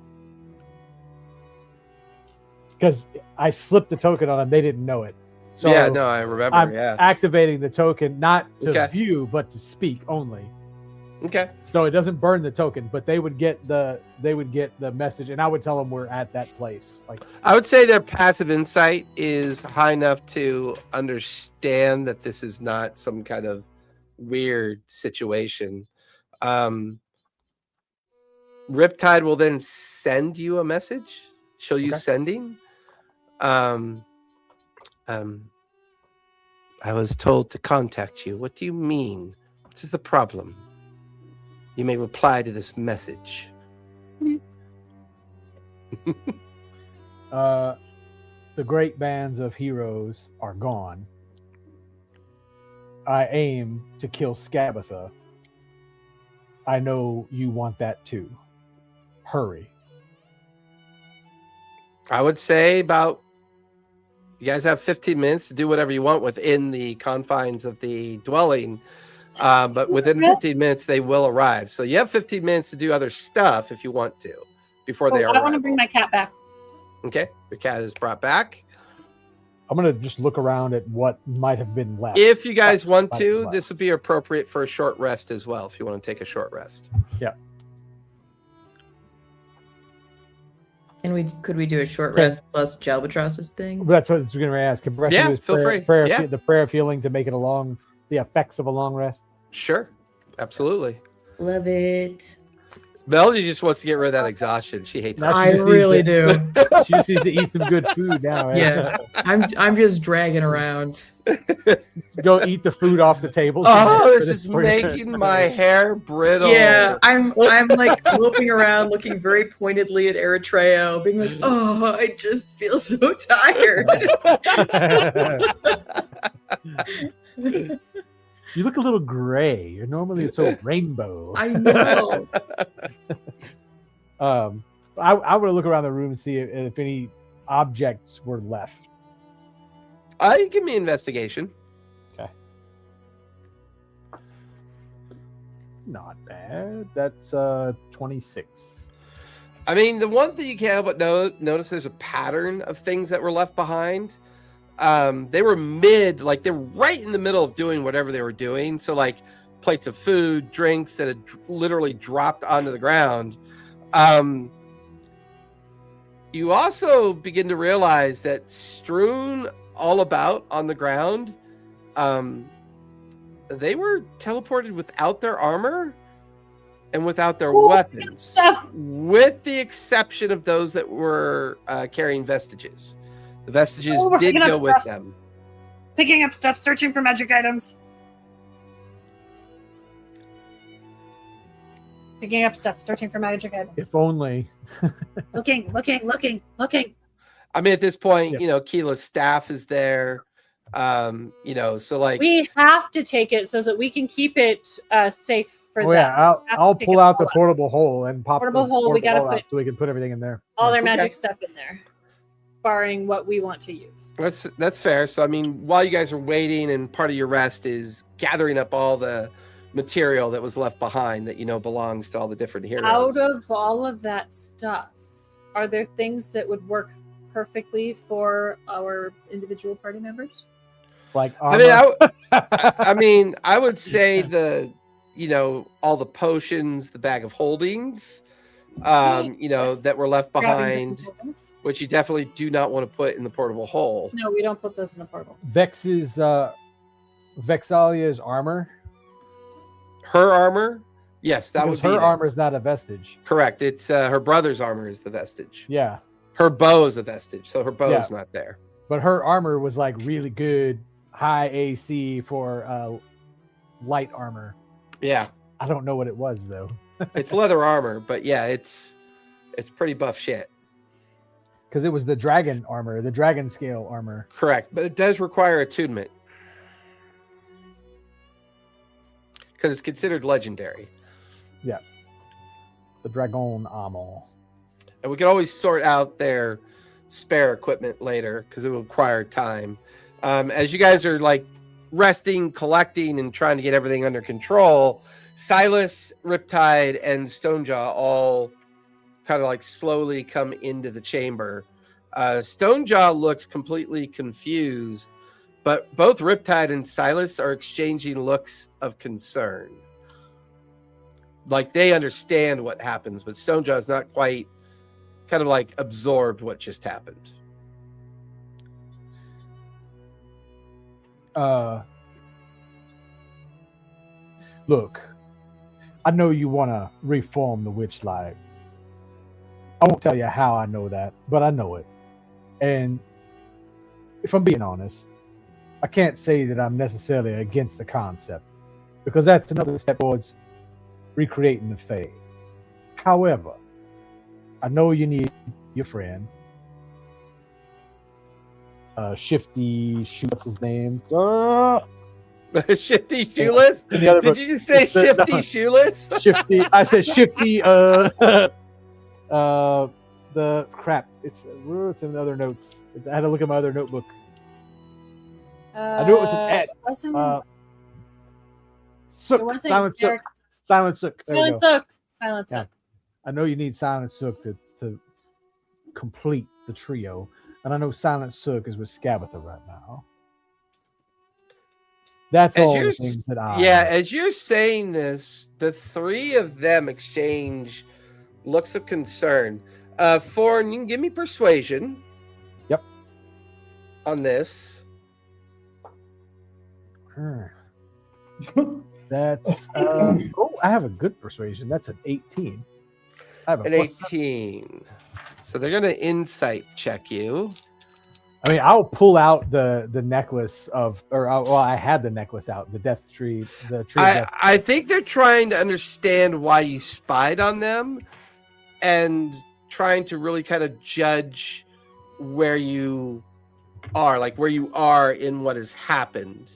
Because I slipped the token on them, they didn't know it. So yeah, no, I remember. I'm yeah, activating the token not to Okay. view, but to speak only. okay. So it doesn't burn the token, but they would get the message, and I would tell them we're at that place. Like, I would say their passive insight is high enough to understand that this is not some kind of weird situation. Riptide will then send you a message. She'll use Okay. sending. I was told to contact you. What do you mean? What is the problem? You may reply to this message. the great bands of heroes are gone. I aim to kill Skabatha. I know you want that too. Hurry. I would say about, you guys have 15 minutes to do whatever you want within the confines of the dwelling. But within 15 minutes, they will arrive. So you have 15 minutes to do other stuff if you want to before they arrive. I want to bring my cat back. Okay, your cat is brought back. I'm gonna just look around at what might have been left. If you guys That's want might to, be left. this would be appropriate for a short rest as well, if you want to take a short rest. Yeah. Could we do a short Okay. rest plus Jalbatross's thing? That's what I was going to ask. Can Brett Yeah, do his feel free. prayer, Yeah. the prayer of healing to make it the effects of a long rest? Sure, absolutely. Love it. Melody just wants to get rid of that exhaustion. She hates Now that. she I just needs really to- do. She just needs to eat some good food now. Right? Yeah. I'm just dragging around. Go eat the food off the table. Oh, this is making my hair brittle. Yeah, I'm like moping around, looking very pointedly at Eritrea, being like, "Oh, I just feel so tired." You look a little gray. You're normally so rainbow. I know. I want to look around the room and see if any objects were left. You give me investigation. Okay. Not bad. That's 26. I mean, the one thing you can't help but notice there's a pattern of things that were left behind. They were they're right in the middle of doing whatever they were doing. So like plates of food, drinks that had literally dropped onto the ground. You also begin to realize that strewn all about on the ground, they were teleported without their armor and without their weapons, Stuff. with the exception of those that were carrying vestiges. The vestiges Oh, we're did picking up go with stuff. them. Picking up stuff, searching for magic items. Picking up stuff, searching for magic items. If only. Looking. I mean, at this point, Yeah. Keela's staff is there. So like, We have to take it so that we can keep it safe for Oh them. yeah, We have I'll to pick pull it out the all up. portable hole and pop Portable the hole, we gotta hole out put- so we can put everything in there. All their Okay. magic stuff in there, barring what we want to use. that's fair. So I mean, while you guys are waiting, and part of your rest is gathering up all the material that was left behind that belongs to all the different heroes. Out of all of that stuff, are there things that would work perfectly for our individual party members? Like I mean, armor. I mean, I would say all the potions, the bag of holdings, Yes. that were left Grabbing behind, different items? which you definitely do not want to put in the portable hole. No, we don't put those in the portal. Vexalia's armor. Her armor, yes, that Because would be her there. armor is not a vestige. Correct. It's her brother's armor is the vestige. Yeah, Her bow is a vestige, so her bow Yeah. is not there. but her armor was like really good, high AC for light armor. Yeah, I don't know what it was though, it's leather armor, but yeah, it's pretty buff shit. because it was the dragon armor, the dragon scale armor. Correct, but it does require attunement because it's considered legendary. The dragon armor. And we can always sort out their spare equipment later because it will require time. As you guys are like resting, collecting, and trying to get everything under control, Silas, Riptide, and Stonejaw all kind of like slowly come into the chamber. Stonejaw looks completely confused, but both Riptide and Silas are exchanging looks of concern. Like they understand what happens, but Stonejaw is not quite kind of like absorbed what just happened. Look, I know you want to reform the Witchlight. I won't tell you how I know that, but I know it. And if I'm being honest, I can't say that I'm necessarily against the concept, because that's another step towards recreating the Fae. However, I know you need your friend, Shifty Shoe. What's his name? Shifty Shoeless? Did you just say Shifty Shoeless? Shifty. I said Shifty. The crap. It's in other notes. I had to look at my other notebook. I knew it was an S. Sook. Silent Sook. Silent Sook. Silent Sook. Silent Sook. I know you need Silent Sook to complete the trio, and I know Silent Sook is with Skabatha right now. That's all the things that I... Yeah, as you're saying this, the three of them exchange looks of concern. Foreign, you can give me persuasion. Yep. On this. That's I have a good persuasion. That's an 18. I have an 18. So they're gonna insight check you. I mean, I'll pull out the necklace of, I had the necklace out, the death tree, the tree. I think they're trying to understand why you spied on them, and trying to really kind of judge where you are, like where you are in what has happened.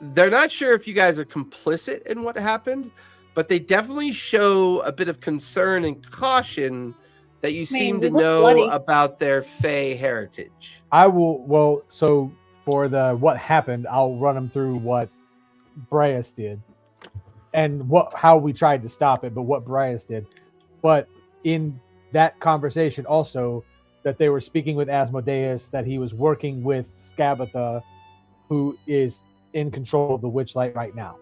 They're not sure if you guys are complicit in what happened, but they definitely show a bit of concern and caution that you seem to know bloody about their Fey heritage. I will. Well, so for the what happened, I'll run them through what Bryas did and how we tried to stop it, but what Bryas did. But in that conversation, also that they were speaking with Asmodeus, that he was working with Skabatha, who is in control of the Witchlight right now.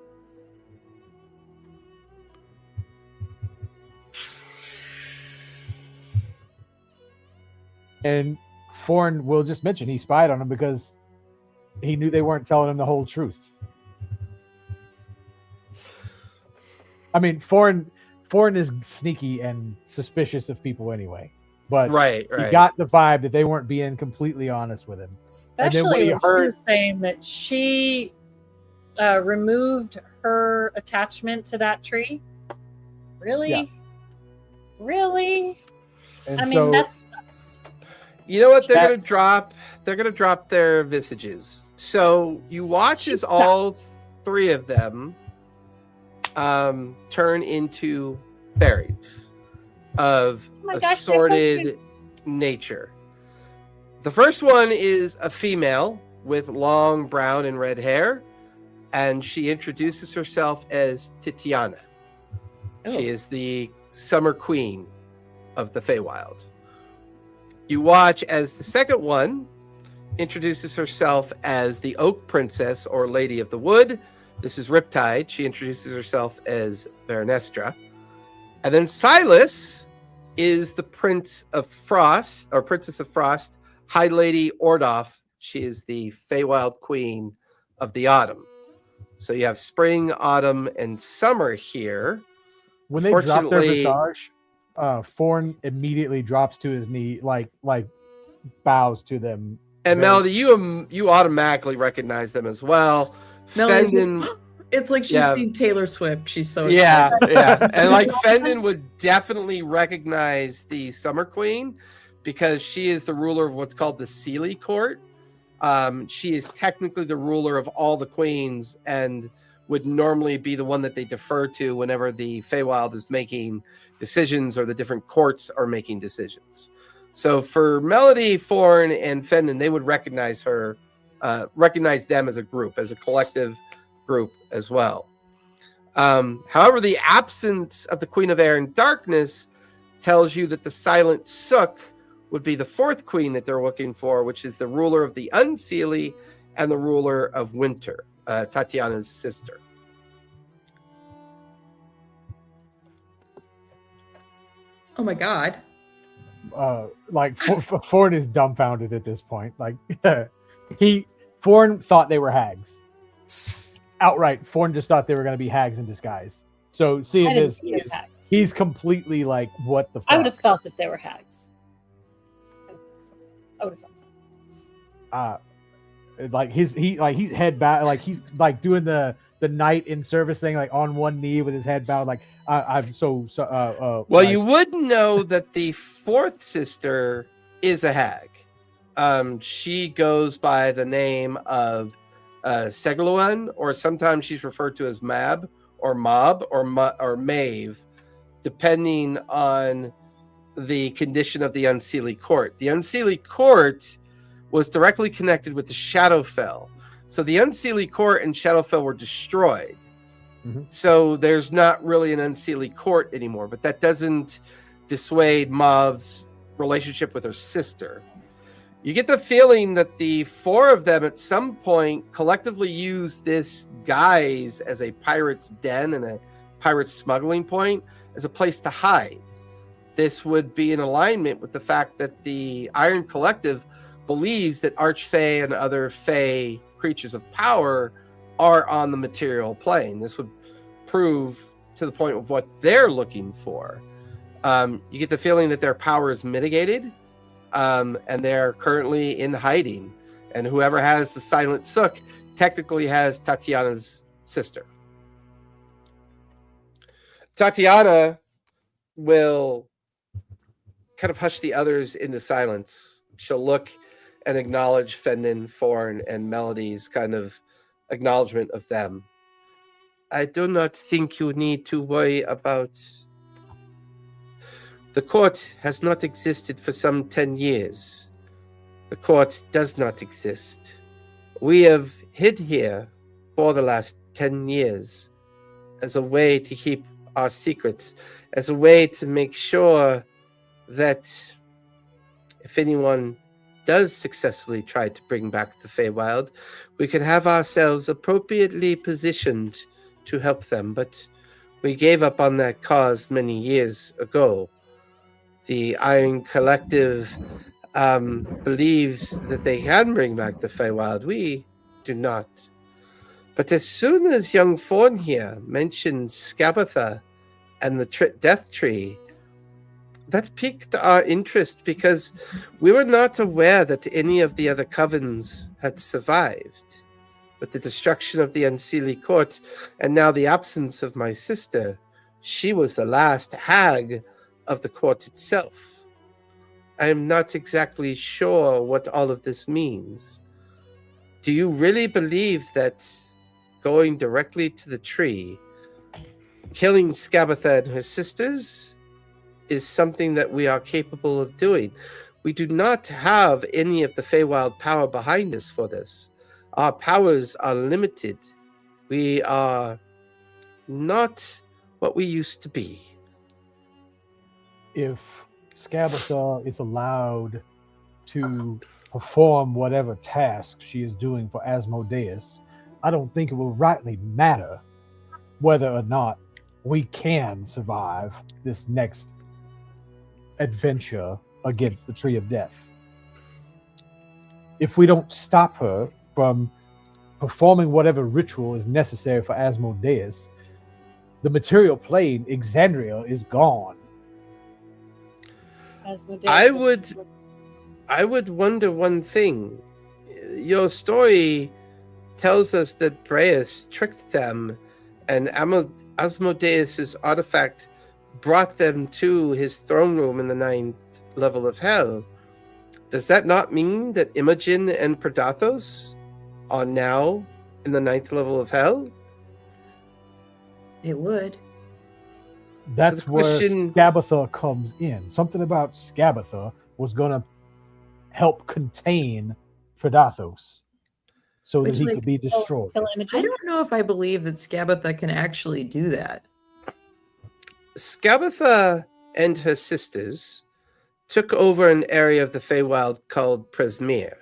And Foreign will just mention he spied on him because he knew they weren't telling him the whole truth. I mean, Foreign is sneaky and suspicious of people anyway. But right. He got the vibe that they weren't being completely honest with him. Especially when she was saying that she removed her attachment to that tree. Really? Yeah. Really? And I mean, that sucks. You know what? They're gonna drop. They're gonna drop their visages. So you watch as all three of them turn into fairies of assorted nature. The first one is a female with long brown and red hair, and she introduces herself as Titiana. She is the summer queen of the Feywild. You watch as the second one introduces herself as the Oak Princess or Lady of the Wood. This is Riptide. She introduces herself as Veranestra. And then Silas is the Prince of Frost, or Princess of Frost, High Lady Ordoff. She is the Feywild Queen of the Autumn. So you have spring, autumn, and summer here. When they drop their visage, Foreign immediately drops to his knee, like bows to them. And Melody, you automatically recognize them as well. Fendon, it's like she's seen Taylor Swift. She's so excited. Yeah. And like Fendon would definitely recognize the Summer Queen because she is the ruler of what's called the Sealy Court. She is technically the ruler of all the queens, and would normally be the one that they defer to whenever the Feywild is making decisions or the different courts are making decisions. So for Melody, Forn, and Fenton, they would recognize them as a group, as a collective group as well. However, the absence of the Queen of Air and Darkness tells you that the Silent Sook would be the fourth queen that they're looking for, which is the ruler of the Unseelie and the ruler of Winter, Tatiana's sister. Oh my god. Forn is dumbfounded at this point. Like Forn thought they were hags. Outright, Forn just thought they were going to be hags in disguise. So seeing this, he's completely like, what the fuck? I would have felt if they were hags. I would have felt that. Like he's head bowed, like he's like doing the knight in service thing, like on one knee with his head bowed, like I'm so well, like, you would know that the fourth sister is a hag. She goes by the name of Segluan, or sometimes she's referred to as Mab or Mob or Maeve, depending on the condition of the Unseelie Court. The Unseelie Court was directly connected with the Shadowfell. So the Unseelie Court and Shadowfell were destroyed. Mm-hmm. So there's not really an Unseelie Court anymore, but that doesn't dissuade Mauve's relationship with her sister. You get the feeling that the four of them at some point collectively used this guise as a pirate's den and a pirate's smuggling point as a place to hide. This would be in alignment with the fact that the Iron Collective believes that Archfey and other Fey creatures of power are on the material plane. This would prove to the point of what they're looking for. You get the feeling that their power is mitigated, and they're currently in hiding. And whoever has the Silent Sook technically has Tatiana's sister. Tatiana will kind of hush the others into silence. She'll look and acknowledge Fenton, Forn, and Melody's kind of acknowledgement of them. I do not think you need to worry about... The court has not existed for some 10 years. The court does not exist. We have hid here for the last 10 years as a way to keep our secrets, as a way to make sure that if anyone does successfully try to bring back the Feywild, we can have ourselves appropriately positioned to help them. But we gave up on that cause many years ago. The Iron Collective believes that they can bring back the Feywild. We do not. But as soon as young Fawn here mentioned Skabatha and the Death Tree, that piqued our interest because we were not aware that any of the other covens had survived. With the destruction of the Unseelie Court and now the absence of my sister, she was the last hag of the court itself. I am not exactly sure what all of this means. Do you really believe that going directly to the tree, killing Skabatha and her sisters, is something that we are capable of doing? We do not have any of the Feywild power behind us for this. Our powers are limited. We are not what we used to be. If Skabatha is allowed to perform whatever task she is doing for Asmodeus, I don't think it will rightly matter whether or not we can survive this next adventure against the Tree of Death. If we don't stop her from performing whatever ritual is necessary for Asmodeus, the material plane, Exandria, is gone. I would wonder one thing. Your story tells us that Breus tricked them and Asmodeus' artifact brought them to his throne room in the 9th level of hell. Does that not mean that Imogen and Predathos are now in the 9th level of hell? It would. That's So where Skabatha comes in. Something about Skabatha was going to help contain Predathos so that he could be destroyed. I don't know if I believe that Skabatha can actually do that. Skabatha and her sisters took over an area of the Feywild called Presmere.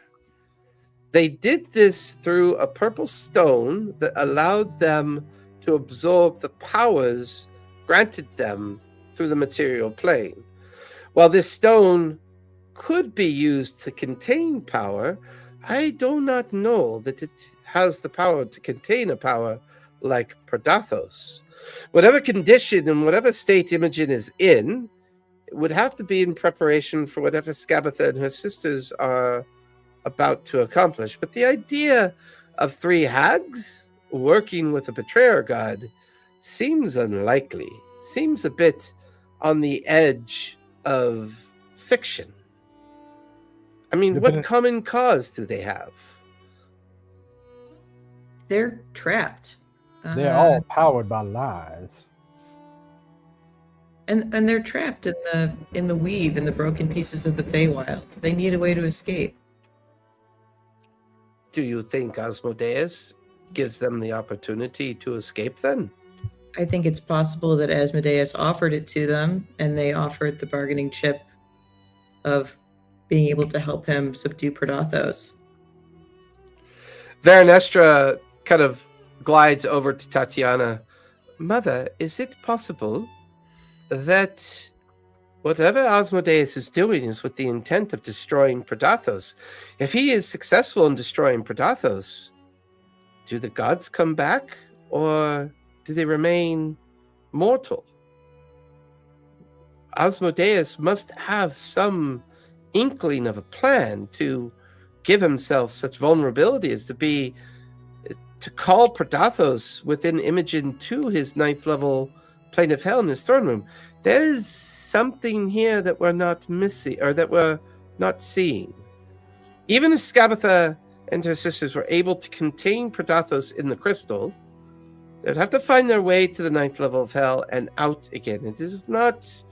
They did this through a purple stone that allowed them to absorb the powers granted them through the material plane. While this stone could be used to contain power, I do not know that it has the power to contain a power like Predathos. Whatever condition and whatever state Imogen is in, it would have to be in preparation for whatever Skabatha and her sisters are about to accomplish. But the idea of 3 hags working with a betrayer god seems unlikely. Seems a bit on the edge of fiction. I mean, what common cause do they have? They're trapped. They're all powered by lies. And they're trapped in the weave, in the broken pieces of the Feywild. They need a way to escape. Do you think Asmodeus gives them the opportunity to escape then? I think it's possible that Asmodeus offered it to them, and they offered the bargaining chip of being able to help him subdue Predathos. Veranestra kind of glides over to Tatiana. Mother, is it possible that whatever Asmodeus is doing is with the intent of destroying Predathos? If he is successful in destroying Predathos, do the gods come back, or do they remain mortal? Asmodeus must have some inkling of a plan to give himself such vulnerability as to call Predathos within Imogen to his 9th level plane of hell in his throne room. There is something here that we're not missing, or that we're not seeing. Even if Skabatha and her sisters were able to contain Predathos in the crystal, they'd have to find their way to the 9th level of hell and out again. It is not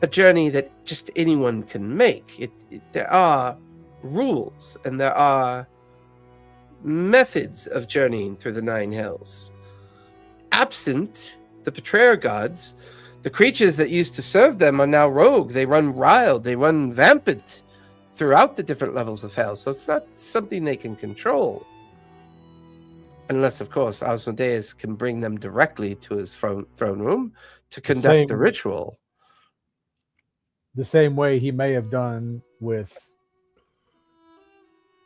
a journey that just anyone can make. There are rules and there are methods of journeying through the 9 hells. Absent the betrayer gods, the creatures that used to serve them are now rogue. They run wild, they run rampant throughout the different levels of hell. So it's not something they can control. Unless, of course, Asmodeus can bring them directly to his throne room to conduct the ritual. The same way he may have done with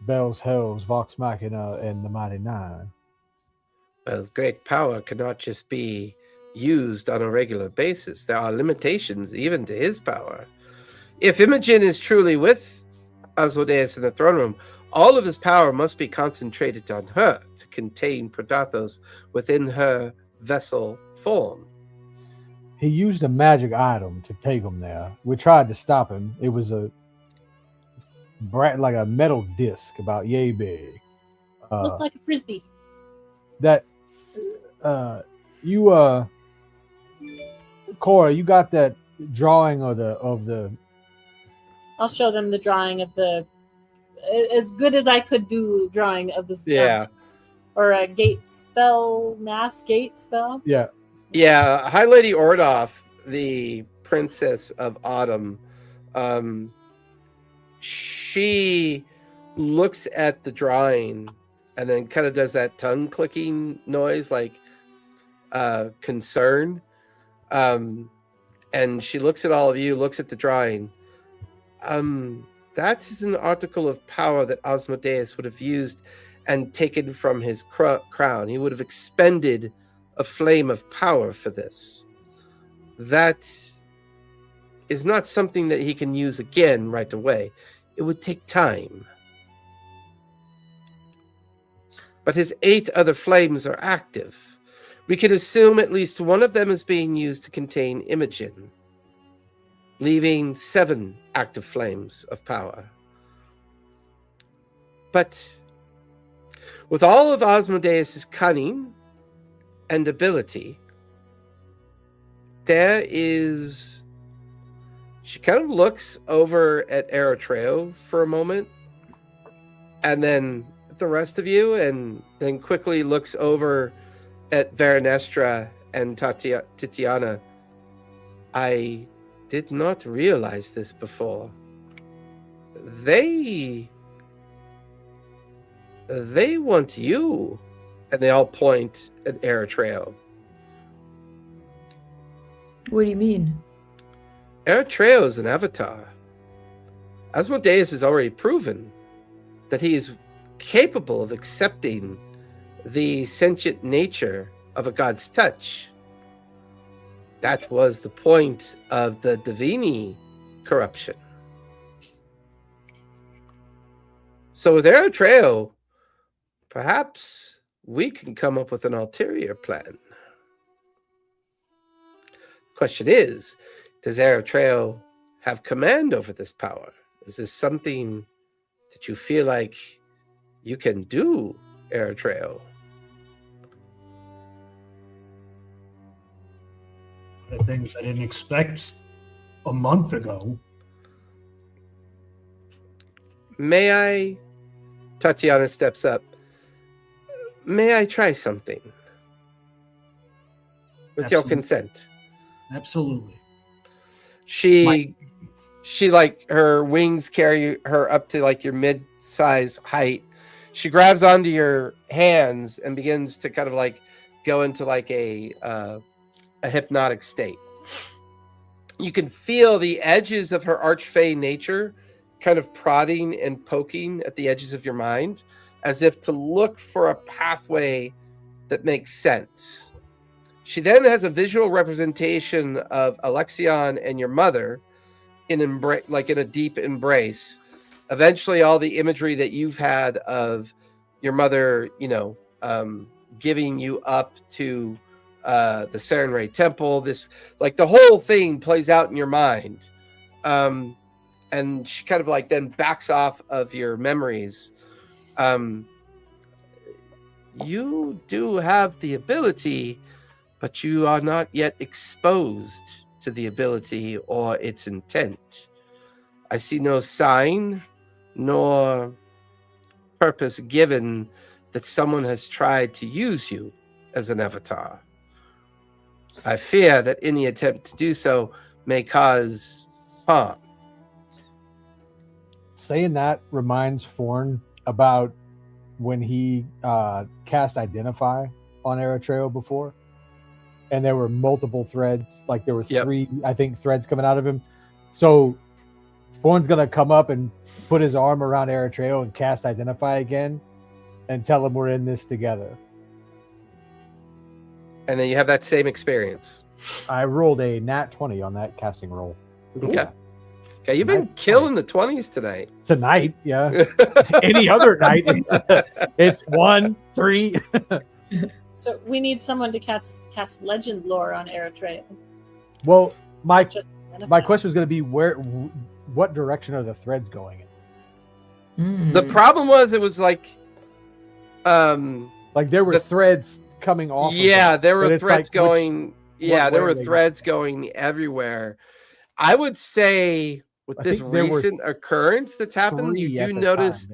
Bell's Hells, Vox Machina, and the Mighty Nine. Well, great power cannot just be used on a regular basis. There are limitations even to his power. If Imogen is truly with Asmodeus in the throne room, all of his power must be concentrated on her to contain Predathos within her vessel form. He used a magic item to take him there. We tried to stop him. It was like a metal disc about yay big. Looked like a frisbee. Cora, you got that drawing of the. I'll show them the drawing of the, as good as I could do drawing of this. Yeah. Or a gate spell, mass gate spell. Yeah. Yeah, High Lady Ordoff, the Princess of Autumn, she looks at the drawing and then kind of does that tongue clicking noise, like concern. And she looks at all of you, looks at the drawing. That is an article of power that Asmodeus would have used and taken from his crown. He would have expended a flame of power for this. That is not something that he can use again right away. It would take time. But his 8 other flames are active. We can assume at least one of them is being used to contain Imogen, leaving 7 active flames of power. But with all of Asmodeus' cunning and ability, there is... She kind of looks over at Eritrea for a moment, and then at the rest of you, and then quickly looks over at Veranestra and Titiana. I did not realize this before. They want you. And they all point at Eritrea. What do you mean? Eritrea is an avatar. Asmodeus has already proven that he is capable of accepting the sentient nature of a god's touch. That was the point of the Divini corruption. So with Eritrea, perhaps we can come up with an ulterior plan. Question is, does Eritrea have command over this power? Is this something that you feel like you can do, Eritrea? The things I didn't expect a month ago. May I? Tatiana steps up. May I try something? With your consent. Absolutely. She like, her wings carry her up to like your mid-size height. She grabs onto your hands and begins to kind of like go into like a hypnotic state. You can feel the edges of her archfey nature kind of prodding and poking at the edges of your mind, as if to look for a pathway that makes sense. She then has a visual representation of Alexion and your mother in a deep embrace. Eventually, all the imagery that you've had of your mother, giving you up to the Sarenrae Temple, this, like, the whole thing plays out in your mind. And she kind of like then backs off of your memories. You do have the ability, but you are not yet exposed to the ability or its intent. I see no sign nor purpose given that someone has tried to use you as an avatar. I fear that any attempt to do so may cause harm. Saying that reminds Forn about when he cast Identify on Eritrea before, and there were multiple threads, like there were three, I think, threads coming out of him. So Forn's gonna come up and put his arm around Eritrea and cast Identify again and tell him we're in this together. And then you have that same experience. I rolled a nat 20 on that casting roll. Okay. Okay, you've been killing the 20s tonight. Tonight, yeah. Any other night, it's 1, 3. So we need someone to cast legend lore on Eritrea. Well, my question was going to be what direction are the threads going in? The problem was it was like there were threads coming off. Yeah, there were threads going. There were threads going everywhere. I would say with this recent occurrence that's happened, you do notice.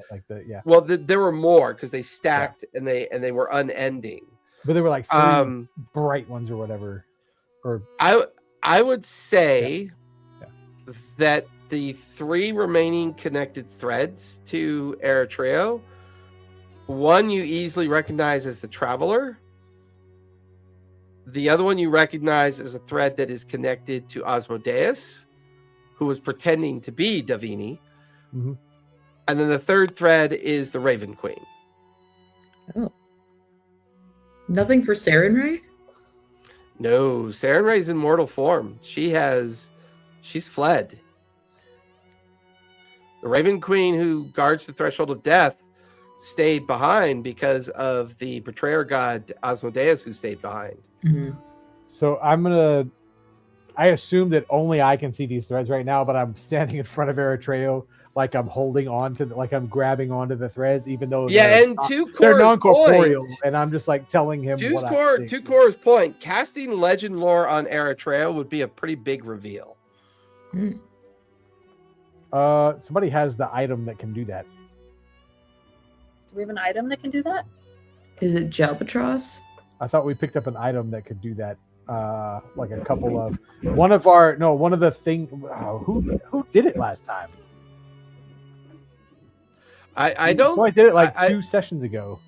Well, there were more because they stacked and they were unending. But there were like three bright ones or whatever. Or I would say that the 3 remaining connected threads to Eritrea, one you easily recognize as the Traveler. The other one you recognize as a thread that is connected to Asmodeus, who was pretending to be Davini. Mm-hmm. And then the third thread is the Raven Queen. Oh. Nothing for Sarenrae? No, Sarenrae's in mortal form. She's fled. The Raven Queen, who guards the threshold of death, stayed behind because of the betrayer god Asmodeus, who stayed behind. Mm-hmm. So I assume that only I can see these threads right now, but I'm standing in front of Eritrea. like I'm holding on to, like I'm grabbing onto the threads, even though and they're non-corporeal, and I'm just like telling him. Two Core's point: casting legend lore on Eritrea would be a pretty big reveal. Somebody has the item that can do that. Do we have an item that can do that? Is it Jalbatros? I thought we picked up an item that could do that. Like a couple of one of the thing. Who did it last time? I don't. I did it like 2 sessions ago.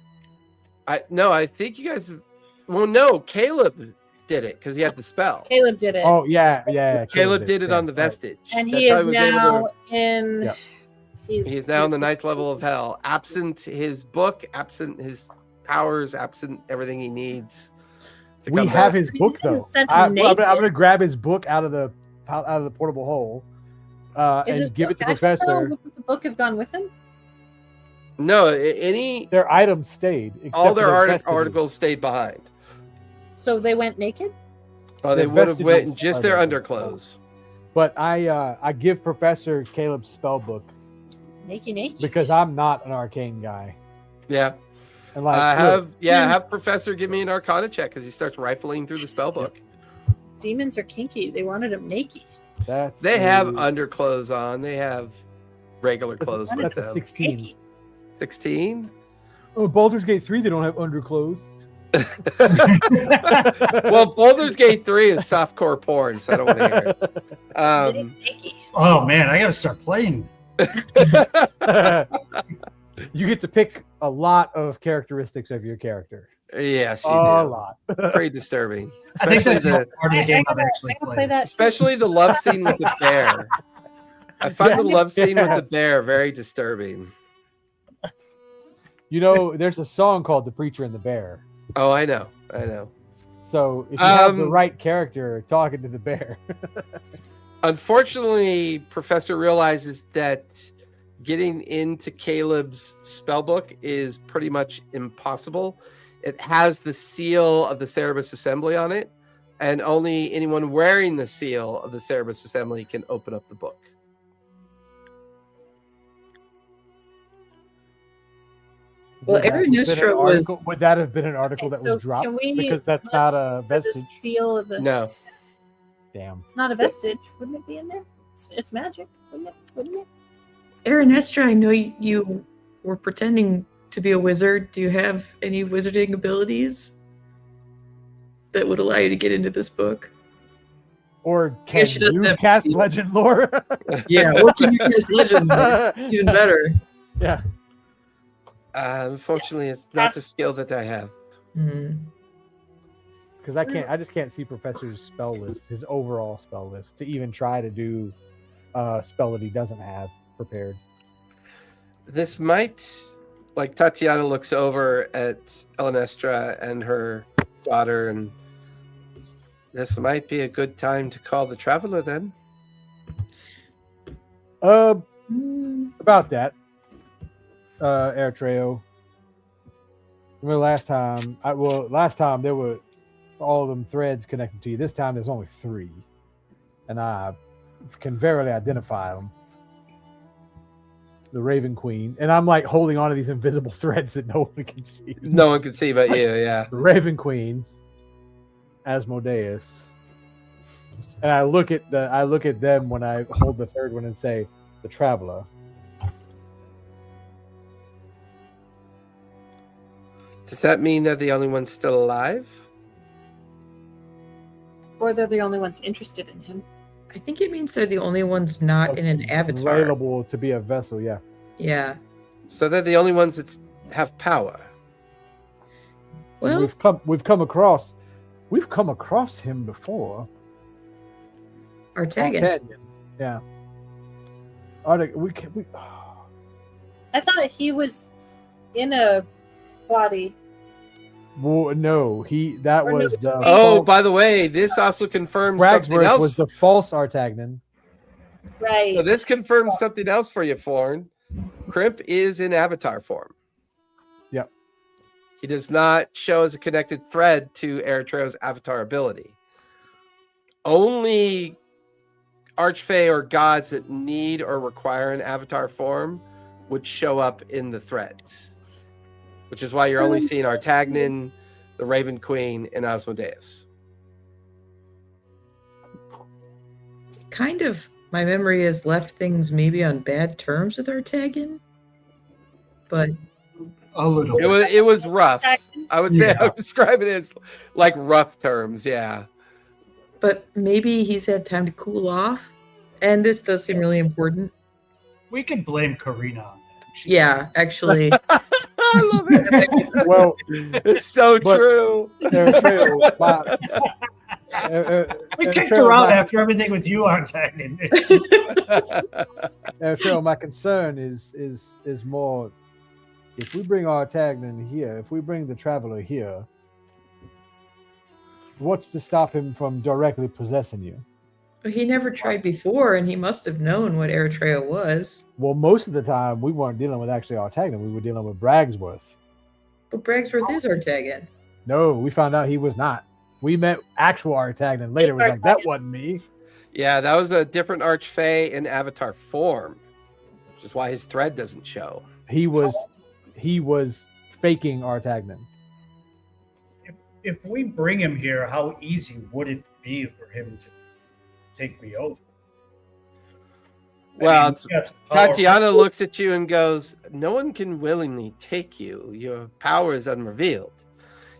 I think you guys. Well, no, Caleb did it because he had the spell. Caleb did it. Oh yeah. Caleb did it on the vestige, and he is now in. Yeah. He's now in the 9th level of hell. Absent his book, absent his powers, absent everything he needs. We have his book though. I'm gonna grab his book out of the portable hole and give it to Professor. Would the book have gone with him? No, their items stayed. All their articles stayed behind. So they went naked. Oh, they would have went in just their underclothes. But I give Professor Caleb's spell book. Naked. Because I'm not an arcane guy. Yeah. And like, have Professor give me an Arcana check because he starts rifling through the spell book. Demons are kinky. They wanted him naked. They have underclothes on. They have regular clothes with them. That's a 16. 16? Oh, Baldur's Gate 3, they don't have underclothes. Well, Baldur's Gate 3 is softcore porn, so I don't want to hear it. Oh man, I gotta start playing. You get to pick a lot of characteristics of your character. Yes, you do. A lot. Pretty disturbing. I think that's part of the game I've actually played. Especially the love scene with the bear. I find the love scene with the bear very disturbing. You know, there's a song called "The Preacher and the Bear." Oh, I know. So if you have the right character talking to the bear. Unfortunately, Professor realizes that getting into Caleb's spellbook is pretty much impossible. It has the seal of the Cerberus Assembly on it, and only anyone wearing the seal of the Cerberus Assembly can open up the book. Well, Arinestra was. Would that have been an article that was dropped? Because that's not a vestige. The seal of the... No. Damn. It's not a vestige. Wouldn't it be in there? It's magic, wouldn't it? Arinestra, I know you were pretending to be a wizard. Do you have any wizarding abilities that would allow you to get into this book? Or can you cast legend lore? Yeah, or can you cast legend lore? Even better. Yeah. Unfortunately, it's not the skill that I have. Because I just can't see Professor's spell list, his overall spell list, to even try to do a spell that he doesn't have prepared. This might, like, Tatiana looks over at Elenestra and her daughter, and this might be a good time to call the Traveler then. About that. Eritreo. Remember last time there were all of them threads connected to you. This time there's only 3. And I can verily identify them. The Raven Queen. And I'm like holding on to these invisible threads that no one can see. No one can see but you, yeah. The Raven Queen, Asmodeus. And I look at them when I hold the third one and say, the Traveler. Does that mean they're the only ones still alive? Or they're the only ones interested in him? I think it means they're the only ones not in an avatar. Available to be a vessel, yeah. Yeah. So they're the only ones that have power. Well, we've come across him before. Artagan. Yeah. I thought he was in a body. Well, no, by the way, this also confirms something else. Was the false Artagnan. Right. So this confirms something else for you, Florin. Crimp is in avatar form. Yep. He does not show as a connected thread to Eritreo's avatar ability. Only archfey or gods that need or require an avatar form would show up in the threads, which is why you're only seeing Artagnan, the Raven Queen, and Asmodeus. Kind of, my memory has left things maybe on bad terms with Artagnan, but a little. It was rough. I would say I would describe it as like rough terms. Yeah. But maybe he's had time to cool off, and this does seem really important. We could blame Karina on that. Yeah, actually. I love it. Well, it's so true. We kicked her out after everything with you, Artagnan. My concern is more, if we bring Artagnan here, if we bring the Traveler here, what's to stop him from directly possessing you? He never tried before, and he must have known what Eritrea was. Well, most of the time, we weren't dealing with actually Artagnan. We were dealing with Bragsworth. But Bragsworth is Artagnan. No, we found out he was not. We met actual Artagnan later. It was like, that wasn't me. Yeah, that was a different archfey in avatar form, which is why his thread doesn't show. He was faking Artagnan. If we bring him here, how easy would it be for him to take me over? Well, Tatiana looks at you and goes, no one can willingly take you. Your power is unrevealed.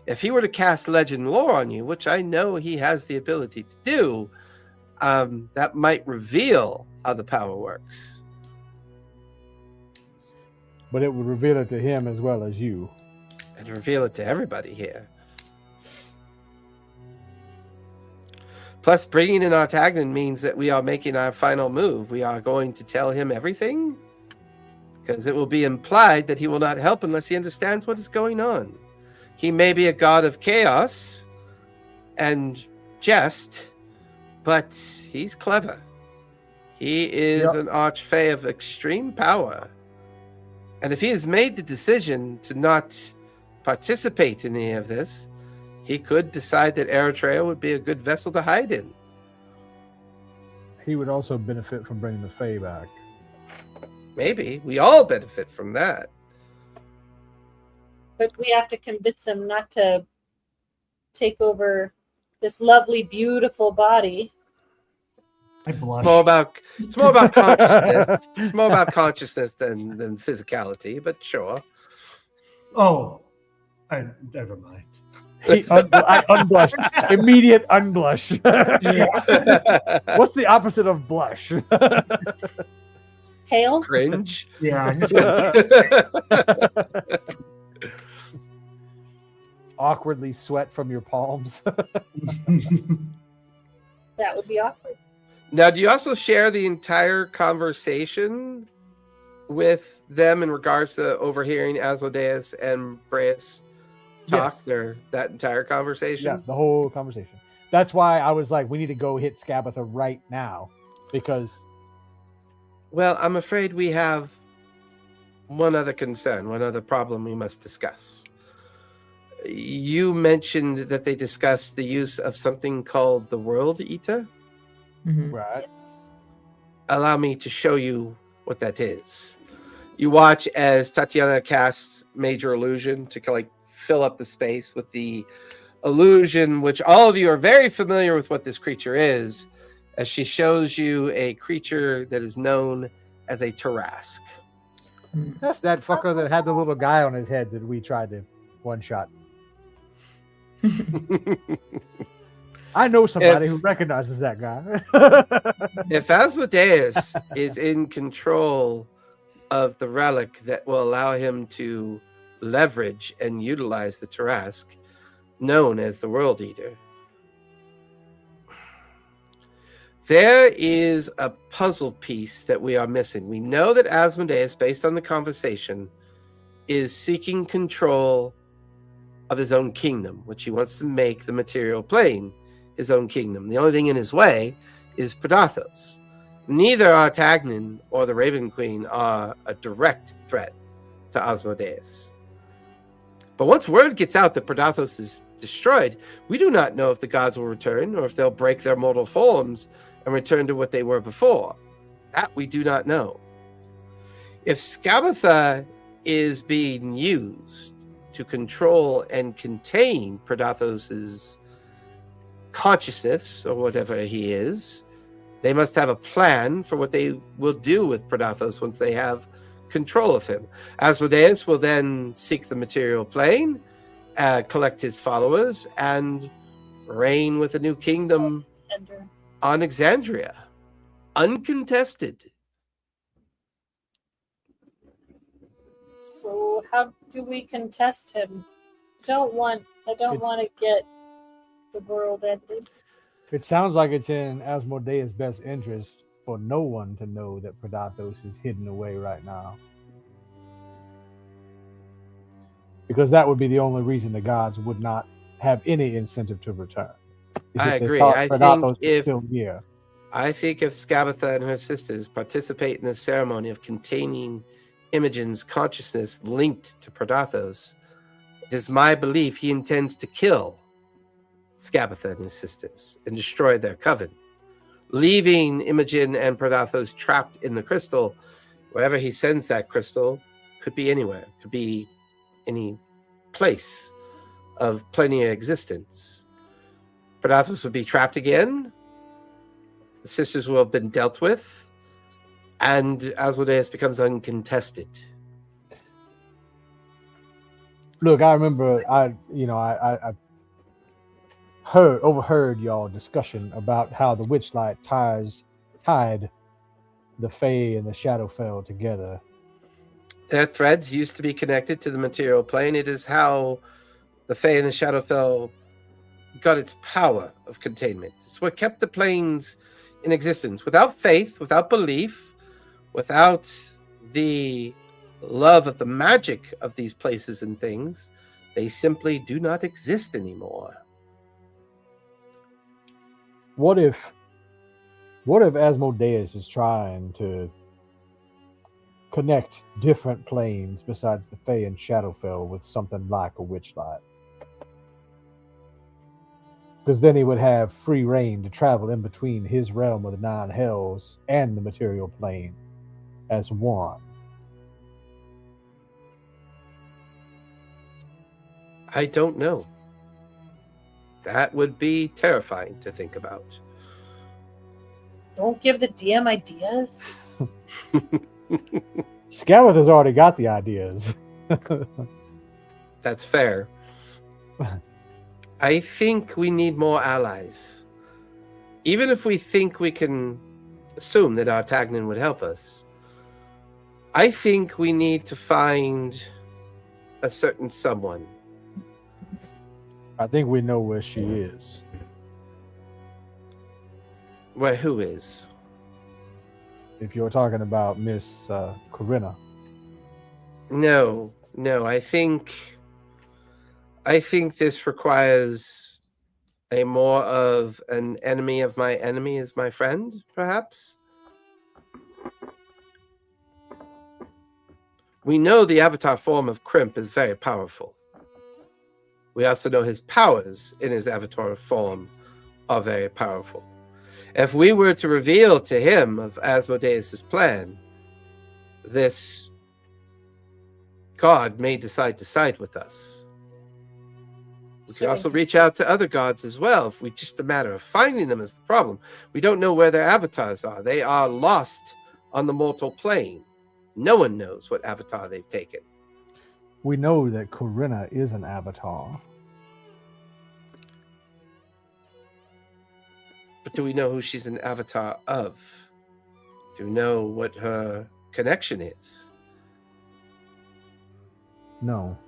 If he were to cast legend lore on you, which I know he has the ability to do, that might reveal how the power works. But it would reveal it to him as well as you. And reveal it to everybody here. Plus, bringing in Artagnan means that we are making our final move. We are going to tell him everything, because it will be implied that he will not help unless he understands what is going on. He may be a god of chaos and jest, but he's clever. He is an archfey of extreme power. And if he has made the decision to not participate in any of this, he could decide that Eritrea would be a good vessel to hide in. He would also benefit from bringing the Fae back. Maybe. We all benefit from that. But we have to convince him not to take over this lovely, beautiful body. I blush. It's more about consciousness. It's more about consciousness than physicality, but sure. Oh, never mind. I unblush. Immediate unblush. What's the opposite of blush? Pale? Cringe? Yeah. Awkwardly sweat from your palms. That would be awkward. Now, do you also share the entire conversation with them in regards to overhearing Asmodeus and Breus talk? Yes. That entire conversation? Yeah, the whole conversation. That's why I was like, we need to go hit Skabatha right now, because... Well, I'm afraid we have one other concern, one other problem we must discuss. You mentioned that they discussed the use of something called the World Eater. Mm-hmm. Right. Yes. Allow me to show you what that is. You watch as Tatiana casts Major Illusion to like fill up the space with the illusion, which all of you are very familiar with what this creature is, as she shows you a creature that is known as a Tarrasque. That's that fucker that had the little guy on his head that we tried to one-shot. I know somebody who recognizes that guy. If Asmodeus is in control of the relic that will allow him to leverage and utilize the Tarrasque, known as the World Eater, there is a puzzle piece that we are missing. We know that Asmodeus, based on the conversation, is seeking control of his own kingdom, which he wants to make the material plane his own kingdom. The only thing in his way is Predathos. Neither Artagnan or the Raven Queen are a direct threat to Asmodeus. But once word gets out that Predathos is destroyed, we do not know if the gods will return or if they'll break their mortal forms and return to what they were before? That we do not know. If Skabatha is being used to control and contain Predathos's consciousness, or whatever he is, they must have a plan for what they will do with Predathos once they have control of him. Asmodeus will then seek the material plane, collect his followers, and reign with a new kingdom on Exandria, uncontested. So how do we contest him? I don't want to get the world ended. It sounds like it's in Asmodeus' best interest for no one to know that Predathos is hidden away right now. Because that would be the only reason the gods would not have any incentive to return. I agree. I think if Skabatha and her sisters participate in the ceremony of containing Imogen's consciousness linked to Predathos, it is my belief he intends to kill Skabatha and his sisters and destroy their coven, leaving Imogen and Predathos trapped in the crystal. Wherever he sends that crystal, could be anywhere, could be any place of plenty of existence. Predathos would be trapped again. The sisters will have been dealt with, and Asmodeus becomes uncontested. Look, I remember I overheard y'all discussion about how the Witchlight tied the Fae and the Shadowfell together. Their threads used to be connected to the material plane. It is how the Fae and the Shadowfell got its power of containment. It's what kept the planes in existence. Without faith, without belief, without the love of the magic of these places and things, they simply do not exist anymore. What if Asmodeus is trying to connect different planes besides the Fae and Shadowfell with something like a Witchlight? Because then he would have free reign to travel in between his realm of the Nine Hells and the material plane as one. I don't know. That would be terrifying to think about. Don't give the DM ideas. Skabatha has already got the ideas. That's fair. I think we need more allies. Even if we think we can assume that Artagnan would help us, I think we need to find a certain someone. I think we know where she is. Where who is? If you're talking about Miss Corinna. No. I think this requires a more of an enemy of my enemy is my friend, perhaps. We know the avatar form of Crimp is very powerful. We also know his powers in his avatar form are very powerful. If we were to reveal to him of Asmodeus' plan, this god may decide to side with us. We could also reach out to other gods as well. If we just a matter of finding them is the problem. We don't know where their avatars are. They are lost on the mortal plane. No one knows what avatar they've taken. We know that Corinna is an avatar. But do we know who she's an avatar of? Do we know what her connection is? No.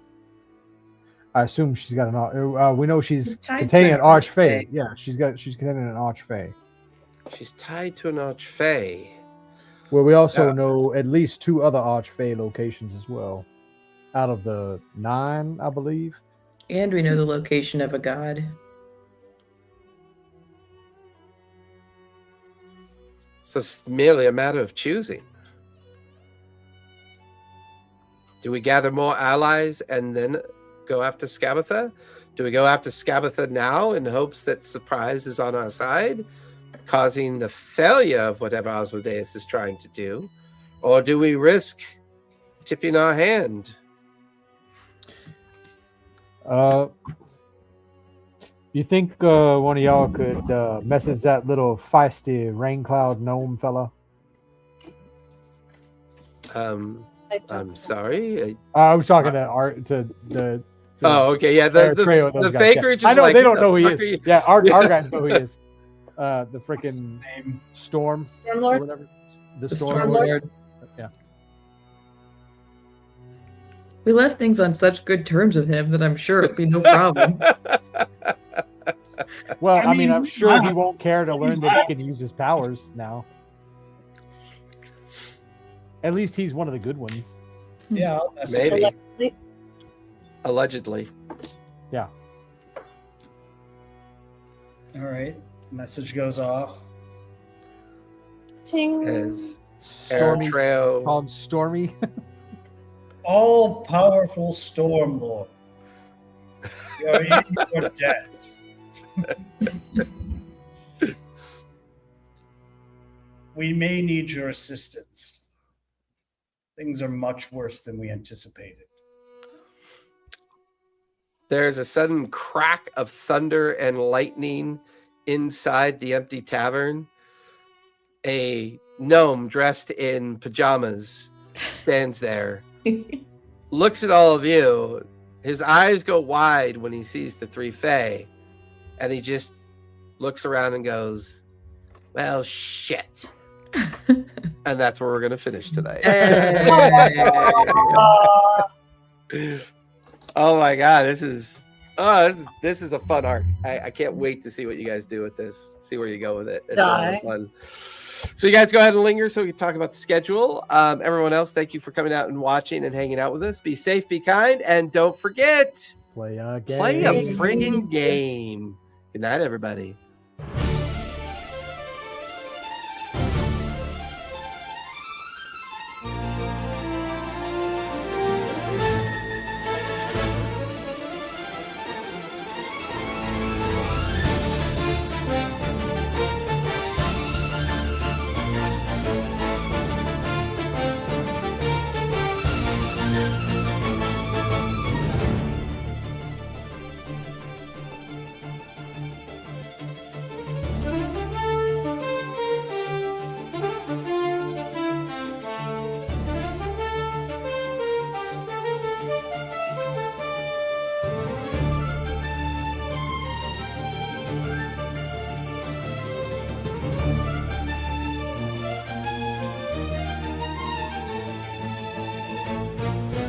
I assume she's got an. We know she's containing an archfey. Yeah, she's containing an archfey. She's tied to an archfey. Well, we also know at least 2 other archfey locations as well, out of the 9, I believe. And we know the location of a god. So it's merely a matter of choosing. Do we gather more allies and then go after Skabatha? Do we go after Skabatha now in hopes that surprise is on our side? causing the failure of whatever Asmodeus is trying to do? Or do we risk tipping our hand? You think one of y'all could message that little feisty rain cloud gnome fella? I'm sorry. I was talking to Art to the. Oh, okay, yeah. The fakerage. I know like, they don't know who he is. Yeah, our guys know who he is. The freaking Storm. Stormlord. Or whatever. The Stormlord. Yeah. We left things on such good terms with him that I'm sure it'd be no problem. Well, I mean, I'm sure he won't care to learn that he can use his powers now. At least he's one of the good ones. Yeah, maybe. Allegedly. Yeah. All right. Message goes off. Ting. As Stormy, Trail called Stormy. All powerful Stormlord. You're in your debt. We may need your assistance. Things are much worse than we anticipated. There's a sudden crack of thunder and lightning inside the empty tavern. A gnome dressed in pajamas stands there, looks at all of you. His eyes go wide when he sees the three Fae, and he just looks around and goes, well, shit. And that's where we're going to finish tonight. Oh my god, this is a fun arc. I can't wait to see what you guys do with this. See where you go with it. It's a lot of fun. So you guys go ahead and linger so we can talk about the schedule. Everyone else, thank you for coming out and watching and hanging out with us. Be safe, be kind, and don't forget, Play a game. Play a friggin' game. Good night, everybody.